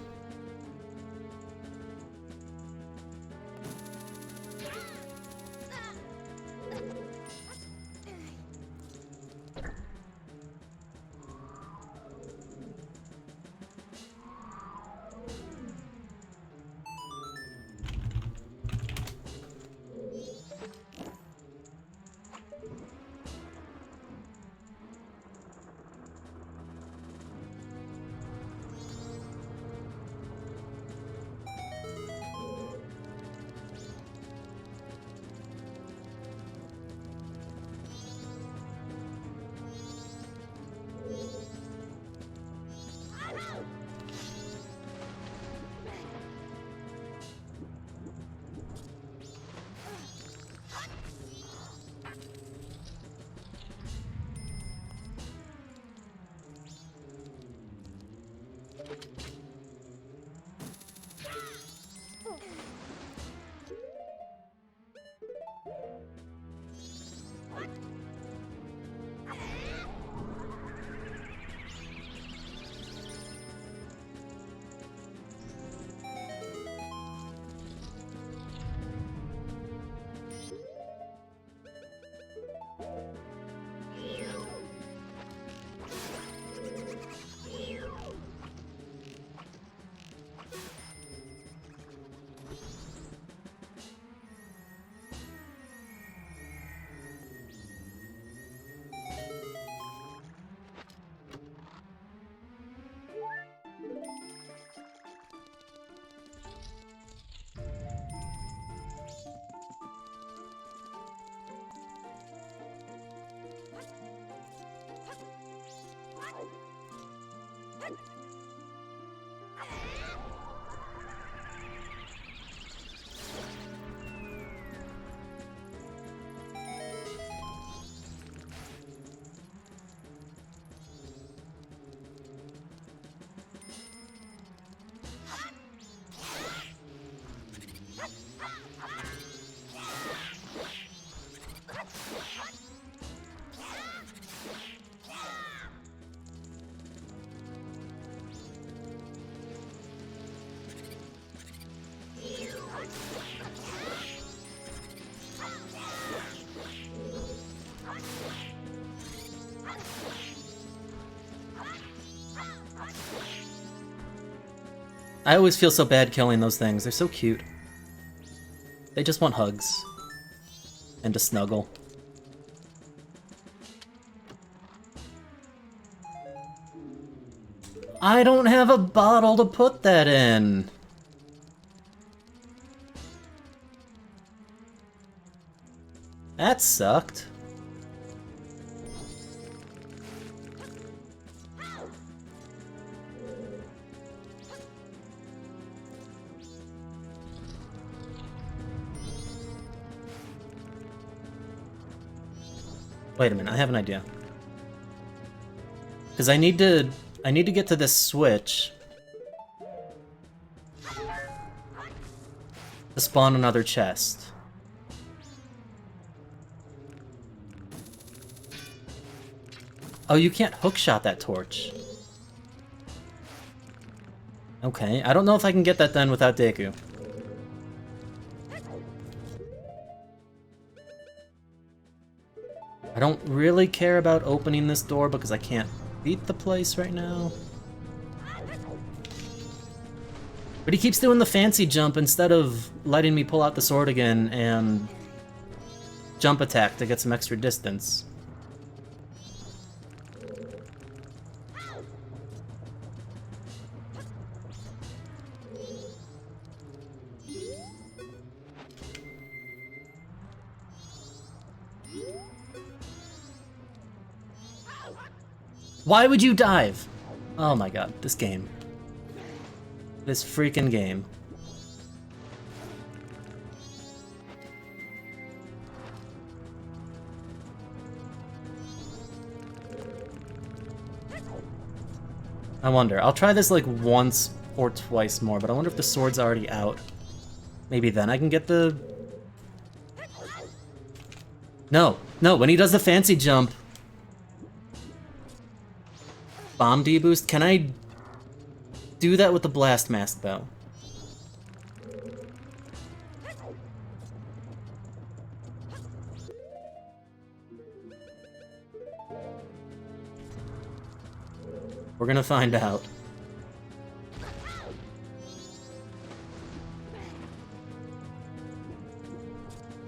I always feel so bad killing those things. They're so cute. They just want hugs. And to snuggle. I don't have a bottle to put that in. That sucked. Wait a minute, I have an idea. Because I need to get to this switch to spawn another chest. Oh, you can't hookshot that torch. Okay, I don't know if I can get that done without Deku. I don't really care about opening this door because I can't beat the place right now. But he keeps doing the fancy jump instead of letting me pull out the sword again and jump attack to get some extra distance. Why would you dive? Oh my god, this game. This freaking game. I wonder. I'll try this like once or twice more, but I wonder if the sword's already out. Maybe then I can get the... No, no, when he does the fancy jump... Bomb deboost, can I do that with the blast mask, though? We're gonna find out.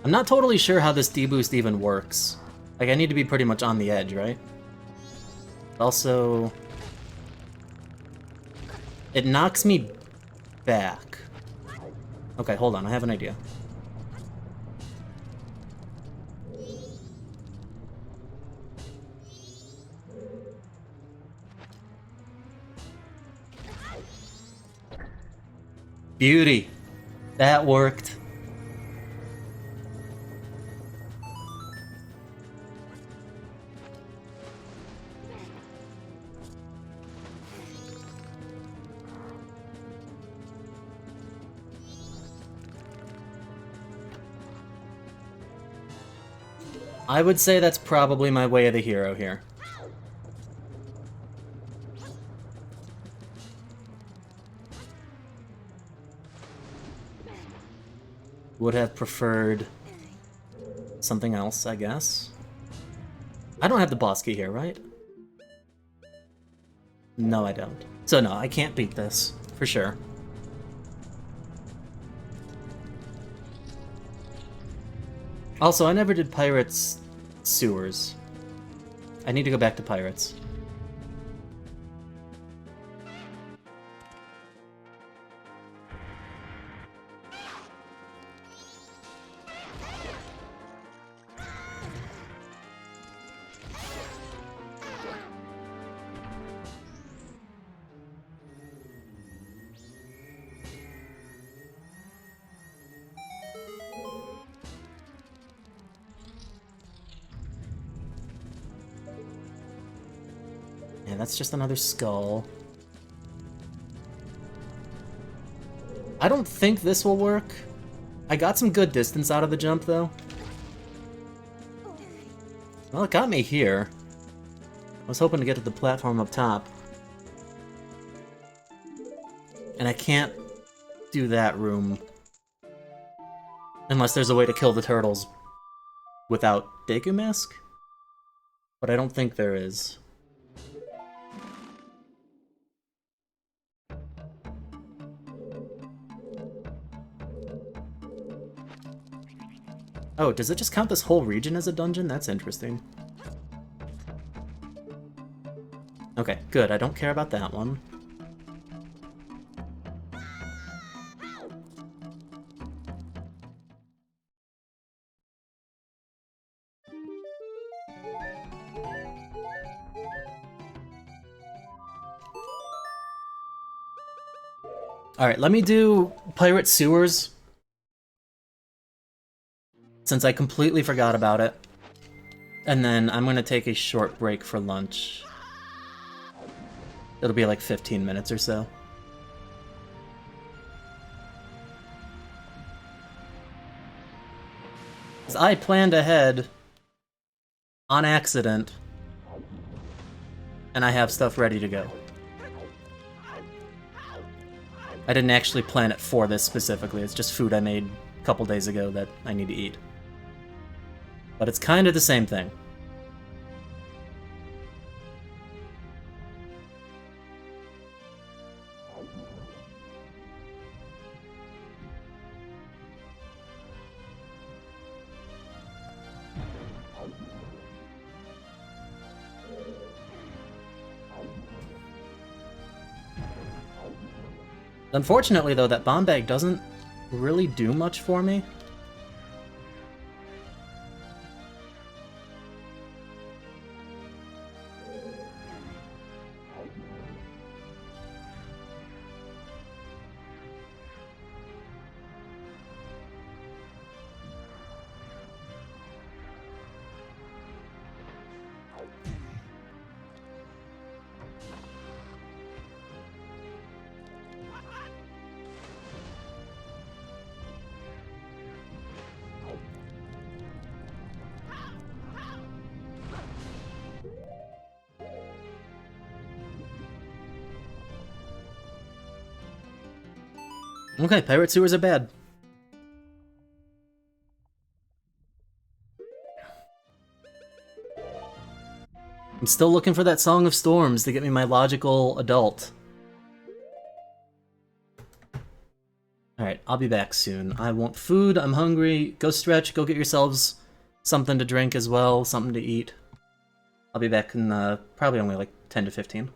I'm not totally sure how this deboost even works. Like, I need to be pretty much on the edge, right? Also... it knocks me back. Okay, hold on, I have an idea. Beauty. That worked. I would say that's probably my way of the hero here. Would have preferred something else, I guess. I don't have the boss key here, right? No, I don't. So no, I can't beat this, for sure. Also, I never did Pirates Sewers. I need to go back to Pirates. Yeah, that's just another skull. I don't think this will work. I got some good distance out of the jump, though. Well, it got me here. I was hoping to get to the platform up top. And I can't do that room. Unless there's a way to kill the turtles without Deku Mask? But I don't think there is. Oh, does it just count this whole region as a dungeon? That's interesting. Okay, good. I don't care about that one. Alright, let me do Pirate Sewers. Since I completely forgot about it. And then I'm gonna take a short break for lunch. It'll be like 15 minutes or so. Because I planned ahead on accident. And I have stuff ready to go. I didn't actually plan it for this specifically, it's just food I made a couple days ago that I need to eat. But it's kind of the same thing. Unfortunately, though, that bomb bag doesn't really do much for me. Okay, pirate sewers are bad. I'm still looking for that Song of Storms to get me my logical adult. Alright, I'll be back soon. I want food, I'm hungry. Go stretch, go get yourselves something to drink as well, something to eat. I'll be back in probably only like 10 to 15.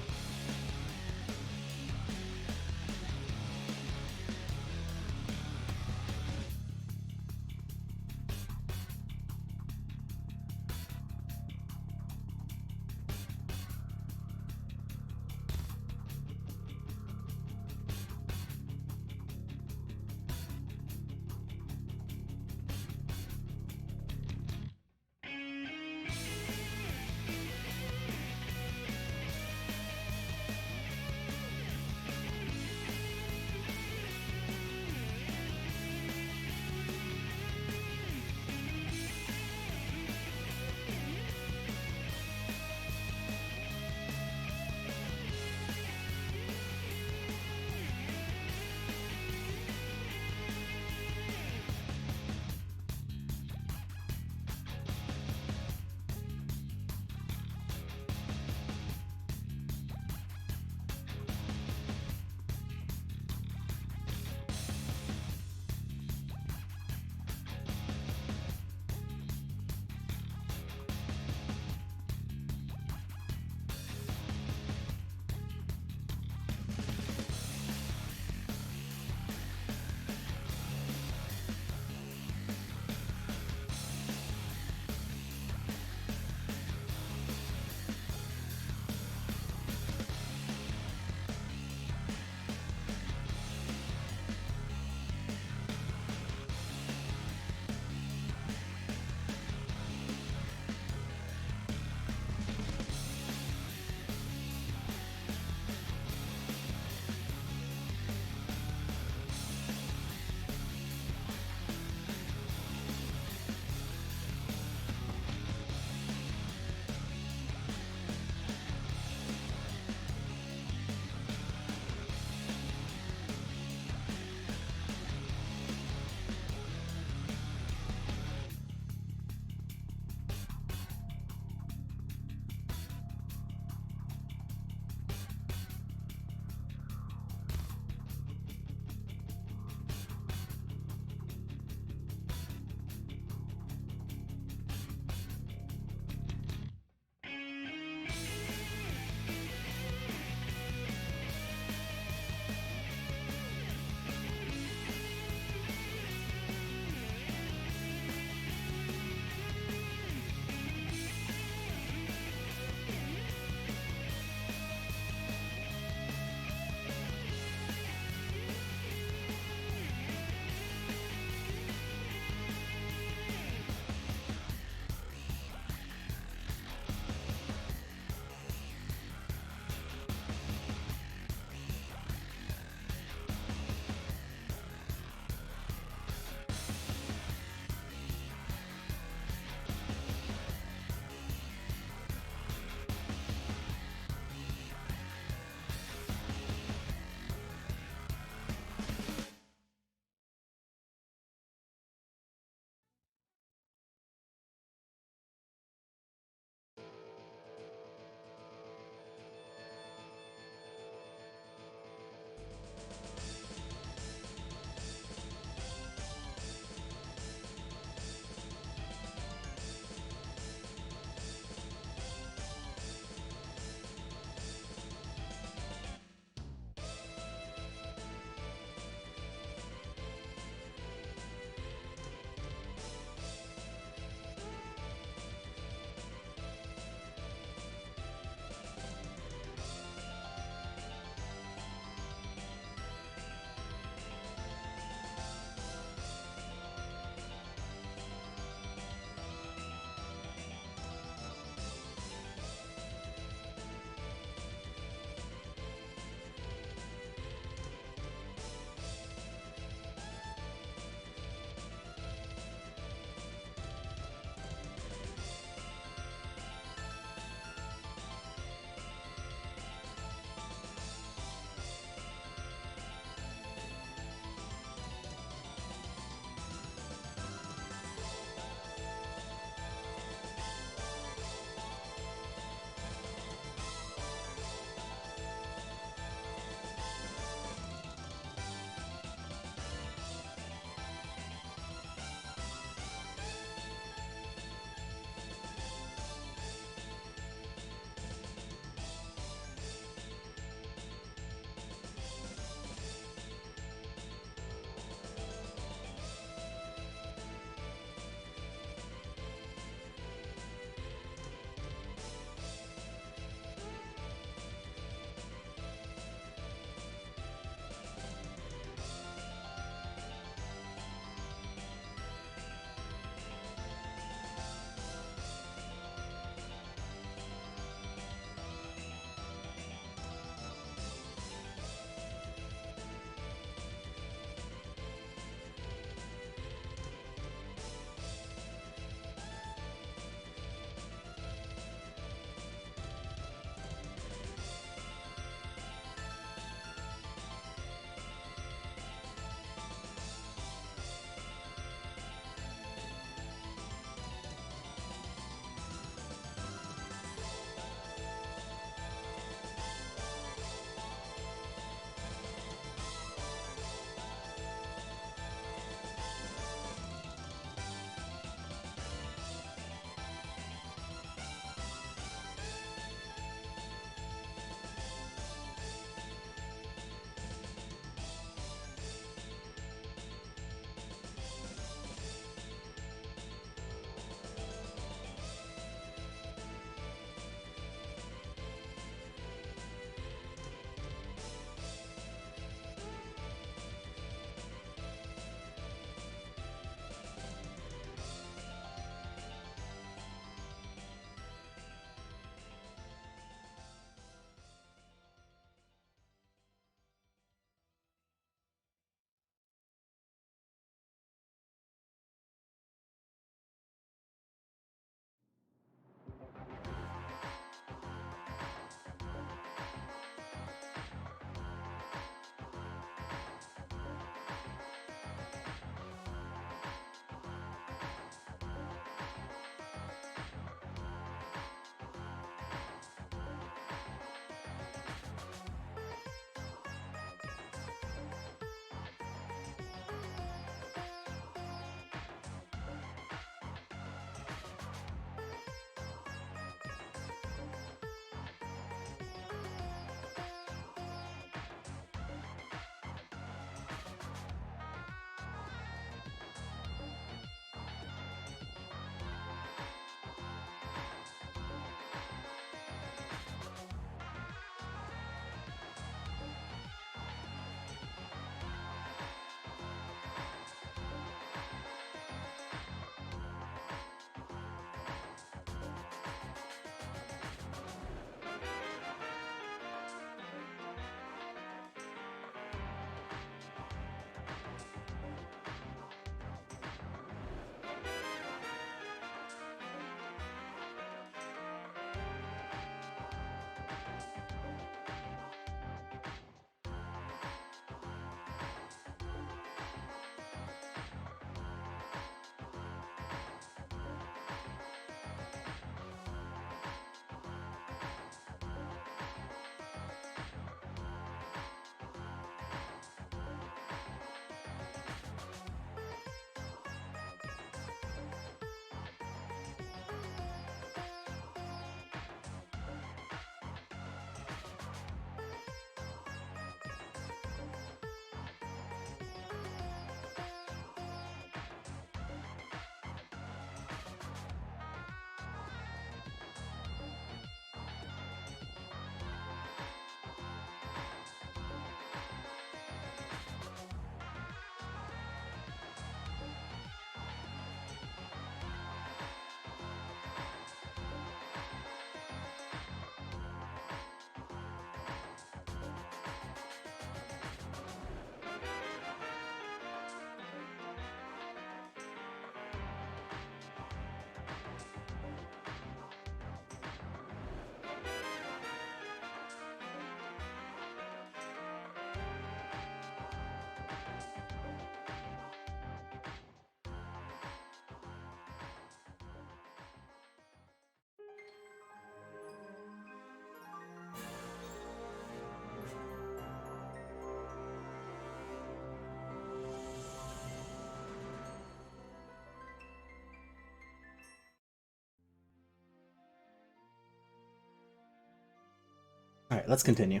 Alright, let's continue.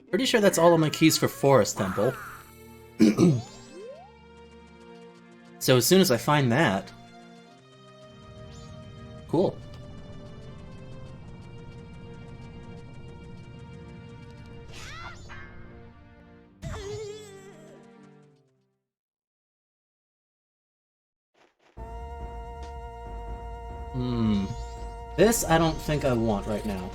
Pretty sure that's all of my keys for Forest Temple. So as soon as I find that... Cool. This I don't think I want right now.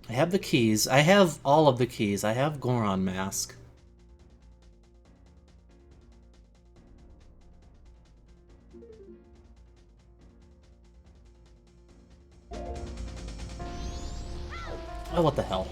I have the keys. I have all of the keys. I have Goron Mask. Oh, what the hell.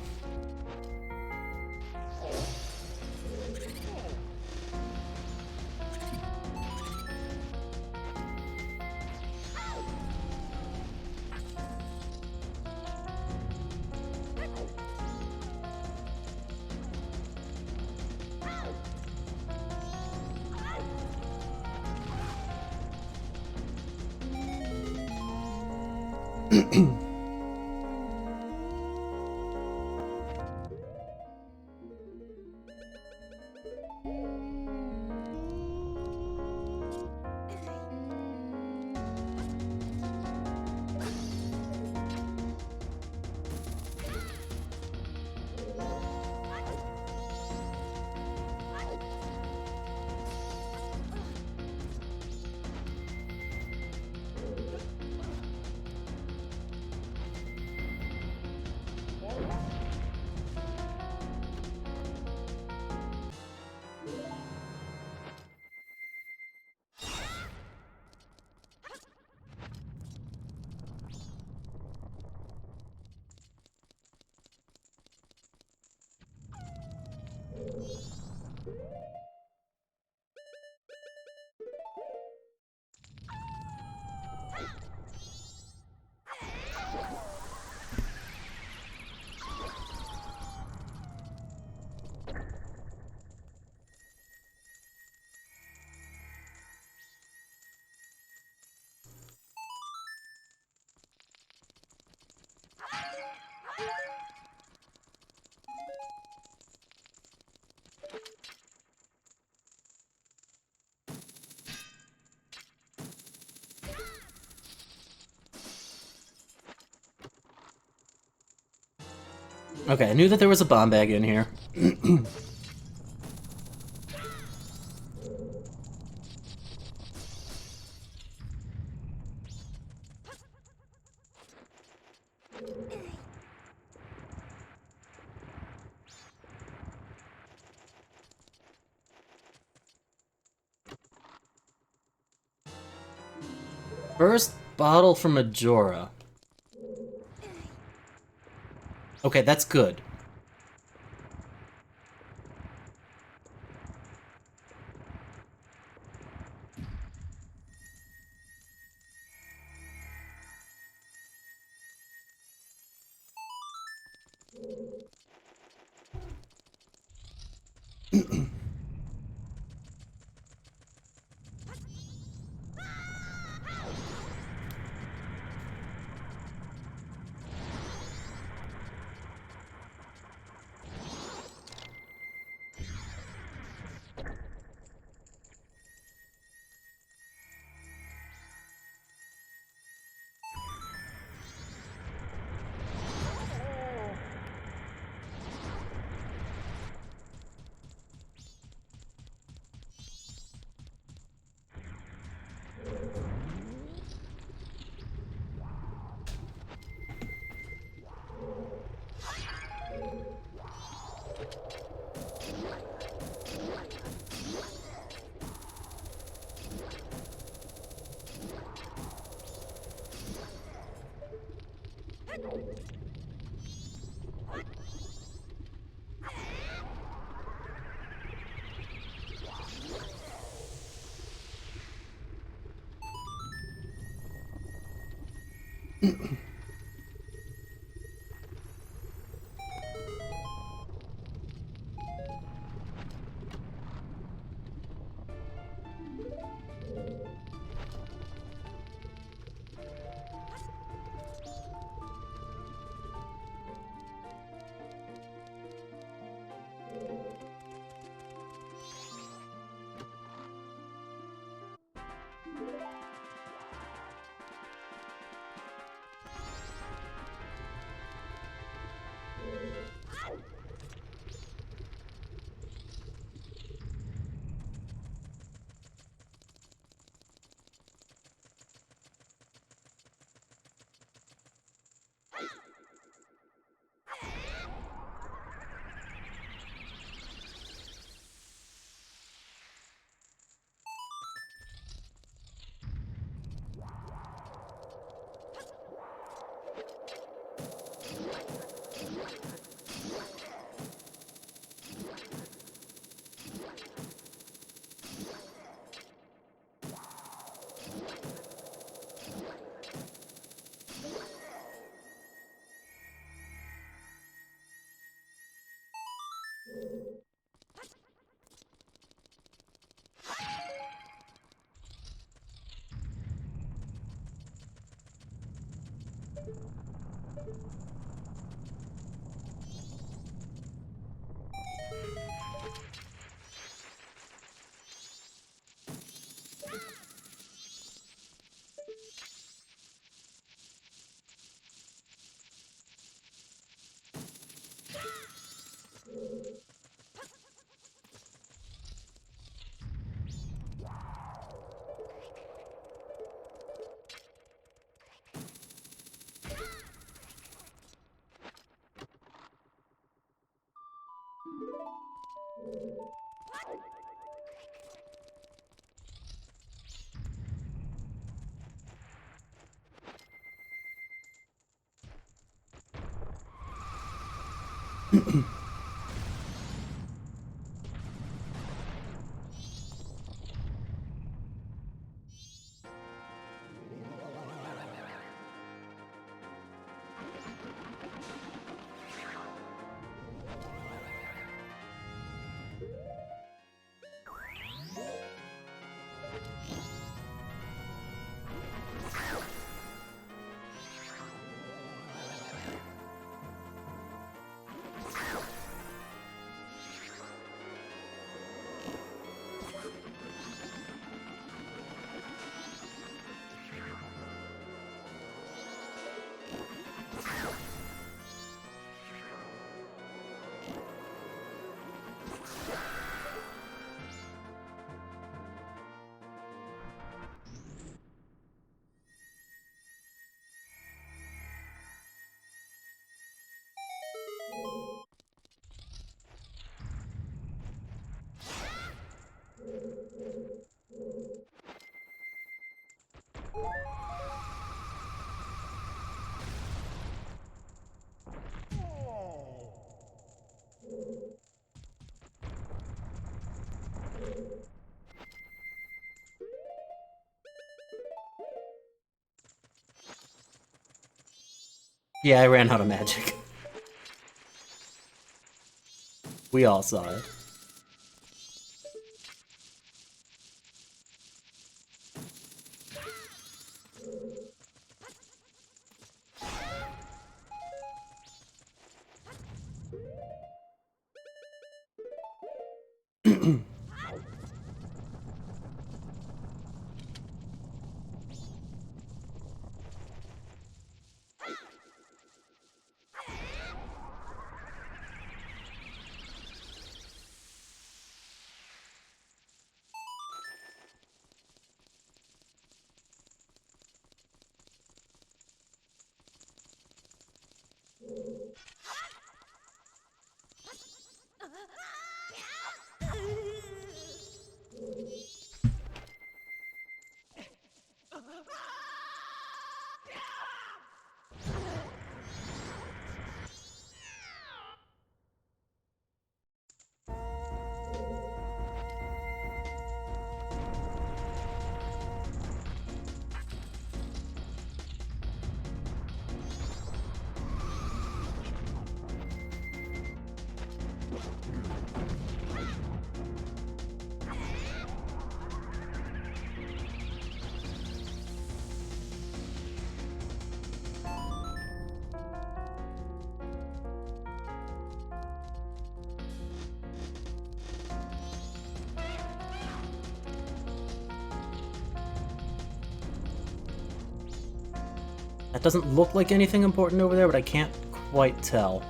Okay, I knew that there was a bomb bag in here. First bottle from Majora. Okay, that's good. Yeah, I ran out of magic. We all saw it. That doesn't look like anything important over there, but I can't quite tell.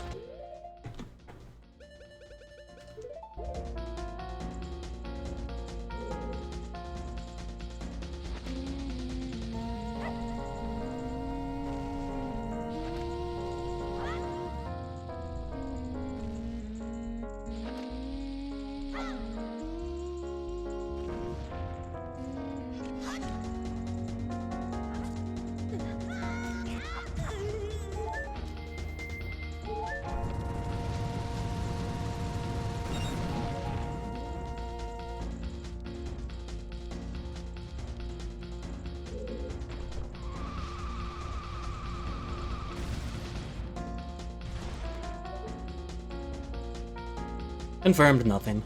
Confirmed nothing.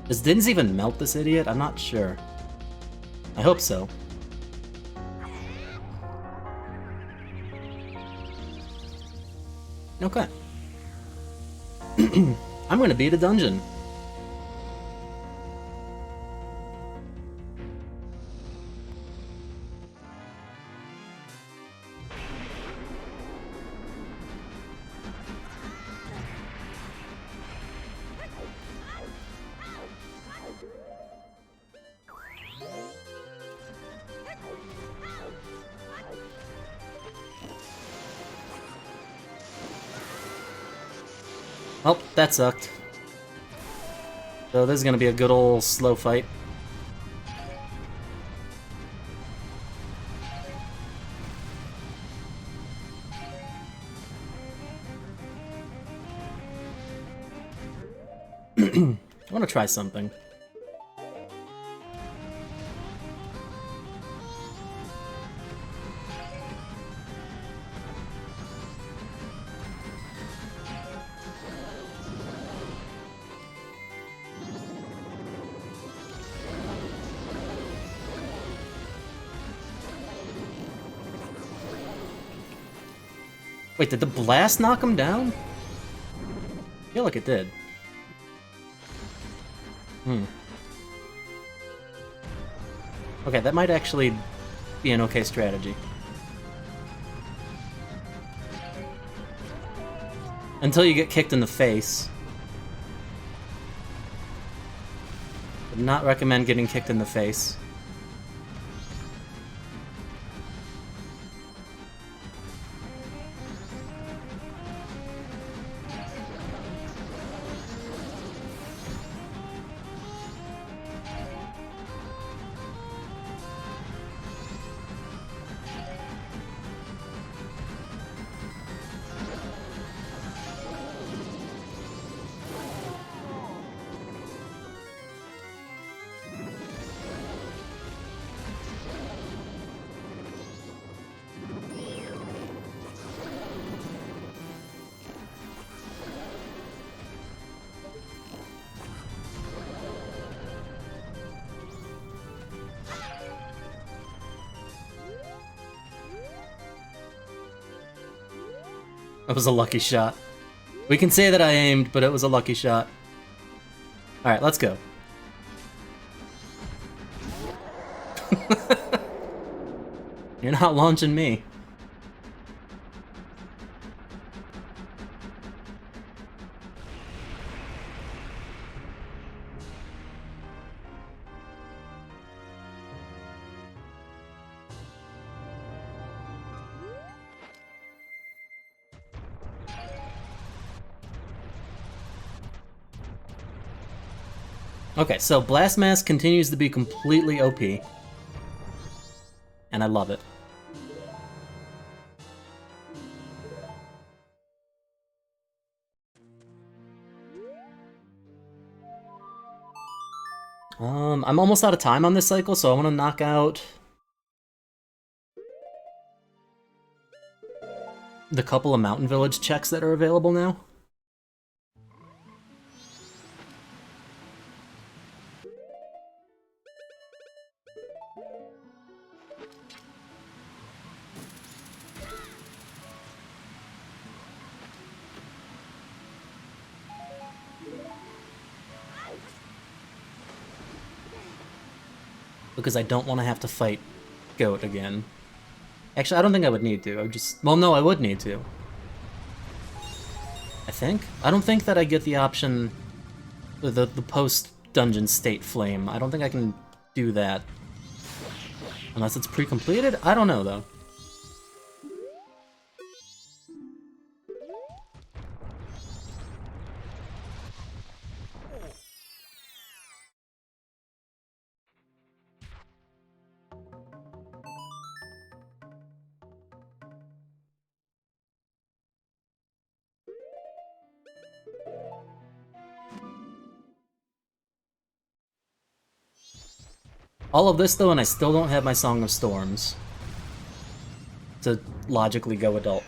Does Dins even melt this idiot? I'm not sure. I hope so. Okay. I'm gonna beat a dungeon. Oh, that sucked. So this is gonna be a good old slow fight. I want to try something. Wait, did the blast knock him down? I feel like it did. Okay, that might actually be an okay strategy. Until you get kicked in the face. Would not recommend getting kicked in the face. That was a lucky shot. We can say that I aimed, but it was a lucky shot. Alright, let's go. You're not launching me. Okay, so Blast Mask continues to be completely OP. And I love it. I'm almost out of time on this cycle, so I want to knock out the couple of Mountain Village checks that are available now. Because I don't want to have to fight Goat again. Actually, I don't think I would need to. I would just... Well, no, I would need to. I think? I don't think that I get the option... The post-dungeon state flame. I don't think I can do that. Unless it's pre-completed? I don't know, though. All of this, though, and I still don't have my Song of Storms to logically go adult.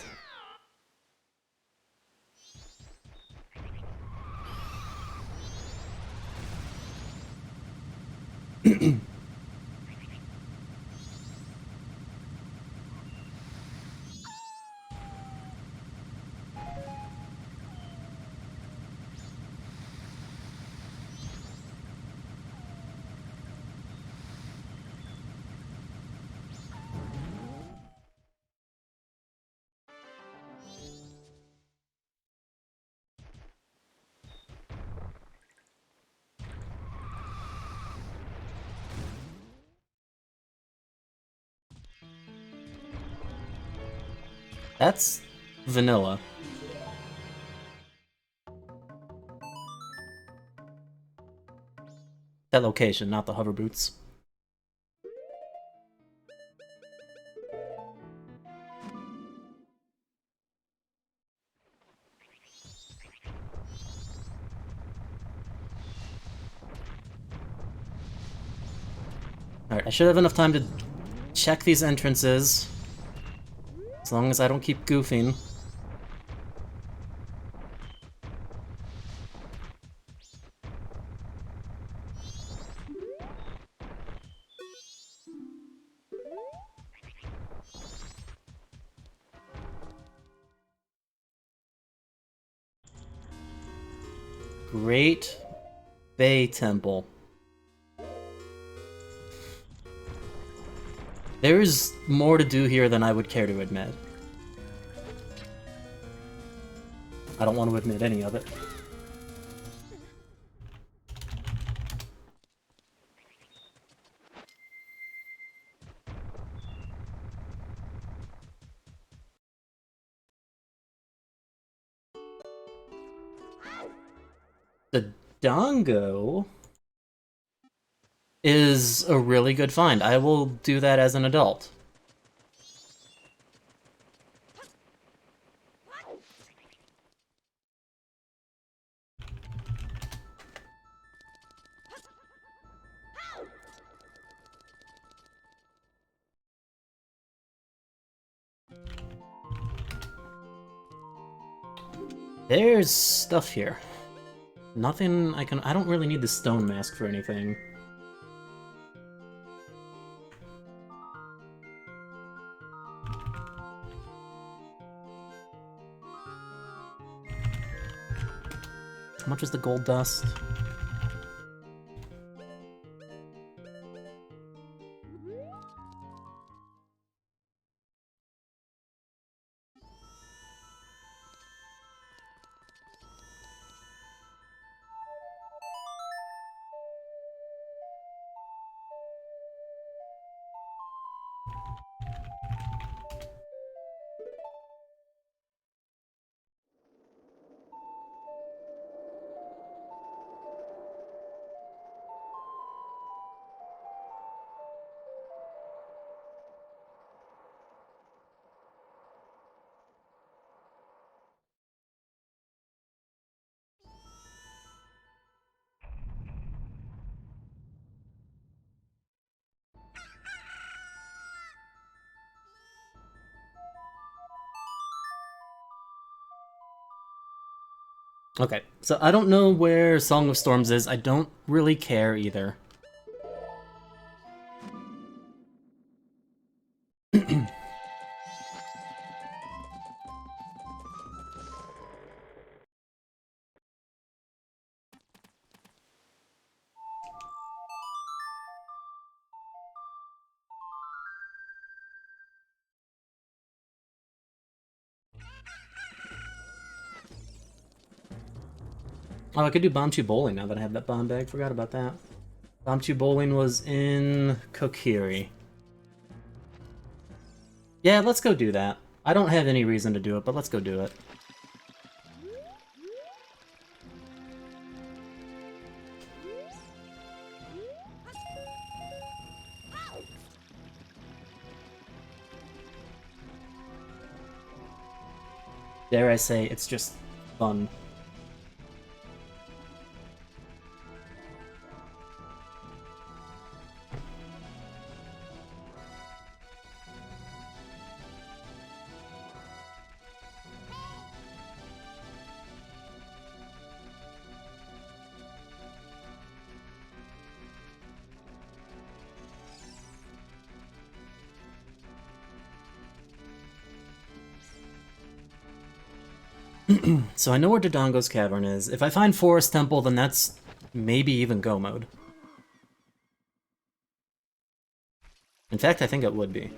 That's vanilla. That location, not the hover boots. Alright, I should have enough time to check these entrances. As long as I don't keep goofing. Great Bay Temple. There's more to do here than I would care to admit. I don't want to admit any of it. The Dongo is a really good find. I will do that as an adult. There's stuff here. Nothing I can... I don't really need the stone mask for anything. How much is the gold dust? Okay, so I don't know where Song of Storms is. I don't really care either. Oh, I could do Bombchu Bowling now that I have that bomb bag. Forgot about that. Bombchu Bowling was in Kokiri. Yeah, let's go do that. I don't have any reason to do it, but let's go do it. Dare I say, it's just fun. So I know where Dodongo's Cavern is. If I find Forest Temple, then that's maybe even Go mode. In fact, I think it would be.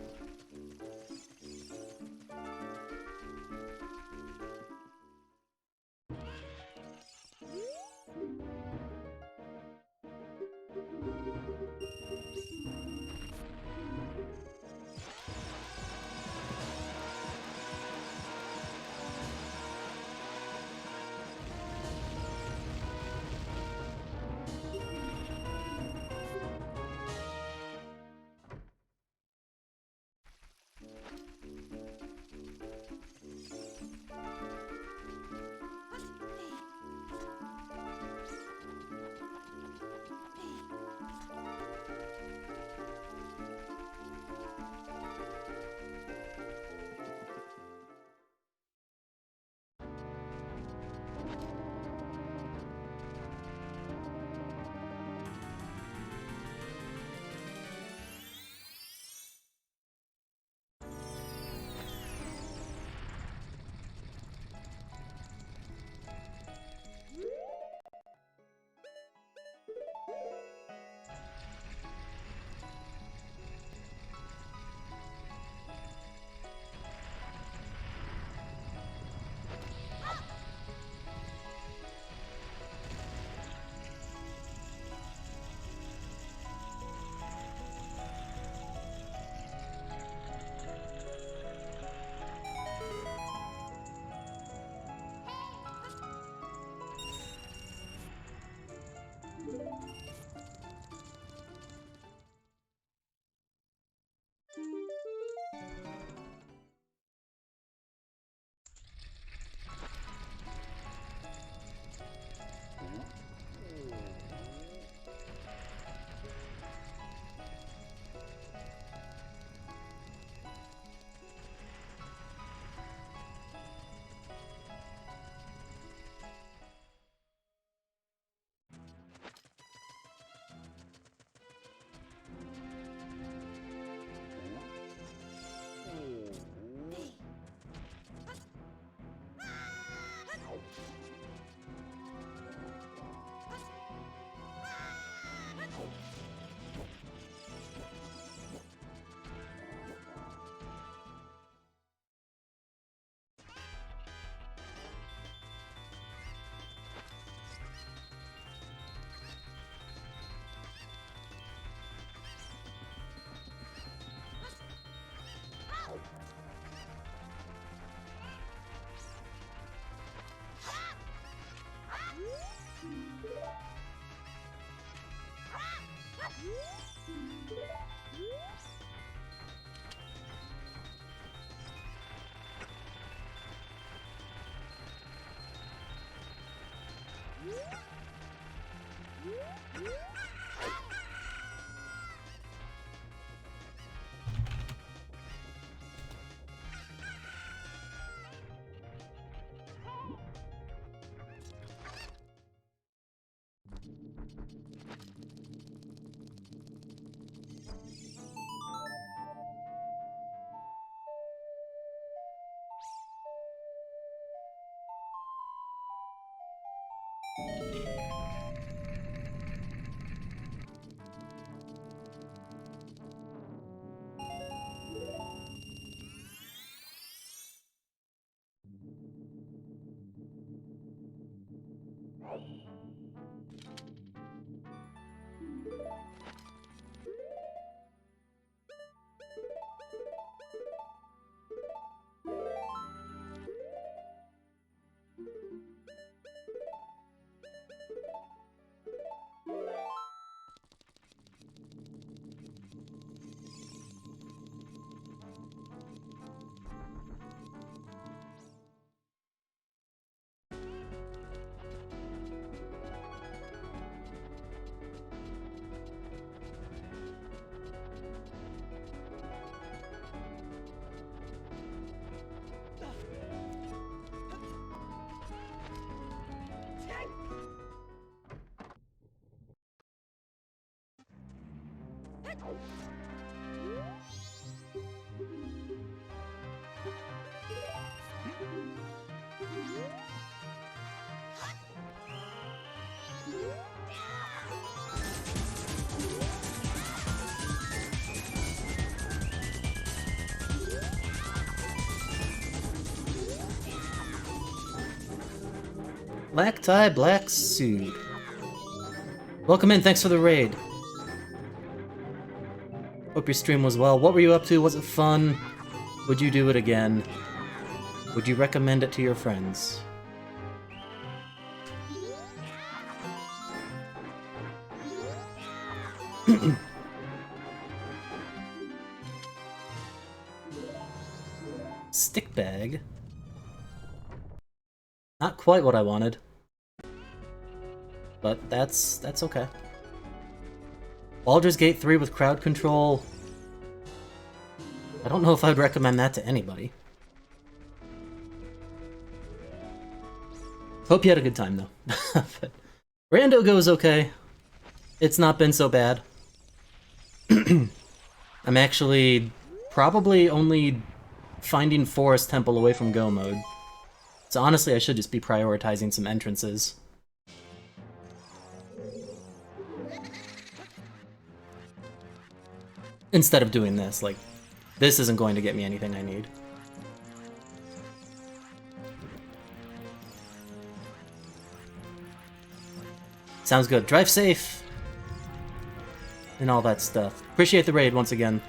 Black tie, black suit. Welcome in, thanks for the raid. Hope your stream was well. What were you up to? Was it fun? Would you do it again? Would you recommend it to your friends? Stick bag? Not quite what I wanted. But that's okay. Baldur's Gate 3 with crowd control. I don't know if I'd recommend that to anybody. Hope you had a good time, though. But Rando goes okay. It's not been so bad. I'm actually probably only finding Forest Temple away from Go mode. So honestly, I should just be prioritizing some entrances. Instead of doing this, like, this isn't going to get me anything I need. Sounds good. Drive safe! And all that stuff. Appreciate the raid once again.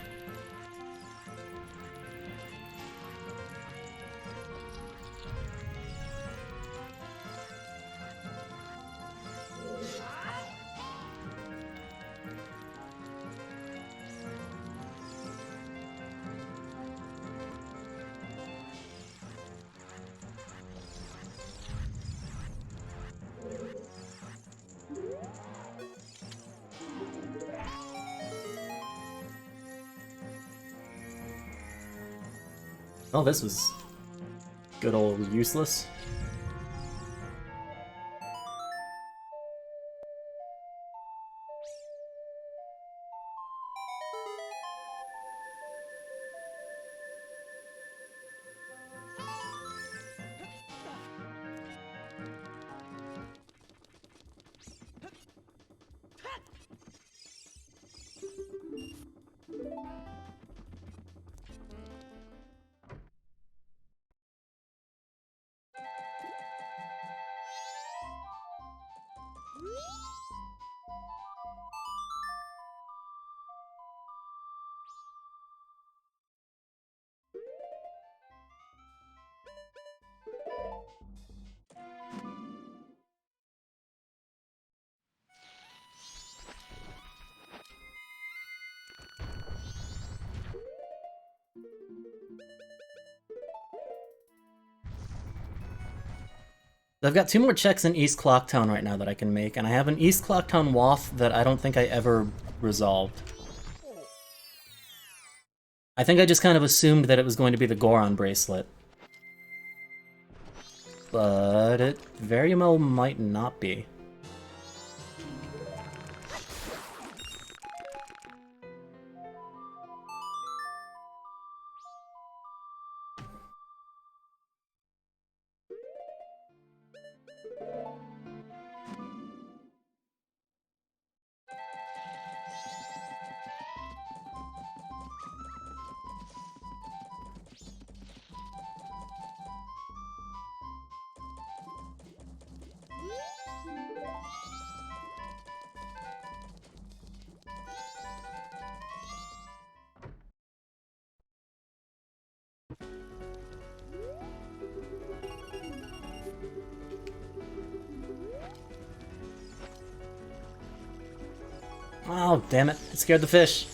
Oh, this was good old useless. I've got 2 more checks in East Clocktown right now that I can make, and I have an East Clocktown waff that I don't think I ever resolved. I think I just kind of assumed that it was going to be the Goron bracelet. But it very well might not be. Oh, damn it. It scared the fish.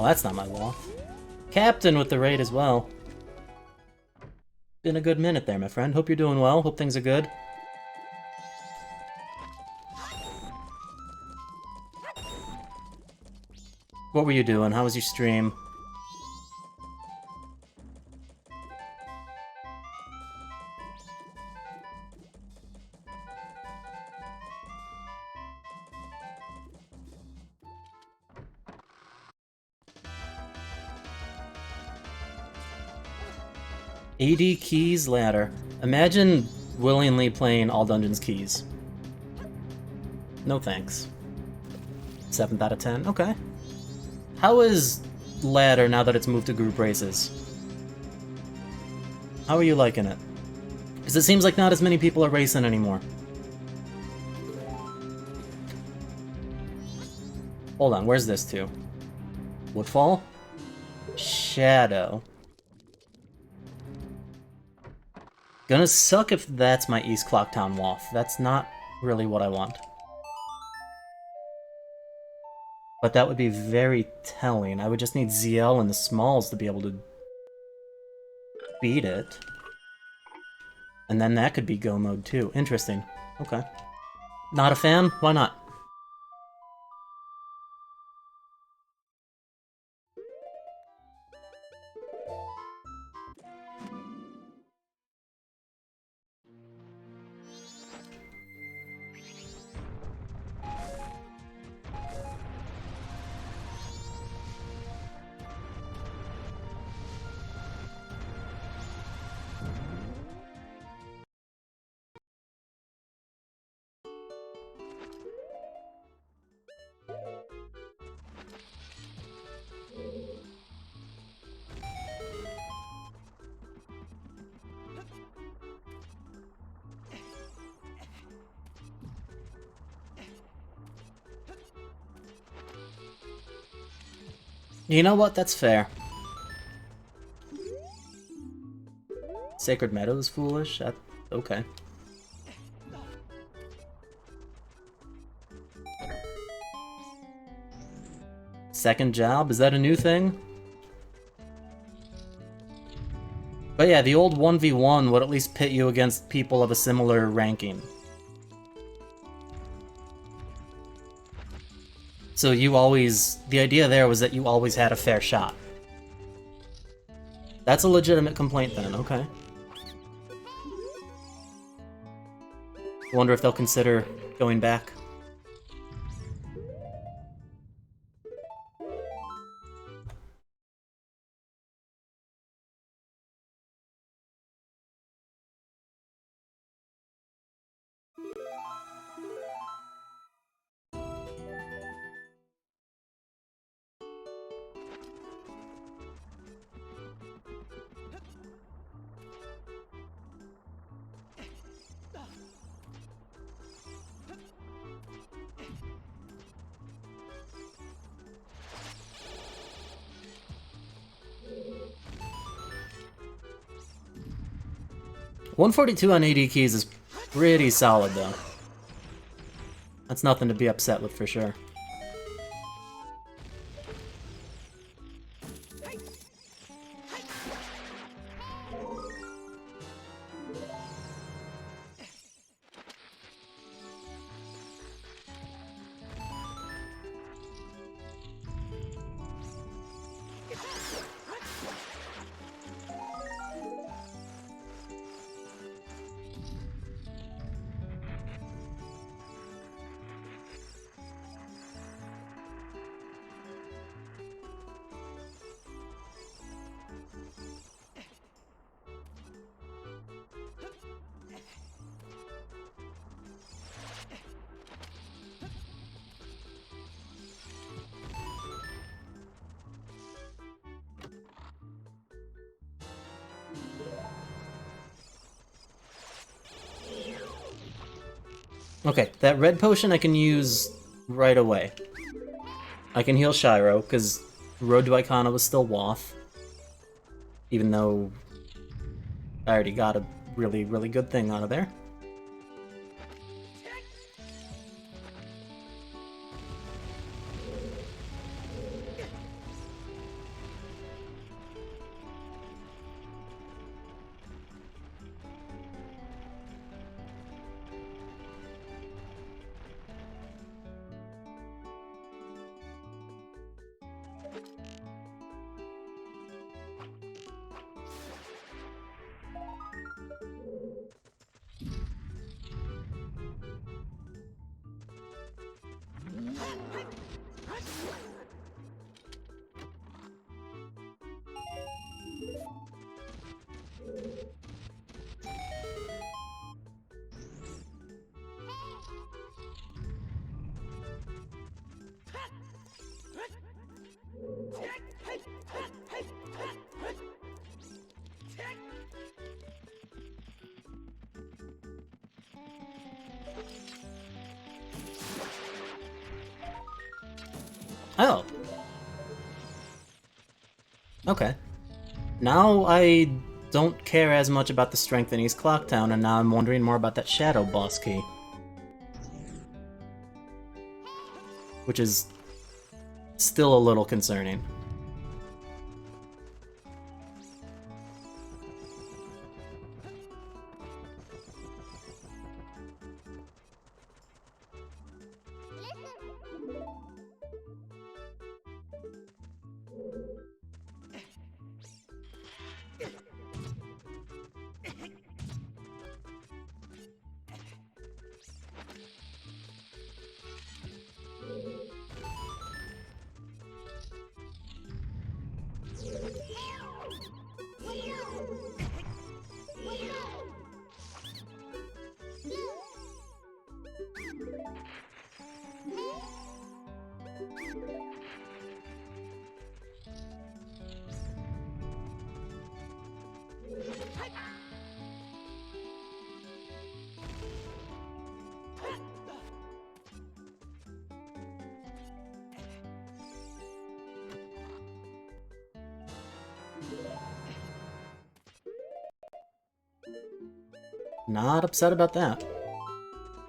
Well, that's not my wall. Captain with the raid as well. Been a good minute there, my friend. Hope you're doing well. Hope things are good. What were you doing? How was your stream? AD keys ladder. Imagine willingly playing all dungeons keys. No thanks. 7th out of 10. Okay. How is ladder now that it's moved to group races? How are you liking it? Because it seems like not as many people are racing anymore. Hold on, where's this to? Woodfall? Shadow. Gonna suck if that's my East Clocktown Waff. That's not really what I want. But that would be very telling. I would just need ZL and the Smalls to be able to beat it. And then that could be Go mode too. Interesting. Okay. Not a fan? Why not? You know what? That's fair. Sacred Meadow is foolish? That, okay. Second job? Is that a new thing? But yeah, the old 1v1 would at least pit you against people of a similar ranking. So you always... The idea there was that you always had a fair shot. That's a legitimate complaint then, okay. Wonder if they'll consider going back. $142 on AD keys is pretty solid, though. That's nothing to be upset with, for sure. Okay, that red potion I can use right away. I can heal Shiro, because Road to Icona was still Waff. Even though I already got a really, really good thing out of there. Oh. Okay. Now I don't care as much about the strength in East Clocktown, and now I'm wondering more about that Shadow Boss key. Which is still a little concerning. Not upset about that.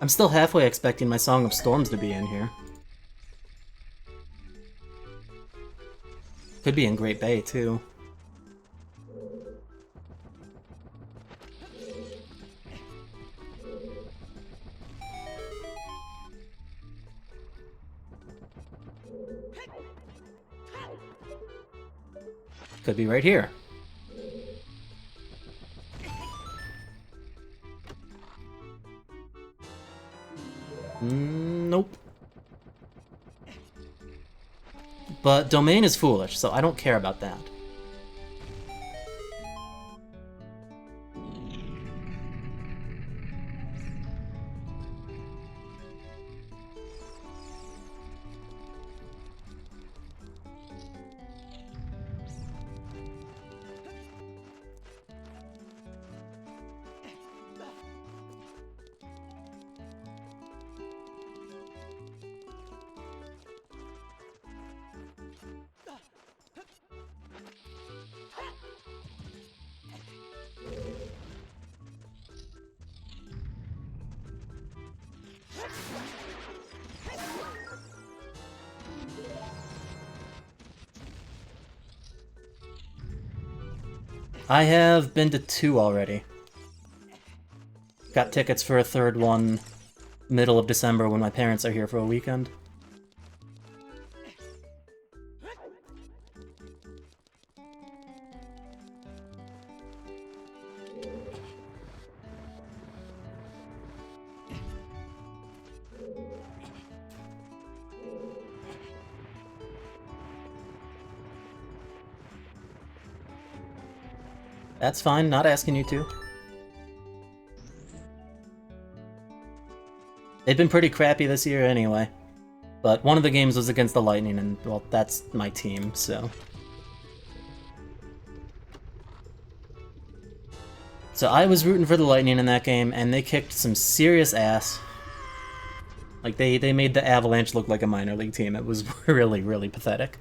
I'm still halfway expecting my Song of Storms to be in here. Could be in Great Bay, too. Could be right here. Nope. But Domain is foolish, so I don't care about that. I have been to 2 already. Got tickets for a third one middle of December when my parents are here for a weekend. That's fine, not asking you to. They've been pretty crappy this year anyway. But one of the games was against the Lightning, and, well, that's my team, so... So I was rooting for the Lightning in that game, and they kicked some serious ass. Like, they made the Avalanche look like a minor league team. It was really, really pathetic.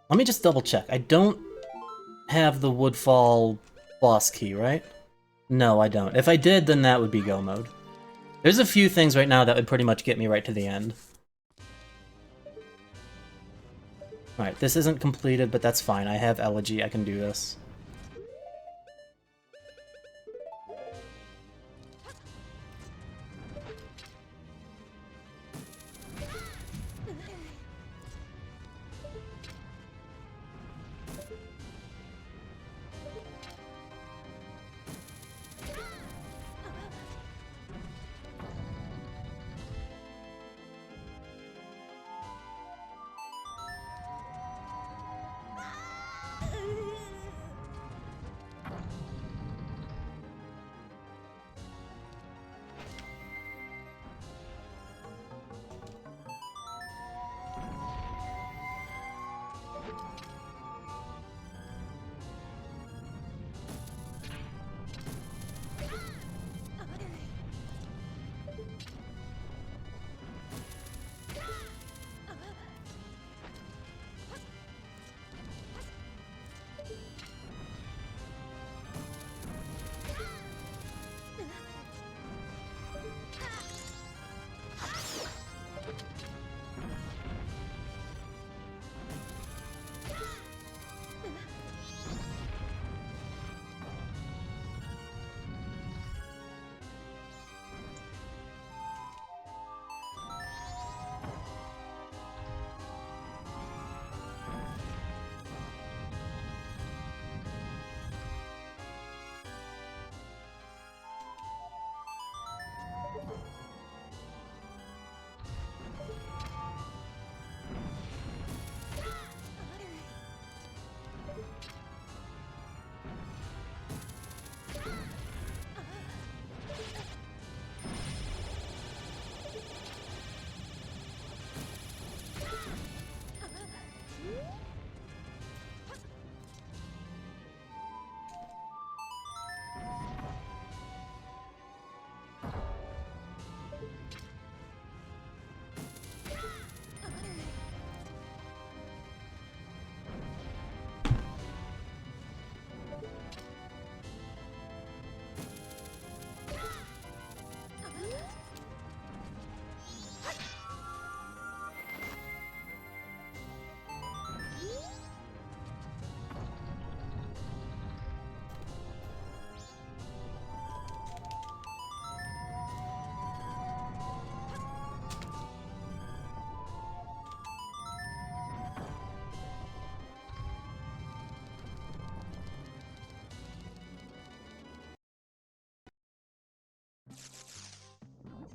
Let me just double check. I don't have the Woodfall boss key, right? No, I don't. If I did, then that would be go mode. There's a few things right now that would pretty much get me right to the end. Alright, this isn't completed, but that's fine. I have Elegy, I can do this.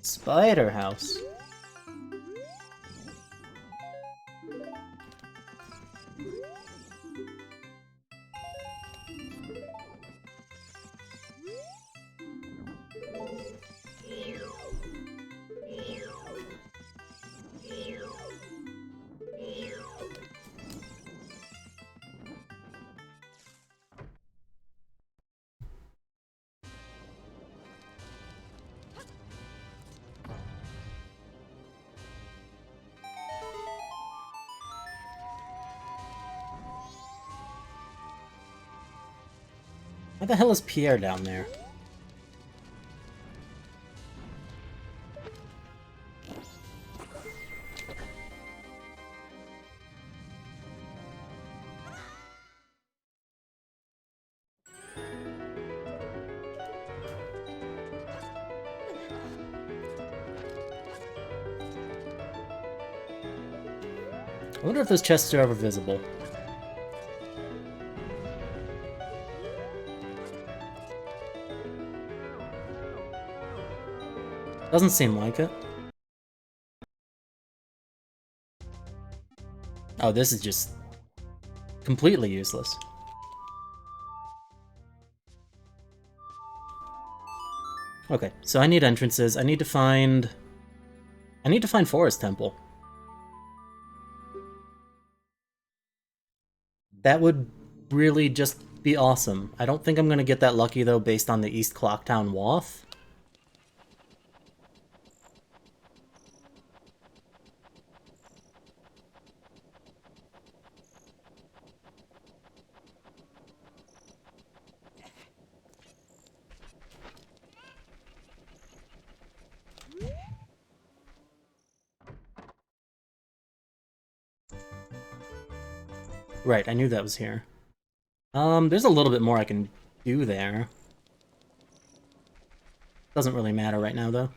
Spider House. Why the hell is Pierre down there? I wonder if those chests are ever visible. Doesn't seem like it. Oh, this is just completely useless. Okay, so I need entrances. I need to find Forest Temple. That would really just be awesome. I don't think I'm gonna get that lucky though based on the East Clocktown Wath. Right, I knew that was here. There's a little bit more I can do there. Doesn't really matter right now, though.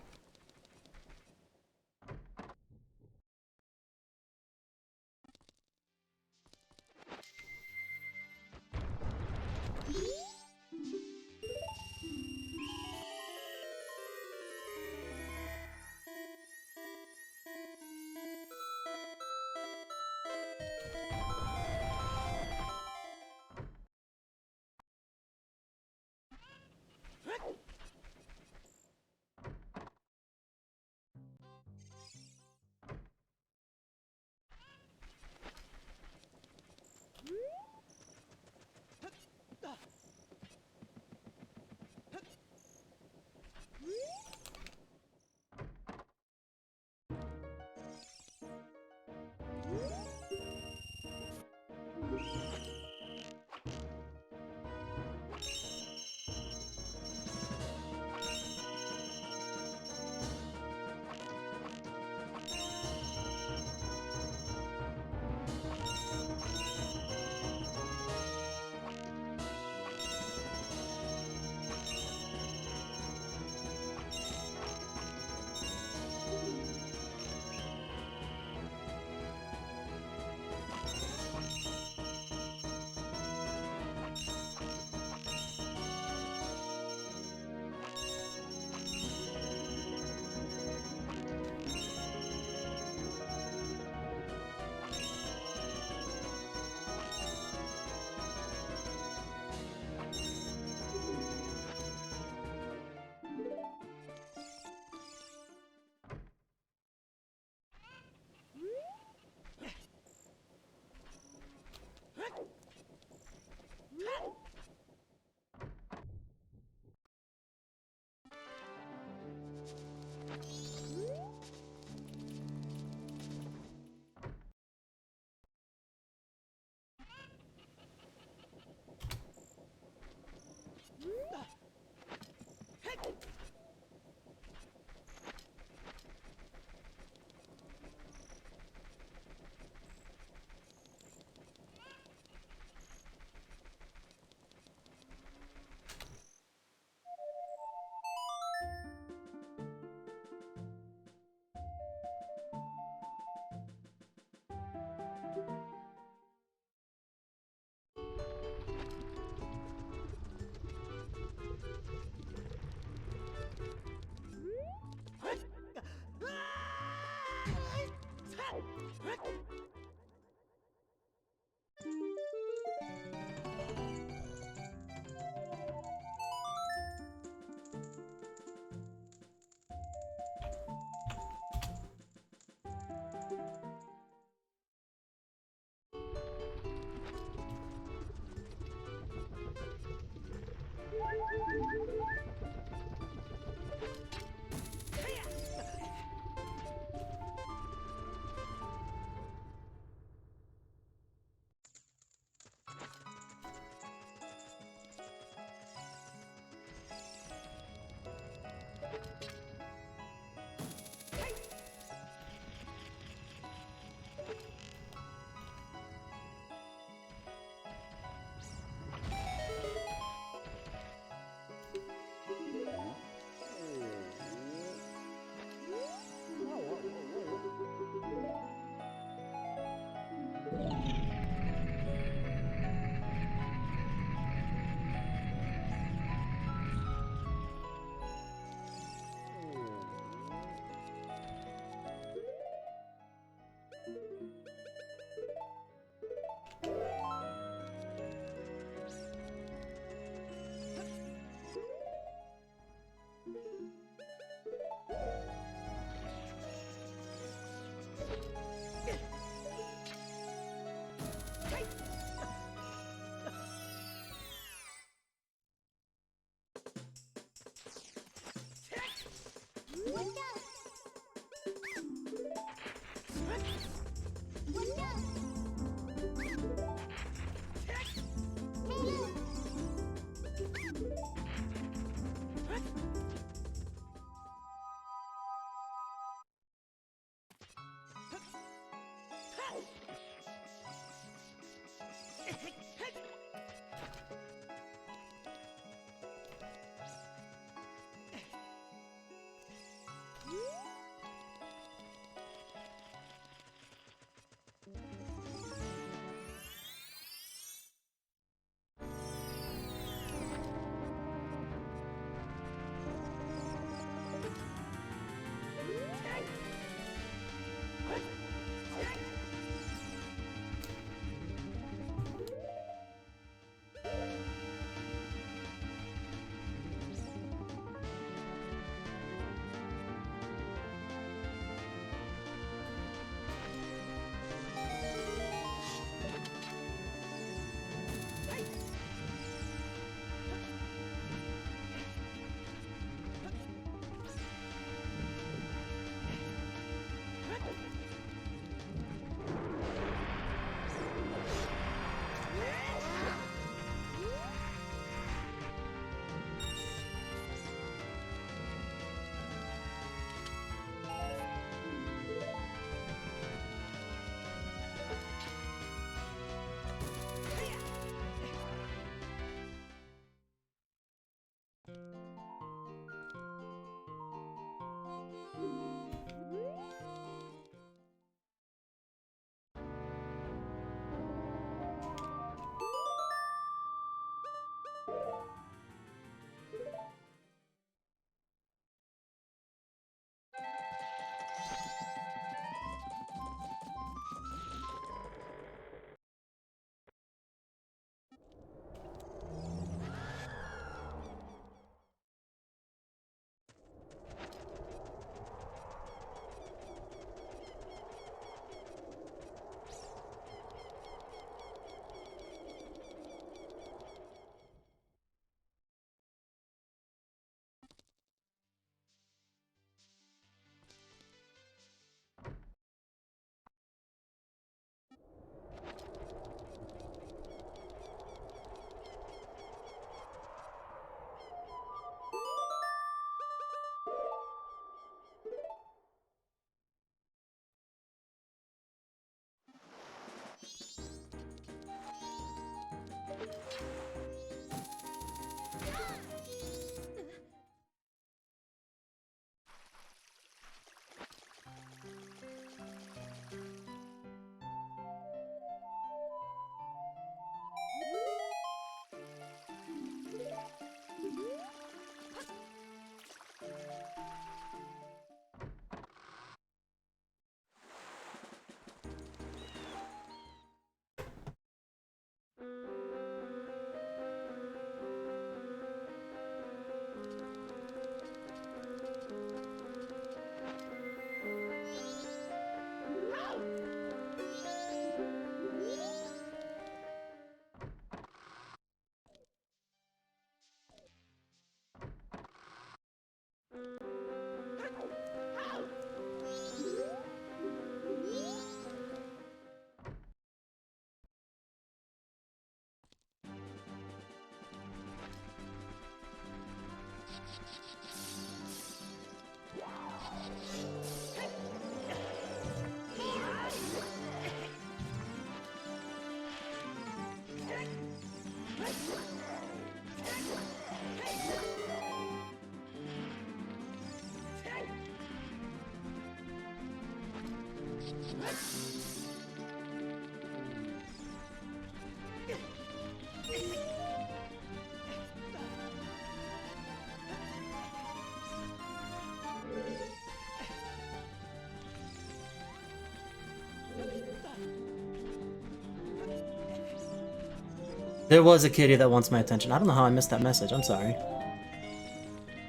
There was a kitty that wants my attention. I don't know how I missed that message, I'm sorry.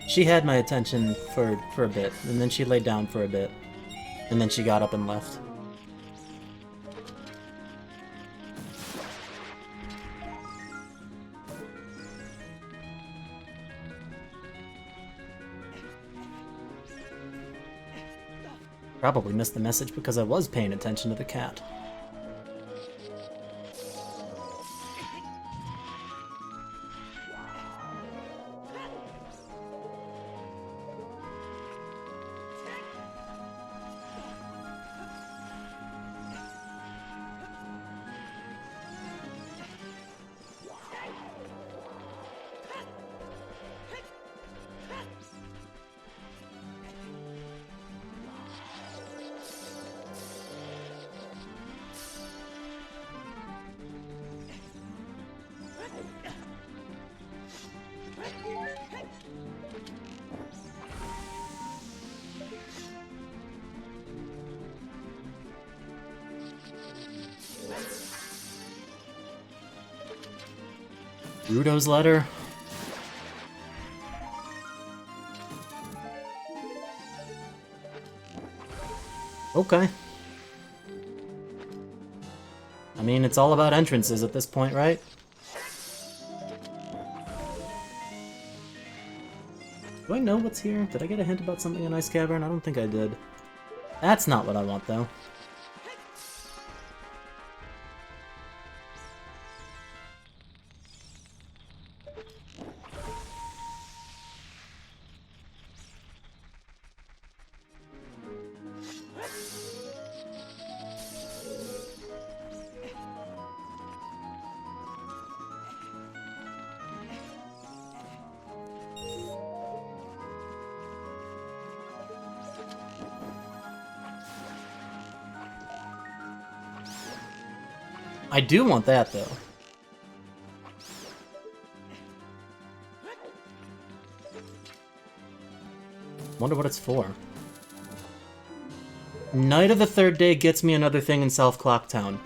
She had my attention for a bit, and then she laid down for a bit. And then she got up and left. Probably missed the message because I was paying attention to the cat. Rudo's letter? Okay. I mean, it's all about entrances at this point, right? Do I know what's here? Did I get a hint about something in Ice Cavern? I don't think I did. That's not what I want, though. I do want that, though. Wonder what it's for. Night of the Third Day gets me another thing in South Clocktown.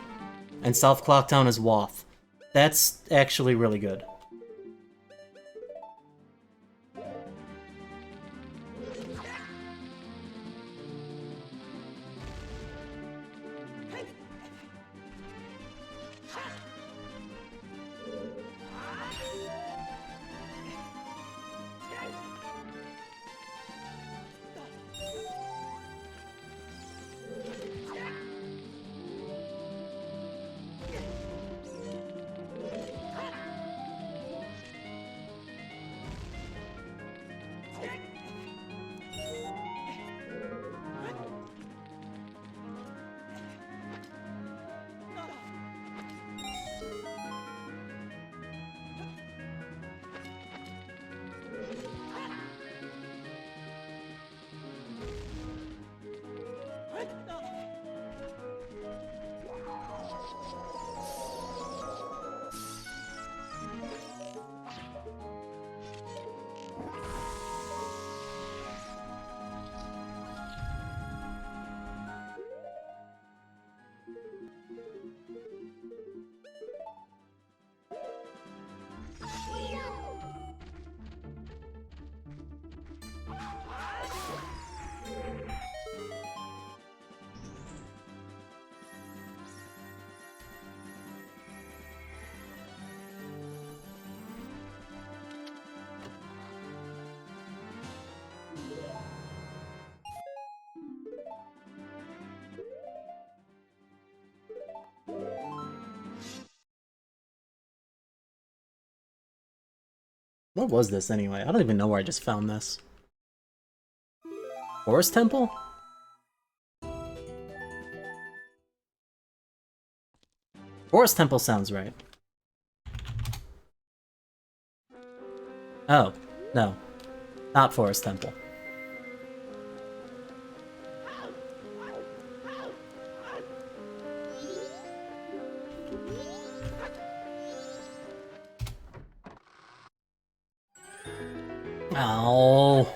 And South Clocktown is Wath. That's actually really good. What was this anyway? I don't even know where I just found this. Forest Temple? Forest Temple sounds right. Oh, no. Not Forest Temple. Oh.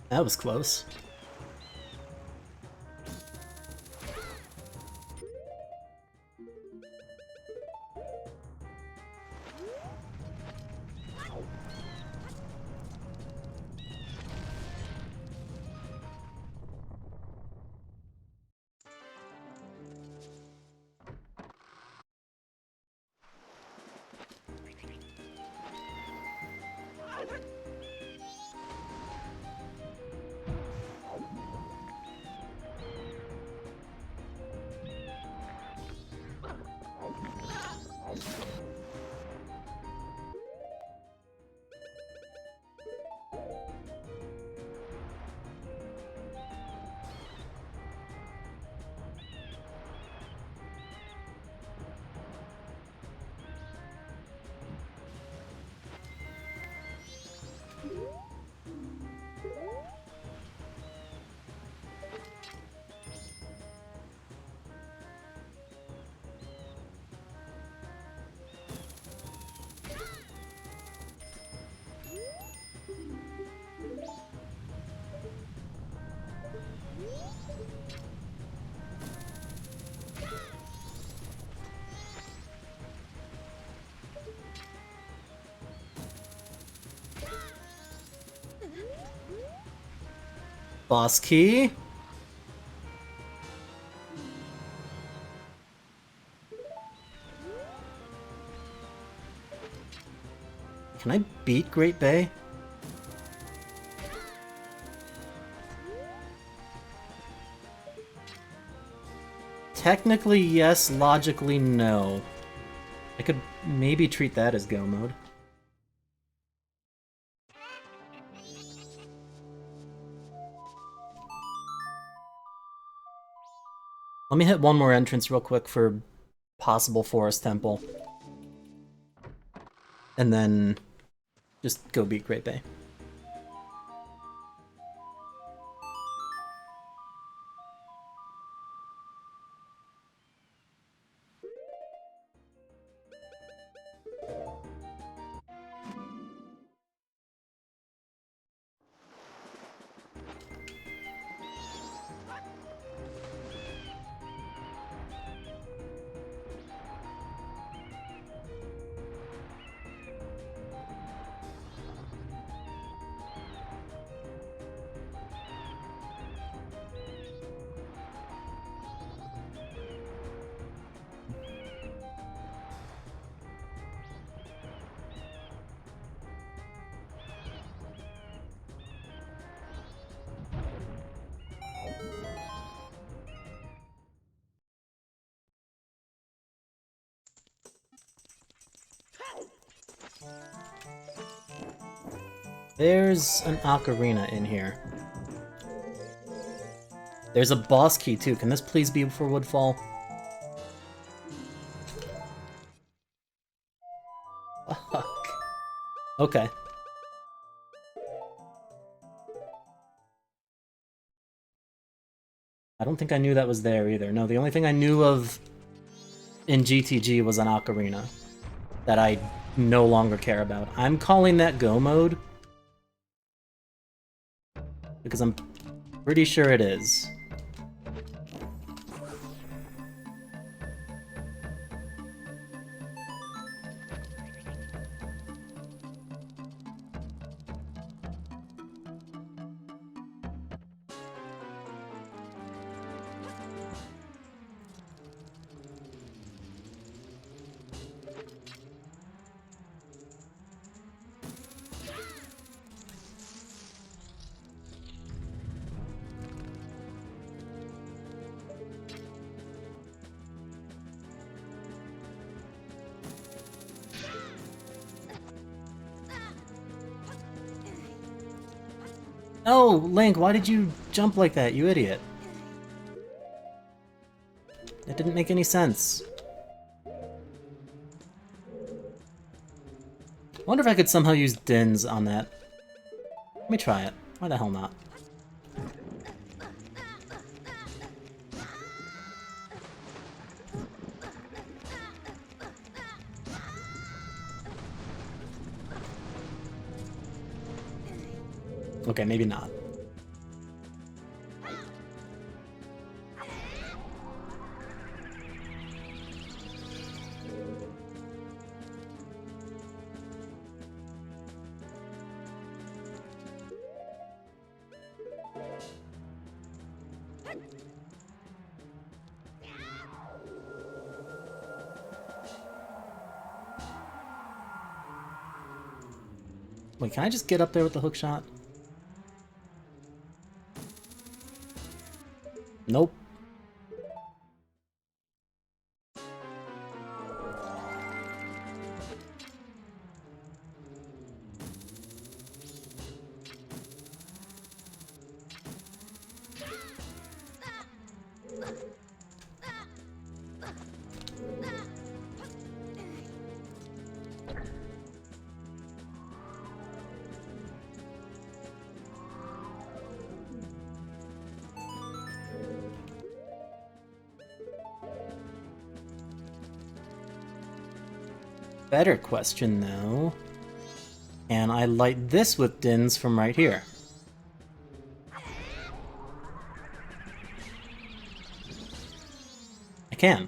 That was close. Boss key. Can I beat Great Bay? Technically yes, logically no. I could maybe treat that as go mode. Let me hit one more entrance real quick for possible Forest Temple. And then just go beat Great Bay. There's an Ocarina in here. There's a boss key too. Can this please be before Woodfall? Fuck. Okay. I don't think I knew that was there either. No, the only thing I knew of in GTG was an Ocarina. that I no longer care about. I'm calling that Go mode because I'm pretty sure it is. No, Link, why did you jump like that, you idiot? That didn't make any sense. I wonder if I could somehow use Dins on that. Let me try it. Why the hell not? Okay, maybe not. Wait, can I just get up there with the hook shot? Nope. Better question, though. Can I light this with Dins from right here? I can.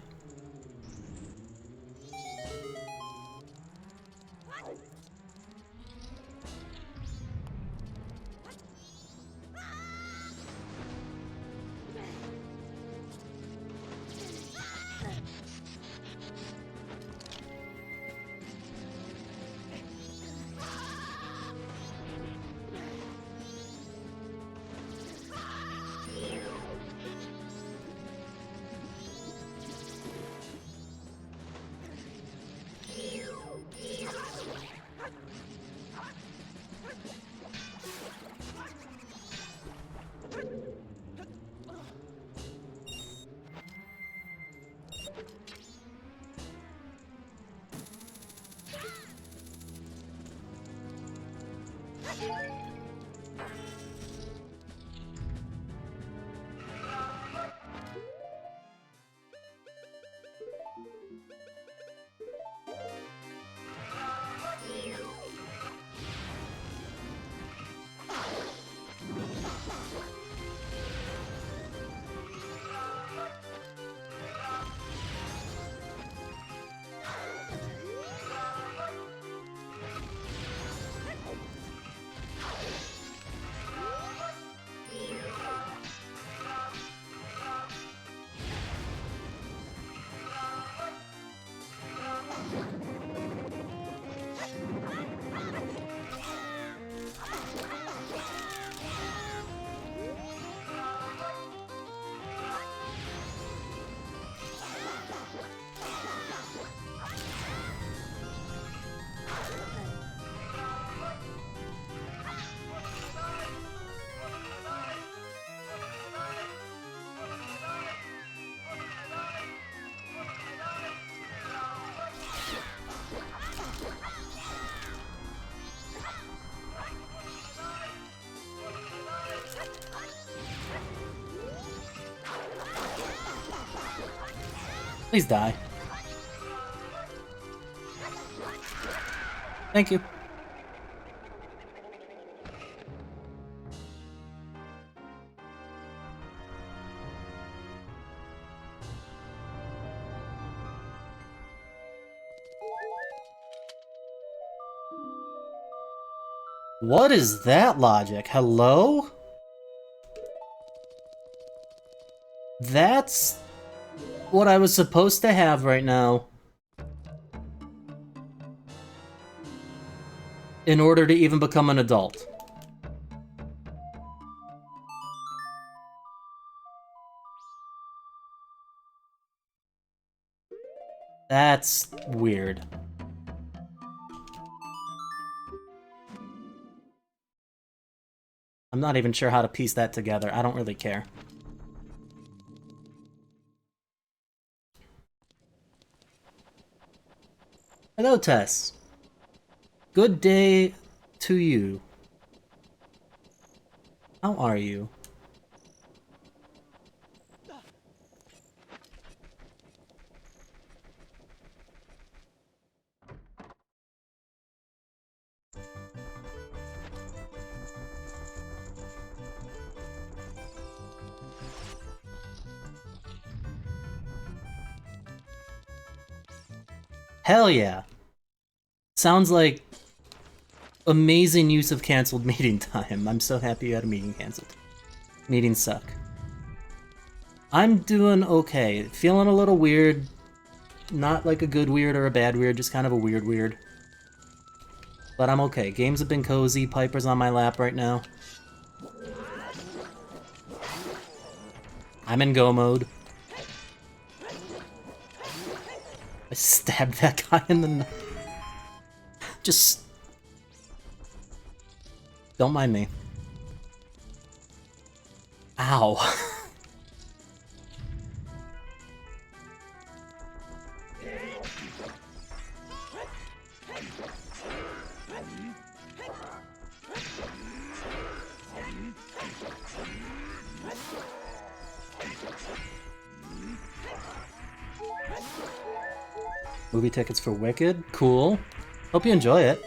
Please die. Thank you. What is that logic? Hello? That's what I was supposed to have right now in order to even become an adult. That's weird. I'm not even sure how to piece that together. I don't really care. Hello, Tess. Good day to you. How are you? Hell yeah. Sounds like amazing use of canceled meeting time. I'm so happy you had a meeting canceled. Meetings suck. I'm doing okay. Feeling a little weird. Not like a good weird or a bad weird, just kind of a weird weird. But I'm okay. Games have been cozy. Piper's on my lap right now. I'm in go mode. I stabbed that guy in the... Just... Don't mind me. Ow. Movie tickets for Wicked? Cool. Hope you enjoy it.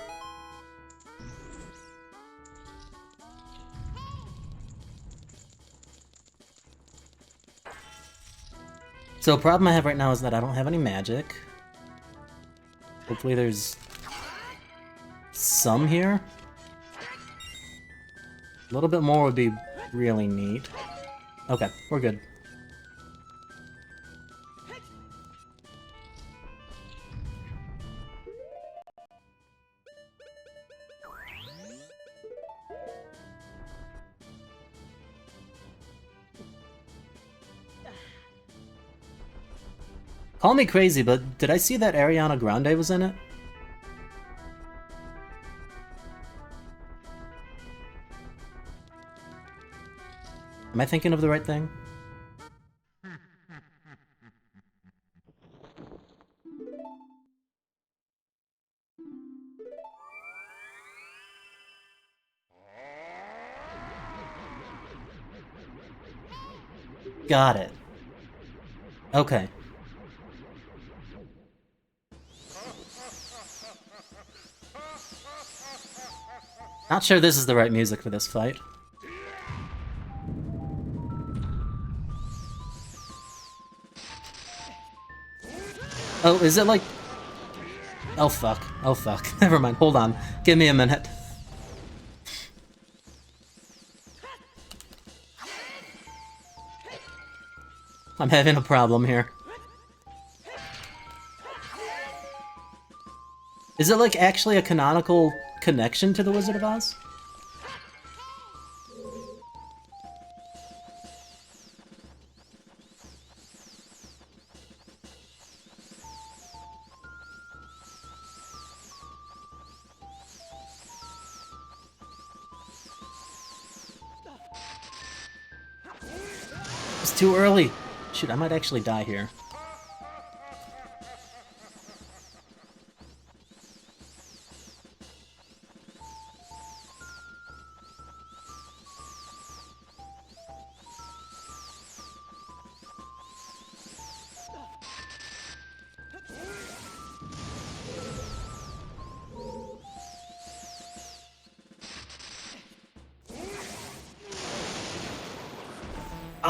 So the problem I have right now is that I don't have any magic. Hopefully there's some here. A little bit more would be really neat. Okay, we're good. Call me crazy, but did I see that Ariana Grande was in it? Am I thinking of the right thing? Got it. Okay. Not sure this is the right music for this fight. Oh, is it like... Oh fuck. Oh fuck. Never mind. Hold on. Give me a minute. I'm having a problem here. Is it like actually a canonical connection to the Wizard of Oz? It's too early. Shoot, I might actually die here.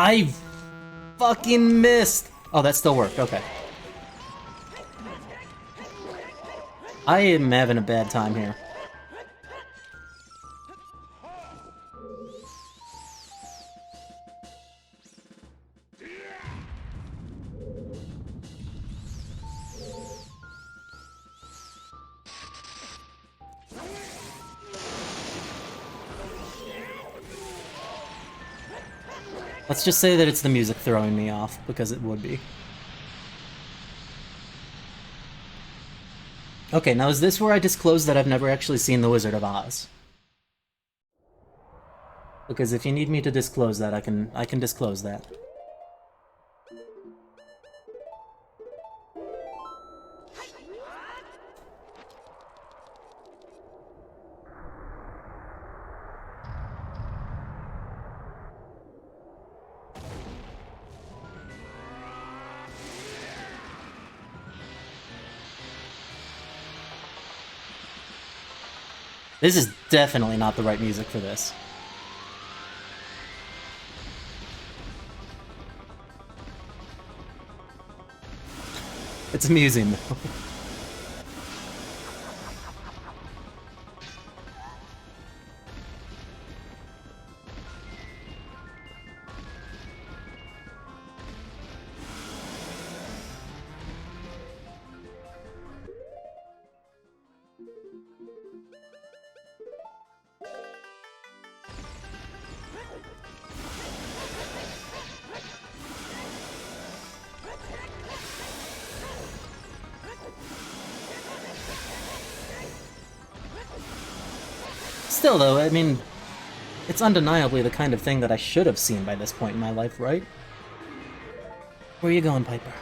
I fucking missed! Oh, that still worked, okay. I am having a bad time here. Let's just say that it's the music throwing me off, because it would be. Okay, now is this where I disclose that I've never actually seen The Wizard of Oz? Because if you need me to disclose that, I can disclose that. This is definitely not the right music for this. It's amusing, though. Still, though, I mean, it's undeniably the kind of thing that I should have seen by this point in my life, right? Where are you going, Piper?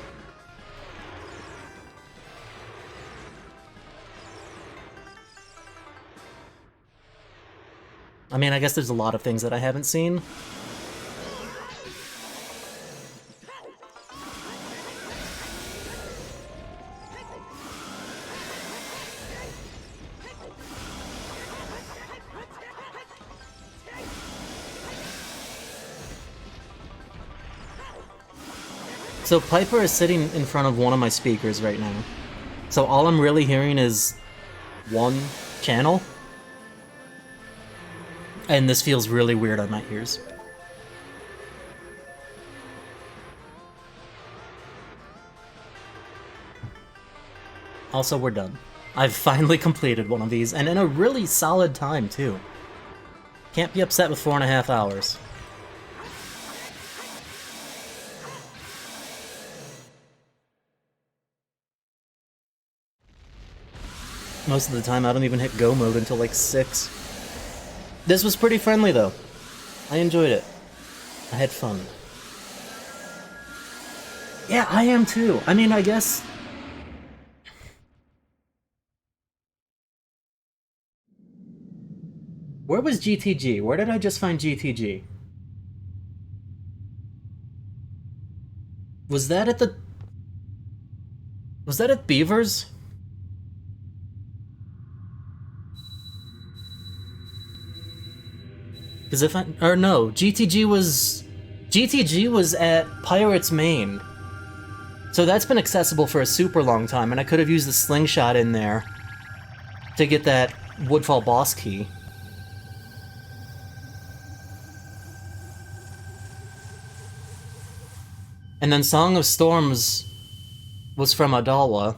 I mean, I guess there's a lot of things that I haven't seen. So Piper is sitting in front of one of my speakers right now. So all I'm really hearing is one channel. And this feels really weird on my ears. Also, we're done. I've finally completed one of these, and in a really solid time, too. Can't be upset with 4.5 hours. Most of the time, I don't even hit go mode until like 6. This was pretty friendly, though. I enjoyed it. I had fun. Yeah, I am too. I mean, I guess... Where was GTG? Where did I just find GTG? Was that at the... Was that at Beavers? Because if I... Or no, GTG was... GTG was at Pirates Main. So that's been accessible for a super long time, and I could have used the slingshot in there to get that Woodfall boss key. And then Song of Storms was from Adawa,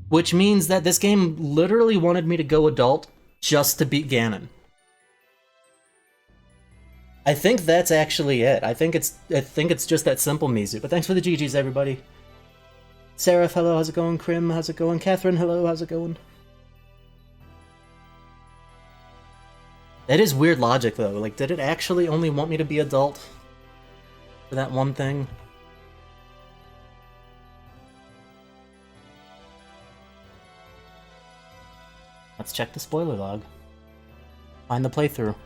which means that this game literally wanted me to go adult just to beat Ganon. I think that's actually it. I think it's just that simple, Mizu. But thanks for the GGs, everybody. Sarah, hello, how's it going? Krim, how's it going? Catherine, hello, how's it going? That is weird logic, though. Like, did it actually only want me to be adult for that one thing? Let's check the spoiler log. Find the playthrough.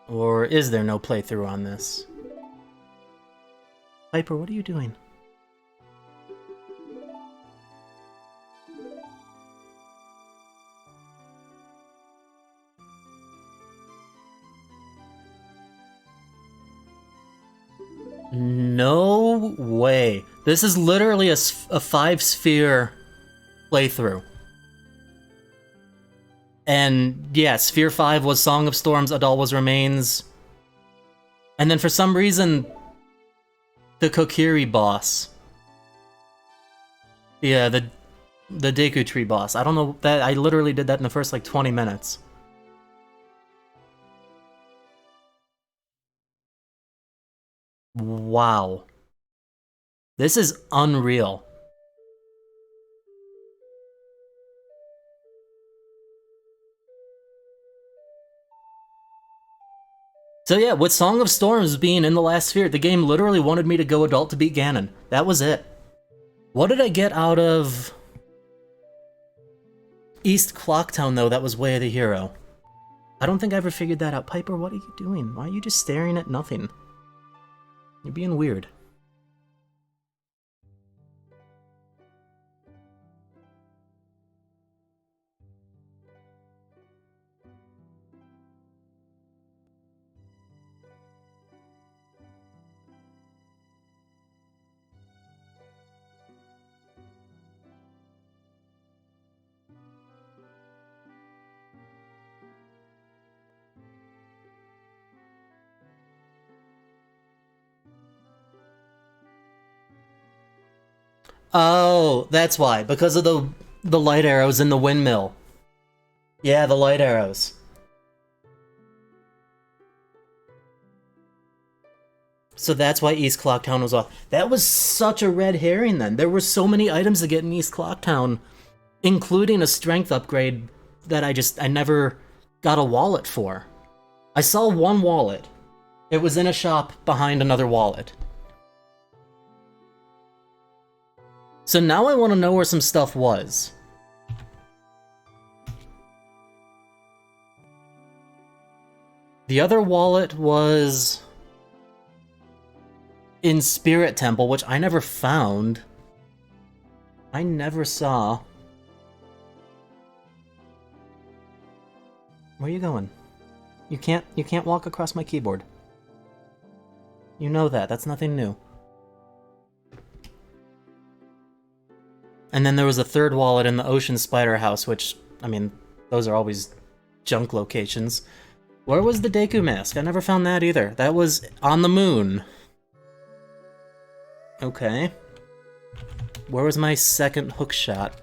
Or is there no playthrough on this? Piper, what are you doing? No way. This is literally a 5-sphere playthrough. And yeah, Sphere 5 was Song of Storms, Adal was Remains. And then for some reason, the Kokiri boss. Yeah, the Deku Tree boss. I don't know, that I literally did that in the first like 20 minutes. Wow. This is unreal. So yeah, with Song of Storms being in the last sphere, the game literally wanted me to go adult to beat Ganon. That was it. What did I get out of East Clocktown, though? That was Way of the Hero. I don't think I ever figured that out. Piper, what are you doing? Why are you just staring at nothing? You're being weird. Oh, that's why. Because of the light arrows in the windmill. Yeah, the light arrows. So that's why East Clocktown was off. That was such a red herring then. There were so many items to get in East Clocktown, including a strength upgrade that I never got a wallet for. I saw one wallet. It was in a shop behind another wallet. So now I want to know where some stuff was. The other wallet was in Spirit Temple, which I never found. I never saw. Where are you going? You can't walk across my keyboard. You know that. That's nothing new. And then there was a third wallet in the Ocean Spider House, which, I mean, those are always junk locations. Where was the Deku Mask? I never found that either. That was on the moon. Okay. Where was my second hook shot?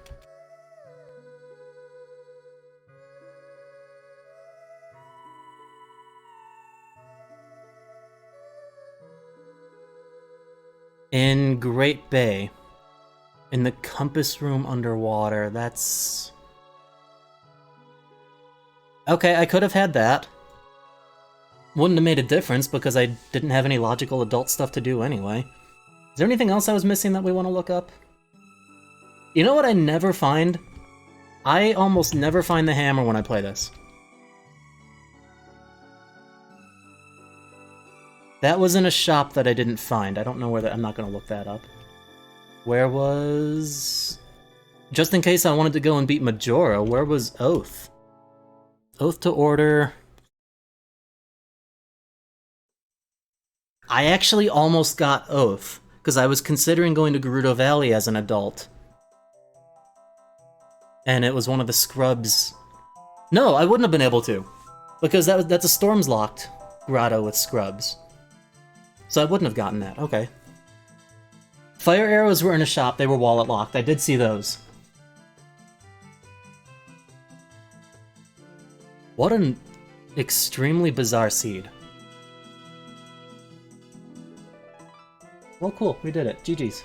In Great Bay. In the compass room underwater. That's... Okay, I could have had that. Wouldn't have made a difference because I didn't have any logical adult stuff to do anyway. Is there anything else I was missing that we want to look up? You know what I never find? I almost never find the hammer when I play this. That was in a shop that I didn't find. I don't know where that... I'm not going to look that up. Where was... Just in case I wanted to go and beat Majora, where was Oath? Oath to Order... I actually almost got Oath, because I was considering going to Gerudo Valley as an adult. And it was one of the scrubs... No, I wouldn't have been able to, because that's a Storms Locked grotto with scrubs. So I wouldn't have gotten that, okay. Fire arrows were in a shop, they were wallet locked, I did see those. What an extremely bizarre seed. Well, cool, we did it. GG's.